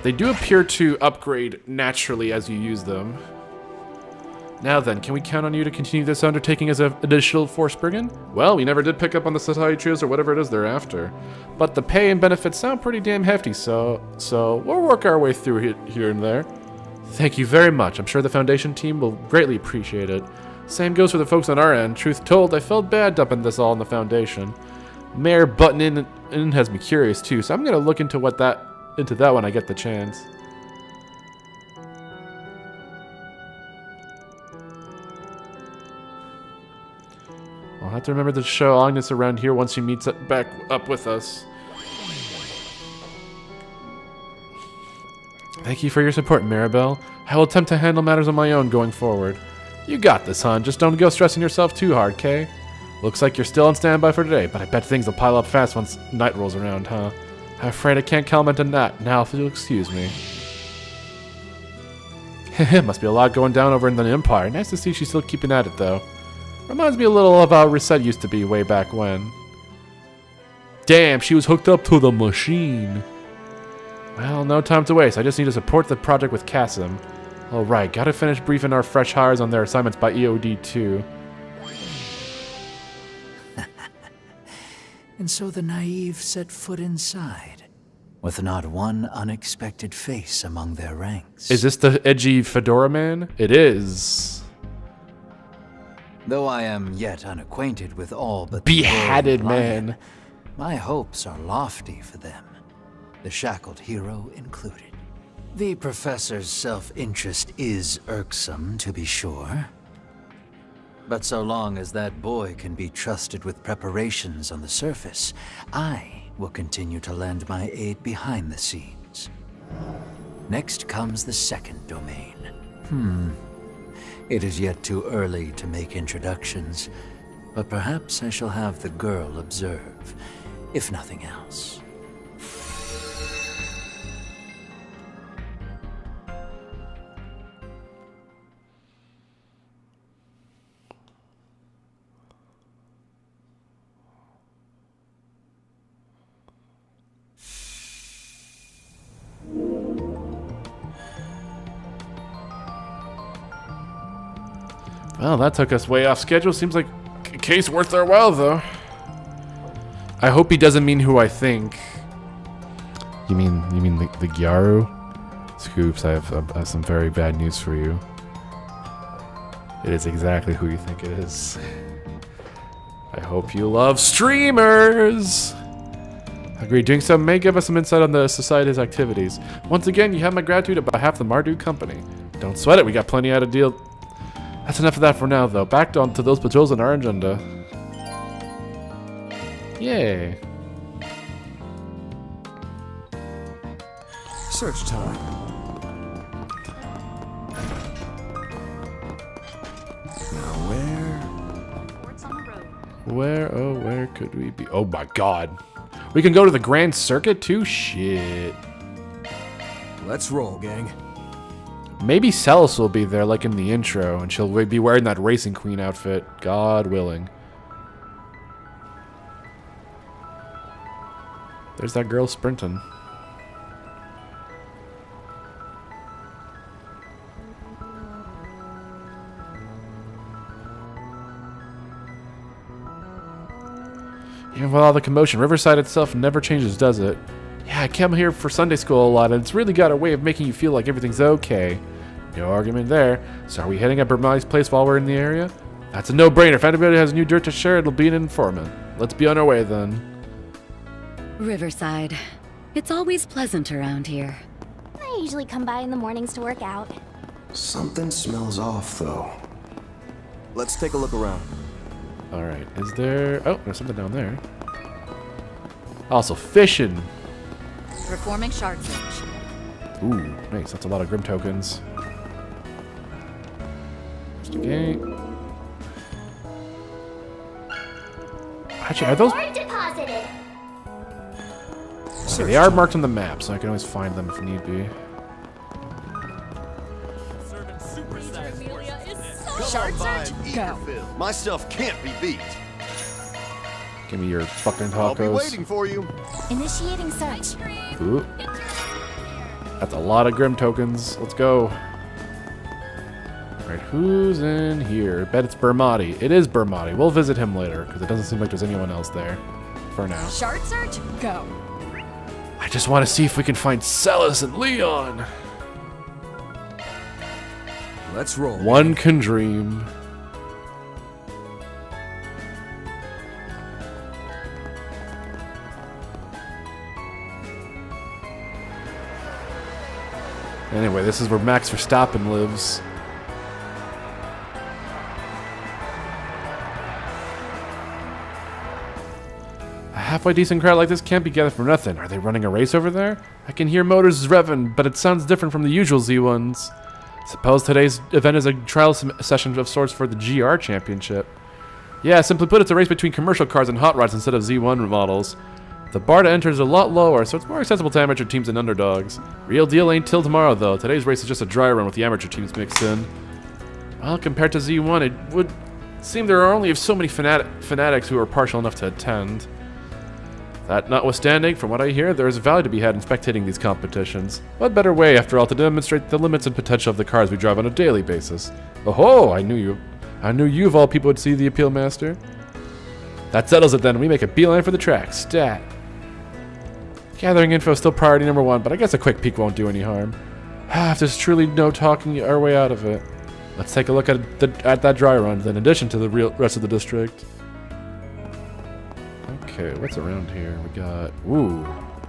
They do appear to upgrade naturally as you use them. Now then, can we count on you to continue this undertaking as an additional force brigand? Well, we never did pick up on the society trios or whatever it is they're after. But the pay and benefits sound pretty damn hefty, so we'll work our way through here and there. Thank you very much. I'm sure the Foundation team will greatly appreciate it. Same goes for the folks on our end. Truth told, I felt bad dumping this all in the Foundation. Mayor butting in has me curious too, so I'm gonna look into that when I get the chance. I'll have to remember to show Agnes around here once she meets back up with us. Thank you for your support, Maribel. I will attempt to handle matters on my own going forward. You got this, hon. Just don't go stressing yourself too hard, Kay? Looks like you're still on standby for today, but I bet things will pile up fast once night rolls around, huh? I'm afraid I can't comment on that. Now, if you'll excuse me. Must be a lot going down over in the Empire. Nice to see she's still keeping at it, though. Reminds me a little of how Reset used to be way back when. Damn, she was hooked up to the machine. Well, no time to waste. I just need to support the project with Kasim. Alright, gotta finish briefing our fresh hires on their assignments by EOD 2. And so the naive set foot inside, with not one unexpected face among their ranks. Is this the edgy fedora man? It is. Though I am yet unacquainted with all but Beheaded the Royal Lion, man. my hopes are lofty for them, the shackled hero included. The professor's self-interest is irksome, to be sure. But so long as that boy can be trusted with preparations on the surface, I will continue to lend my aid behind the scenes. Next comes the second domain. It is yet too early to make introductions, but perhaps I shall have the girl observe, if nothing else. Well, that took us way off schedule. Seems like a case worth our while, though. I hope he doesn't mean who I think. You mean the Gyaru? Scoops, I have some very bad news for you. It is exactly who you think it is. I hope you love streamers! Agreed. Doing so may give us some insight on the Society's activities. Once again, you have my gratitude on behalf of the Marduk Company. Don't sweat it, we got plenty out of deal. That's enough of that for now, though. Back on to those patrols on our agenda. Yay. Search time. Now Where could we be? Oh my god. We can go to the Grand Circuit too? Shit. Let's roll, gang. Maybe Celis will be there like in the intro, and she'll be wearing that Racing Queen outfit. God willing. There's that girl sprinting. Even with all the commotion, Riverside itself never changes, does it? Yeah, I come here for Sunday school a lot, and it's really got a way of making you feel like everything's okay. No argument there. So are we heading up Bermati's place while we're in the area? That's a no-brainer. If anybody has new dirt to share, it'll be an informant. Let's be on our way, then. Riverside. It's always pleasant around here. I usually come by in the mornings to work out. Something smells off, though. Let's take a look around. Alright, is there... Oh, there's something down there. Also, fishing. Performing shard search. Ooh, nice. That's a lot of Grim tokens. Okay. Actually, are those... Deposited. Okay, they are marked on the map, so I can always find them if need be. Shard search, go. My stuff can't be beat. Give me your fucking I'll be tacos. waiting for you. Initiating search. Ooh. That's a lot of Grim tokens. Let's go. Alright, who's in here? Bet it's Bermati. It is Bermati. We'll visit him later, because it doesn't seem like there's anyone else there. For now. Shard search, go. I just want to see if we can find Celis and Leon. Let's roll. One can dream. Anyway, this is where Max Verstappen lives. A halfway decent crowd like this can't be gathered for nothing. Are they running a race over there? I can hear motors revving, but it sounds different from the usual Z1s. Suppose today's event is a trial session of sorts for the GR Championship. Yeah, simply put, it's a race between commercial cars and hot rods instead of Z1 models. The bar to enter is a lot lower, so it's more accessible to amateur teams and underdogs. Real deal ain't till tomorrow, though. Today's race is just a dry run with the amateur teams mixed in. Well, compared to Z1, it would Seemed there are only so many fanatics who are partial enough to attend. That notwithstanding, from what I hear, there is value to be had in spectating these competitions. What better way, after all, to demonstrate the limits and potential of the cars we drive on a daily basis? Oh, I knew you of all people would see the appeal, Master. That settles it then. We make a beeline for the track. Stat. Gathering info is still priority number 1, but I guess a quick peek won't do any harm. If there's truly no talking our way out of it. Let's take a look at that dry run, in addition to the rest of the district. Okay, what's around here? We got... Ooh,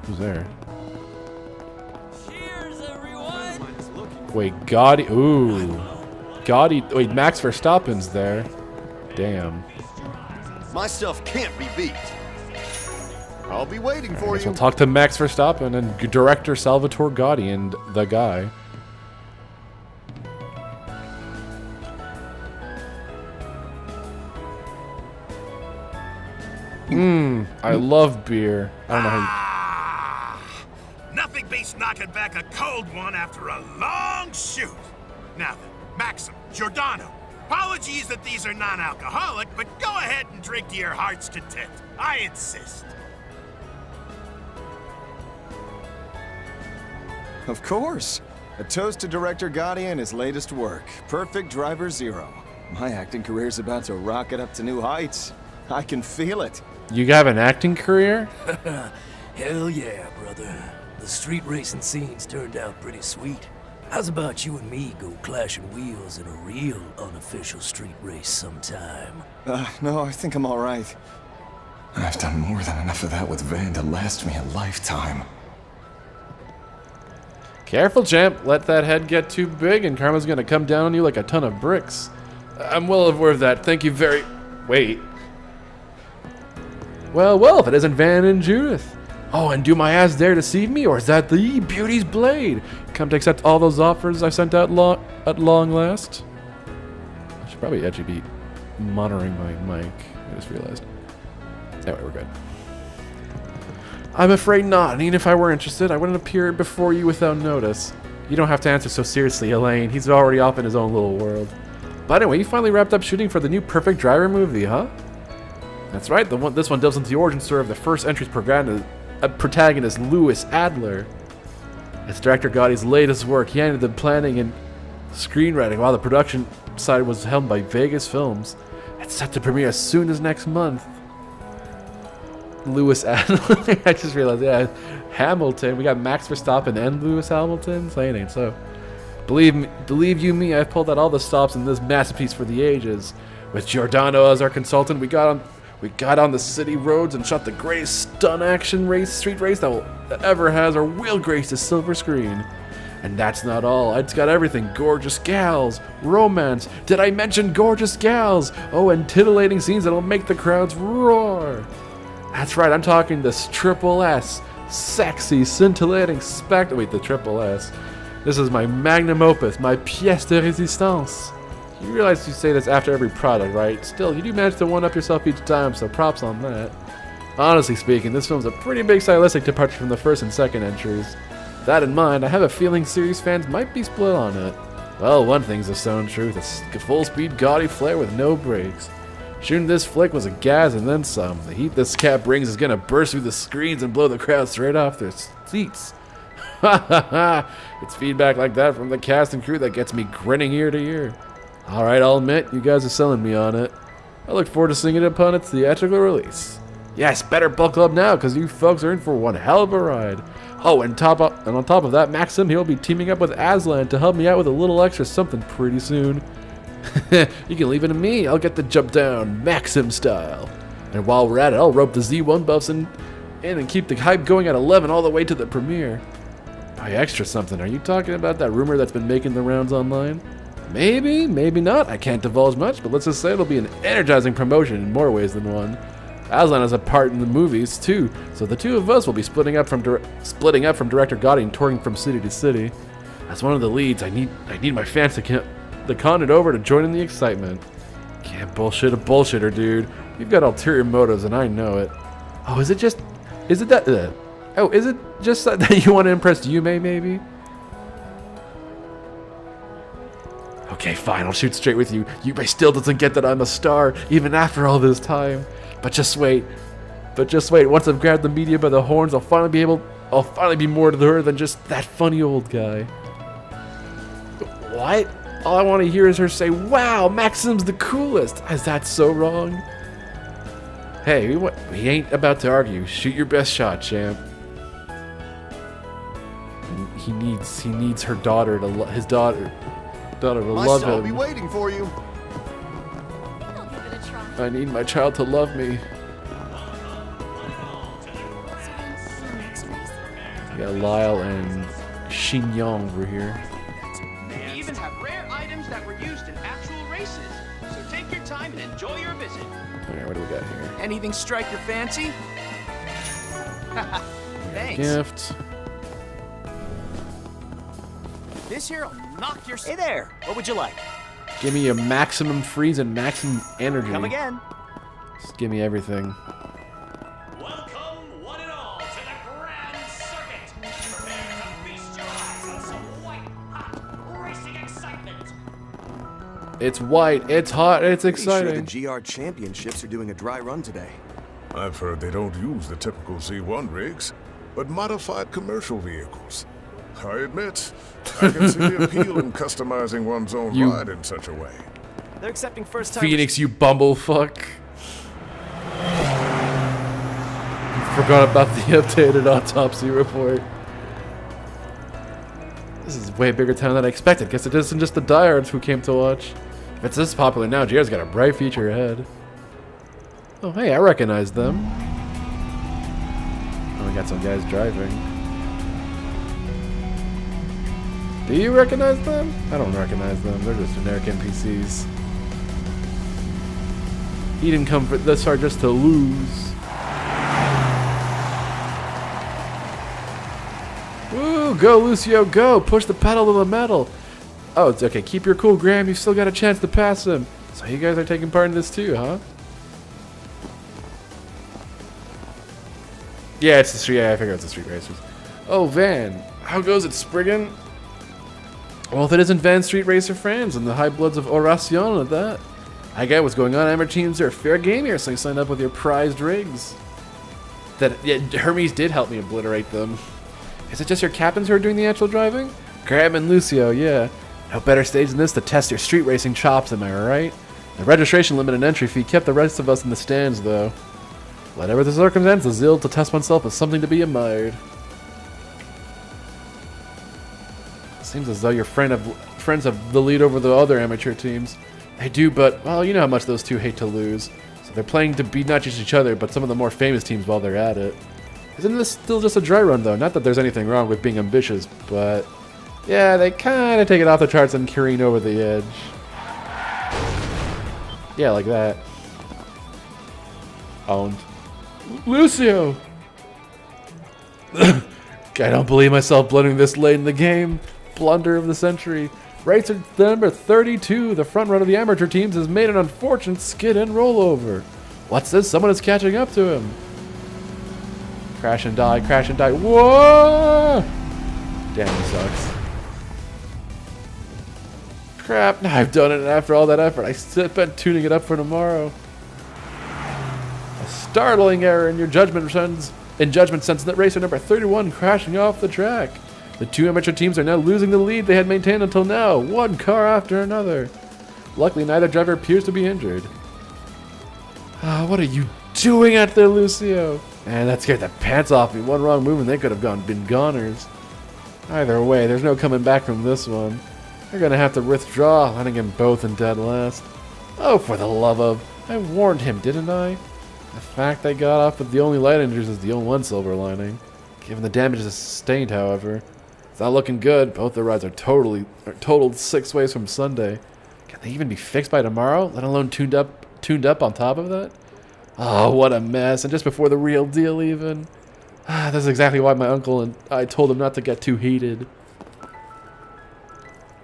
who's there? Cheers, everyone! Wait, Gotti... Ooh. Gotti... Wait, Max Verstappen's there. Damn. My stuff can't be beat. I'll be waiting for you. We'll talk to Max Verstappen and director Salvatore Gotti and the guy. I love beer. I don't know how Nothing beats knocking back a cold one after a long shoot. Now then, Maxim, Giordano, apologies that these are non-alcoholic, but go ahead and drink to your heart's content. I insist. Of course. A toast to Director Gotti and his latest work, Perfect Driver Zero. My acting career's about to rocket up to new heights. I can feel it. You have an acting career? Hell yeah, brother. The street racing scene's turned out pretty sweet. How's about you and me go clashing wheels in a real unofficial street race sometime? No, I think I'm all right. I've done more than enough of that with Van to last me a lifetime. Careful, champ. Let that head get too big and karma's gonna come down on you like a ton of bricks. I'm well aware of that. Thank you very... Wait. Well, if it isn't Van and Judith. Oh, and do my ass dare deceive me, or is that the beauty's blade? Come to accept all those offers I sent out at long last? I should probably actually be monitoring my mic. I just realized. Anyway, we're good. I'm afraid not, and even if I were interested, I wouldn't appear before you without notice. You don't have to answer so seriously, Elaine. He's already off in his own little world. But anyway, you finally wrapped up shooting for the new Perfect Driver movie, huh? That's right, this one delves into the origin story of the first entry's protagonist, Louis Adler. It's director Gotti's latest work. He handled the planning and screenwriting, while the production side was held by Vegas Films. It's set to premiere as soon as next month. Louis Adler. I just realized, yeah, Hamilton. We got Max Verstappen and Lewis Hamilton. Saying ain't so. Believe you me, I've pulled out all the stops in this masterpiece for the ages. With Giordano as our consultant, we got on the city roads and shot the greatest stunt action street race that ever has our wheel graced a silver screen. And that's not all. It's got everything. Gorgeous gals, romance. Did I mention gorgeous gals? Oh, and titillating scenes that'll make the crowds roar. That's right, I'm talking this triple S. Sexy, scintillating spectacle. Wait, the triple S. This is my magnum opus, my pièce de résistance. You realize you say this after every product, right? Still, you do manage to one-up yourself each time, so props on that. Honestly speaking, this film's a pretty big stylistic departure from the first and second entries. With that in mind, I have a feeling series fans might be split on it. Well, one thing's a stone truth, a full-speed gaudy flair with no brakes. Shooting this flick was a gas and then some. The heat this cat brings is gonna burst through the screens and blow the crowd straight off their seats. Ha ha ha! It's feedback like that from the cast and crew that gets me grinning ear to ear. Alright, I'll admit, you guys are selling me on it. I look forward to seeing it upon its theatrical release. Yes, better buckle up now, because you folks are in for one hell of a ride. Oh, and on top of that, Maxim, he'll be teaming up with Aslan to help me out with a little extra something pretty soon. You can leave it to me, I'll get the jump down, Maxim style. And while we're at it, I'll rope the Z1 buffs in and keep the hype going at 11 all the way to the premiere. By extra something, are you talking about that rumor that's been making the rounds online? Maybe, maybe not, I can't divulge much, but let's just say it'll be an energizing promotion in more ways than one. Aslan has a part in the movies too, so the two of us will be splitting up from director Gotti and touring from city to city. As one of the leads, I need my fans to con it over to join in the excitement. Can't bullshit a bullshitter, dude. You've got ulterior motives, and I know it. Oh, is it just that you want to impress Yume, maybe? Okay, fine, I'll shoot straight with you. Yubei still doesn't get that I'm a star, even after all this time. But just wait. Once I've grabbed the media by the horns, I'll finally be more to her than just that funny old guy. What? All I want to hear is her say, "Wow, Maxim's the coolest." Is that so wrong? Hey, we ain't about to argue. Shoot your best shot, champ. He needs her daughter to his daughter to love him. I'll be waiting for you. I need my child to love me. We got Lyle and Xingyang over here. They even have rare items that were used in actual races. So take your time and enjoy your visit. Okay, what do we got here? Anything strike your fancy? Thanks. Gift. This here'll knock your... Hey there, what would you like? Give me a maximum freeze and maximum energy. Come again. Just give me everything. Welcome, one and all, to the Grand Circuit. Prepare to feast your eyes on some white, hot, racing excitement. It's white, it's hot, it's exciting. Pretty sure the GR Championships are doing a dry run today. I've heard they don't use the typical Z1 rigs, but modified commercial vehicles. I admit, I can see the appeal in customizing one's own ride in such a way. They're accepting first-time... Phoenix, you bumblefuck. Forgot about the updated autopsy report. This is a way bigger town than I expected. Guess it isn't just the diehards who came to watch. If it's this popular now, GR's got a bright future ahead. Oh, hey, I recognize them. Oh, we got some guys driving. Do you recognize them? I don't recognize them. They're just generic NPCs. He didn't come this far just to lose. Woo! Go, Lucio, go! Push the pedal to the metal. Oh, it's okay. Keep your cool, Graham. You've still got a chance to pass him. So you guys are taking part in this too, huh? Yeah, it's the street. Yeah, I figured it's the street racers. Oh, Van. How goes it, Spriggan? Well, if it isn't Van Street Racer fans and the high bloods of Oracion at that. I get what's going on. Amateur teams are fair game here, so you signed up with your prized rigs. Yeah, Hermes did help me obliterate them. Is it just your captains who are doing the actual driving? Graham and Lucio, yeah. No better stage than this to test your street racing chops, am I right? The registration limit and entry fee kept the rest of us in the stands, though. Whatever the circumstance, the zeal to test oneself is something to be admired. Seems as though your friends have the lead over the other amateur teams. They do, but, well, you know how much those two hate to lose. So they're playing to beat not just each other, but some of the more famous teams while they're at it. Isn't this still just a dry run, though? Not that there's anything wrong with being ambitious, but... yeah, they kind of take it off the charts and careen over the edge. Yeah, like that. Owned. Lucio! I don't believe myself blundering this late in the game. Blunder of the century. Racer number 32, the front run of the amateur teams, has made an unfortunate skid and rollover. What's this? Someone is catching up to him. Crash and die, crash and die. Whoa! Damn, this sucks. Crap, now I've done it, and after all that effort, I spent tuning it up for tomorrow. A startling error in your judgment sense that racer number 31 crashing off the track. The two amateur teams are now losing the lead they had maintained until now, one car after another. Luckily, neither driver appears to be injured. What are you doing out there, Lucio? Man, that scared the pants off me. One wrong move and they could have been goners. Either way, there's no coming back from this one. They're gonna have to withdraw, letting him both in dead last. Oh, for the love of... I warned him, didn't I? The fact they got off with the only light injuries is the only one silver lining. Given the damage sustained, however, it's not looking good. Both their rides are totaled 6 ways from Sunday. Can they even be fixed by tomorrow, let alone tuned up on top of that? Oh, what a mess, and just before the real deal even. That's exactly why my uncle and I told him not to get too heated.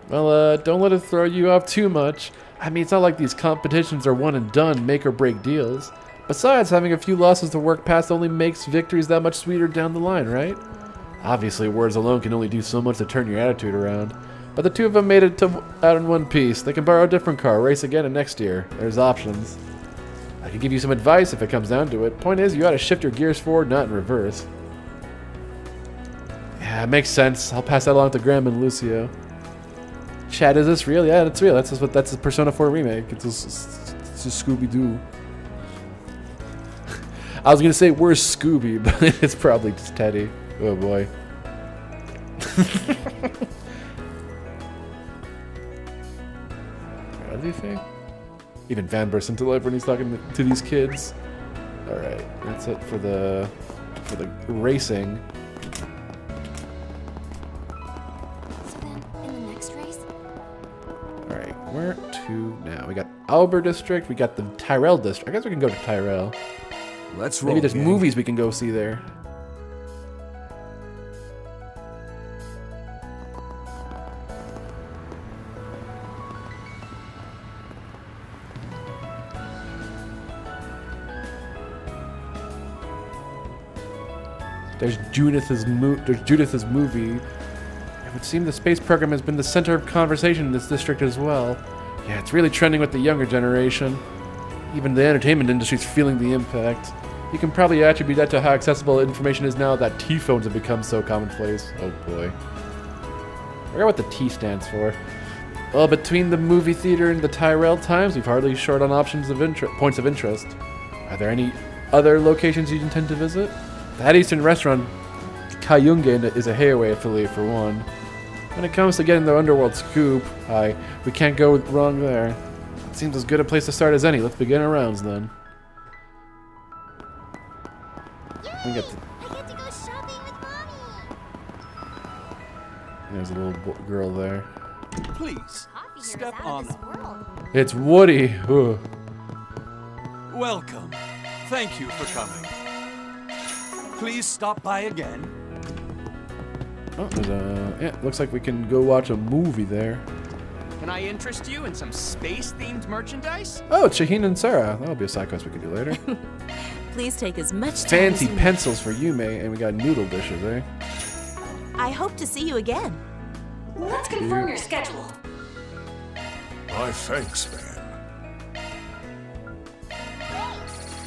Well, don't let it throw you off too much. I mean, it's not like these competitions are one and done, make or break deals. Besides, having a few losses to work past only makes victories that much sweeter down the line, right? Obviously, words alone can only do so much to turn your attitude around. But the two of them made it out in one piece. They can borrow a different car, race again, and next year. There's options. I can give you some advice if it comes down to it. Point is, you gotta shift your gears forward, not in reverse. Yeah, it makes sense. I'll pass that along to Graham and Lucio. Chad, is this real? Yeah, it's real. That's a Persona 4 remake. It's a Scooby-Doo. I was gonna say, where's Scooby? But it's probably just Teddy. Oh boy. What do you think? Even Van bursts into life when he's talking to these kids. Alright, that's it for the racing. So then, in the next race? Alright, where to now? We got Albert District, we got the Tyrell District. I guess we can go to Tyrell. Let's roll. Maybe there's gang. movies we can go see there. There's Judith's movie. It would seem the space program has been the center of conversation in this district as well. Yeah, it's really trending with the younger generation. Even the entertainment industry's feeling the impact. You can probably attribute that to how accessible information is now that T-phones have become so commonplace. Oh boy. I forgot what the T stands for. Well, between the movie theater and the Tyrell Times, we've hardly short on options of points of interest. Are there any other locations you intend to visit? That Eastern restaurant, Kayunge, is a Hayway affiliate for one. When it comes to getting the underworld scoop, we can't go wrong there. It seems as good a place to start as any. Let's begin our rounds then. We got the... I get to go shopping with Mommy! There's a little girl there. Please, step on. It's Woody! Ugh. Welcome. Thank you for coming. Please stop by again. Oh, there's a... Yeah, looks like we can go watch a movie there. Can I interest you in some space-themed merchandise? Oh, it's Shaheen and Sarah. That'll be a side quest we can do later. Please take as much time Fancy as you pencils for you, May, and we got noodle dishes, eh? I hope to see you again. Let's confirm your schedule. My thanks, man.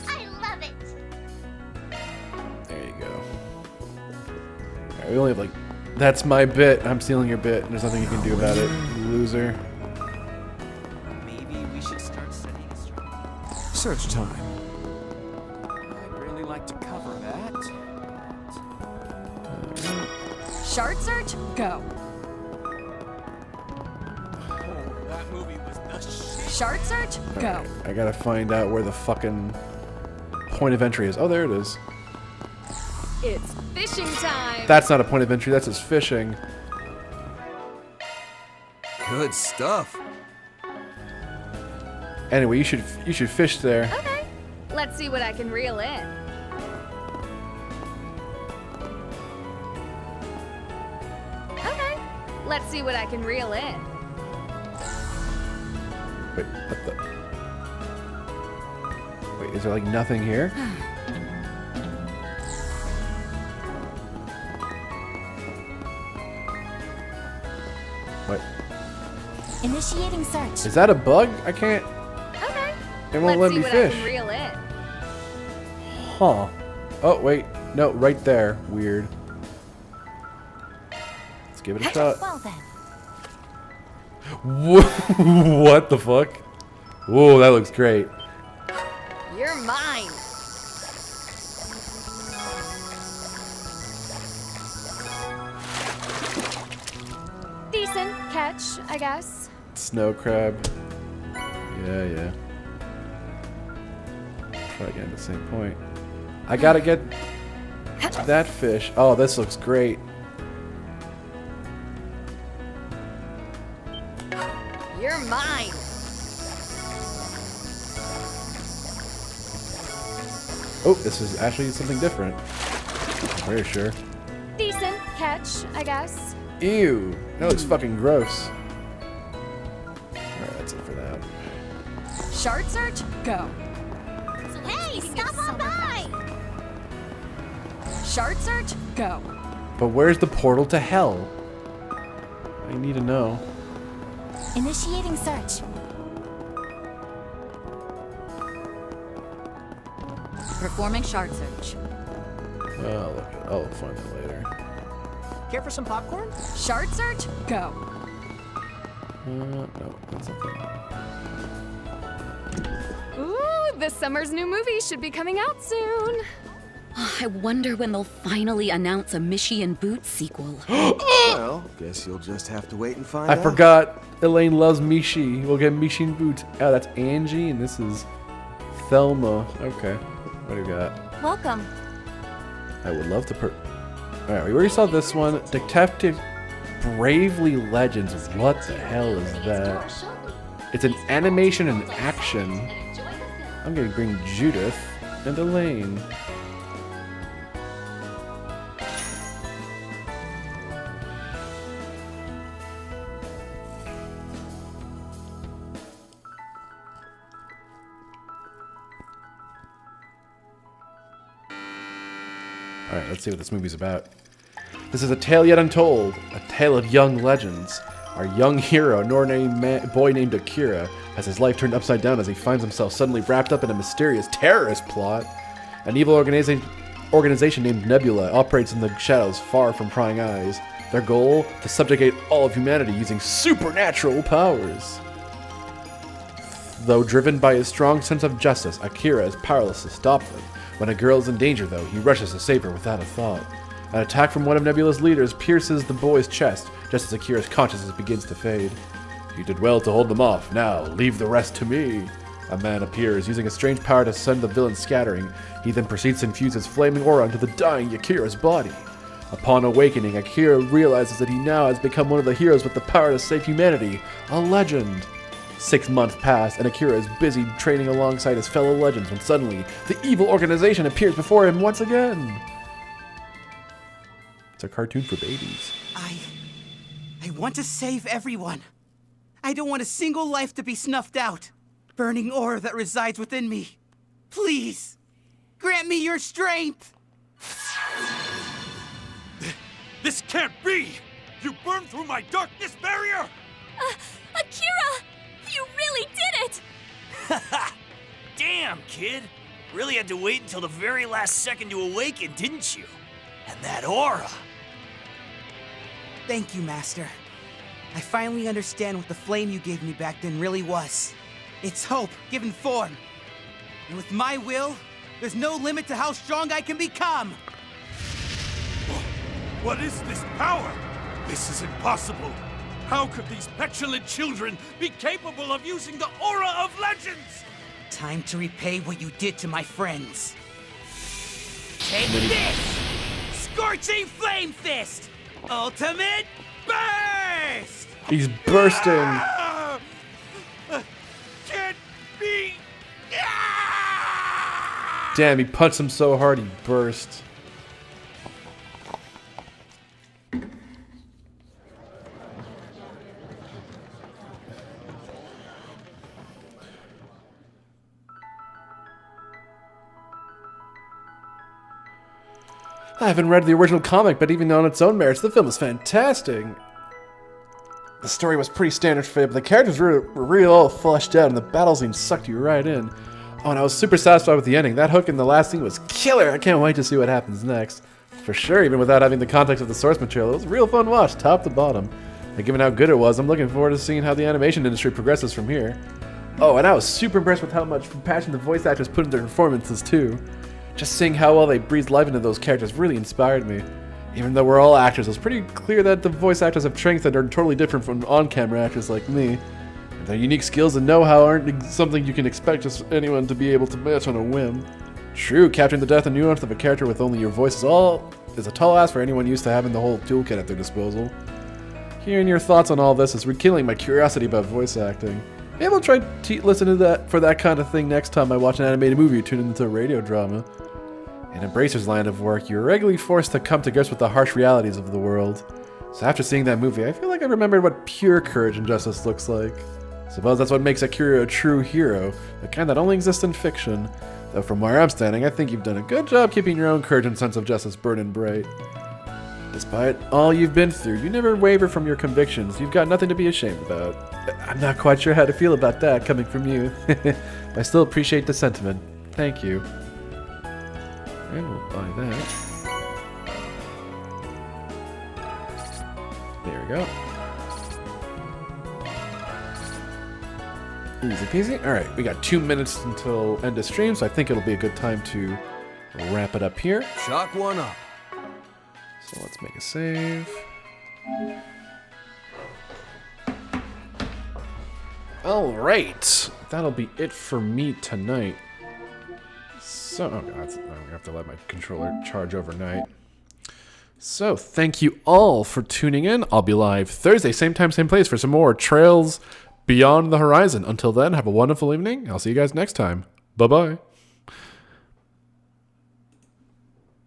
I love it! There you go. Alright, we only have like... That's my bit. I'm stealing your bit, and there's nothing you can do about it, you loser. Maybe we should start setting a strategy. Search time. I'd really like to cover that. Shard search, go. Oh, that movie was the shit. Shard search, go. Alright, I gotta find out where the fucking point of entry is. Oh, there it is. It's fishing time. That's not a point of entry, that's just fishing. Good stuff. Anyway, you should fish there. Okay, let's see what I can reel in. Okay, let's see what I can reel in. Wait, what the? Wait, is there like nothing here? What? Initiating search. Is that a bug? I can't. Okay. It won't let's let me see what fish. I can reel in. Huh. Oh, wait. No, right there. Weird. Let's give it a shot. Well then. What the fuck? Whoa, that looks great. You're mine. Decent catch, I guess. Snow crab. Yeah. Try again at the same point. I gotta get that fish. Oh, this looks great. You're mine. Oh, this is actually something different. I'm very sure. Decent catch, I guess. Ew, that looks fucking gross. Alright, that's it for that. Shard search, go. Hey, stop on by! Shard search, go. But where's the portal to hell? I need to know. Initiating search. Performing shard search. Well, look, I'll find that later. Care for some popcorn? Shard search? Go. No, that's okay. Ooh, this summer's new movie should be coming out soon. I wonder when they'll finally announce a Mishy and Boots sequel. Well, guess you'll just have to wait and find I out. forgot Elaine loves Mishi. We'll get Mishi and Boots. Oh, that's Angie, and this is Thelma. Okay. What do we got? Welcome. I would love to Alright, we already saw this one. Detective Bravely Legends. What the hell is that? It's an animation and action. I'm gonna bring Judith and Elaine. Alright, let's see what this movie's about. This is a tale yet untold, a tale of young legends. Our young hero, boy named Akira, has his life turned upside down as he finds himself suddenly wrapped up in a mysterious terrorist plot. An evil organization named Nebula operates in the shadows far from prying eyes. Their goal? To subjugate all of humanity using supernatural powers. Though driven by his strong sense of justice, Akira is powerless to stop them. When a girl is in danger, though, he rushes to save her without a thought. An attack from one of Nebula's leaders pierces the boy's chest, just as Akira's consciousness begins to fade. You did well to hold them off. Now, leave the rest to me. A man appears, using a strange power to send the villain scattering. He then proceeds to infuse his flaming aura into the dying Akira's body. Upon awakening, Akira realizes that he now has become one of the heroes with the power to save humanity. A legend. 6 months pass, and Akira is busy training alongside his fellow legends when suddenly, the evil organization appears before him once again. It's a cartoon for babies. I want to save everyone. I don't want a single life to be snuffed out. Burning aura that resides within me. Please, grant me your strength. This can't be! You burned through my darkness barrier! Akira! You really did it! Damn, kid. Really had to wait until the very last second to awaken, didn't you? And that aura. Thank you, Master. I finally understand what the flame you gave me back then really was. It's hope given form. And with my will, there's no limit to how strong I can become. What is this power? This is impossible. How could these petulant children be capable of using the aura of legends? Time to repay what you did to my friends. Take this! Scorching Flame Fist! Ultimate Burst! He's bursting. Can't be. Damn, he punched him so hard he burst. I haven't read the original comic, but even on its own merits, the film is fantastic. The story was pretty standard fit, but the characters were real all fleshed out, and the battle scene sucked you right in. Oh, and I was super satisfied with the ending. That hook in the last scene was killer. I can't wait to see what happens next. For sure, even without having the context of the source material, it was a real fun watch, top to bottom. And given how good it was, I'm looking forward to seeing how the animation industry progresses from here. Oh, and I was super impressed with how much passion the voice actors put into their performances, too. Just seeing how well they breathed life into those characters really inspired me. Even though we're all actors, it was pretty clear that the voice actors have strengths that are totally different from on-camera actors like me. And their unique skills and know-how aren't something you can expect just anyone to be able to match on a whim. True, capturing the depth and nuance of a character with only your voice is a tall ask for anyone used to having the whole toolkit at their disposal. Hearing your thoughts on all this is rekindling my curiosity about voice acting. Maybe I'll try to listen to that for that kind of thing next time I watch an animated movie or tune into a radio drama. In Embracer's line of work, you're regularly forced to come to grips with the harsh realities of the world. So after seeing that movie, I feel like I remembered what pure courage and justice looks like. Suppose that's what makes Akira a true hero, the kind that only exists in fiction. Though from where I'm standing, I think you've done a good job keeping your own courage and sense of justice burning bright. Despite all you've been through, you never waver from your convictions. You've got nothing to be ashamed about. I'm not quite sure how to feel about that coming from you. I still appreciate the sentiment. Thank you. And we'll buy that. There we go. Easy peasy. Alright, we got 2 minutes until end of stream, so I think it'll be a good time to wrap it up here. Chalk one up. So let's make a save. Alright, that'll be it for me tonight. So, oh god, I'm gonna have to let my controller charge overnight. So, thank you all for tuning in. I'll be live Thursday, same time, same place, for some more Trails Beyond the Horizon. Until then, have a wonderful evening. I'll see you guys next time. Bye-bye.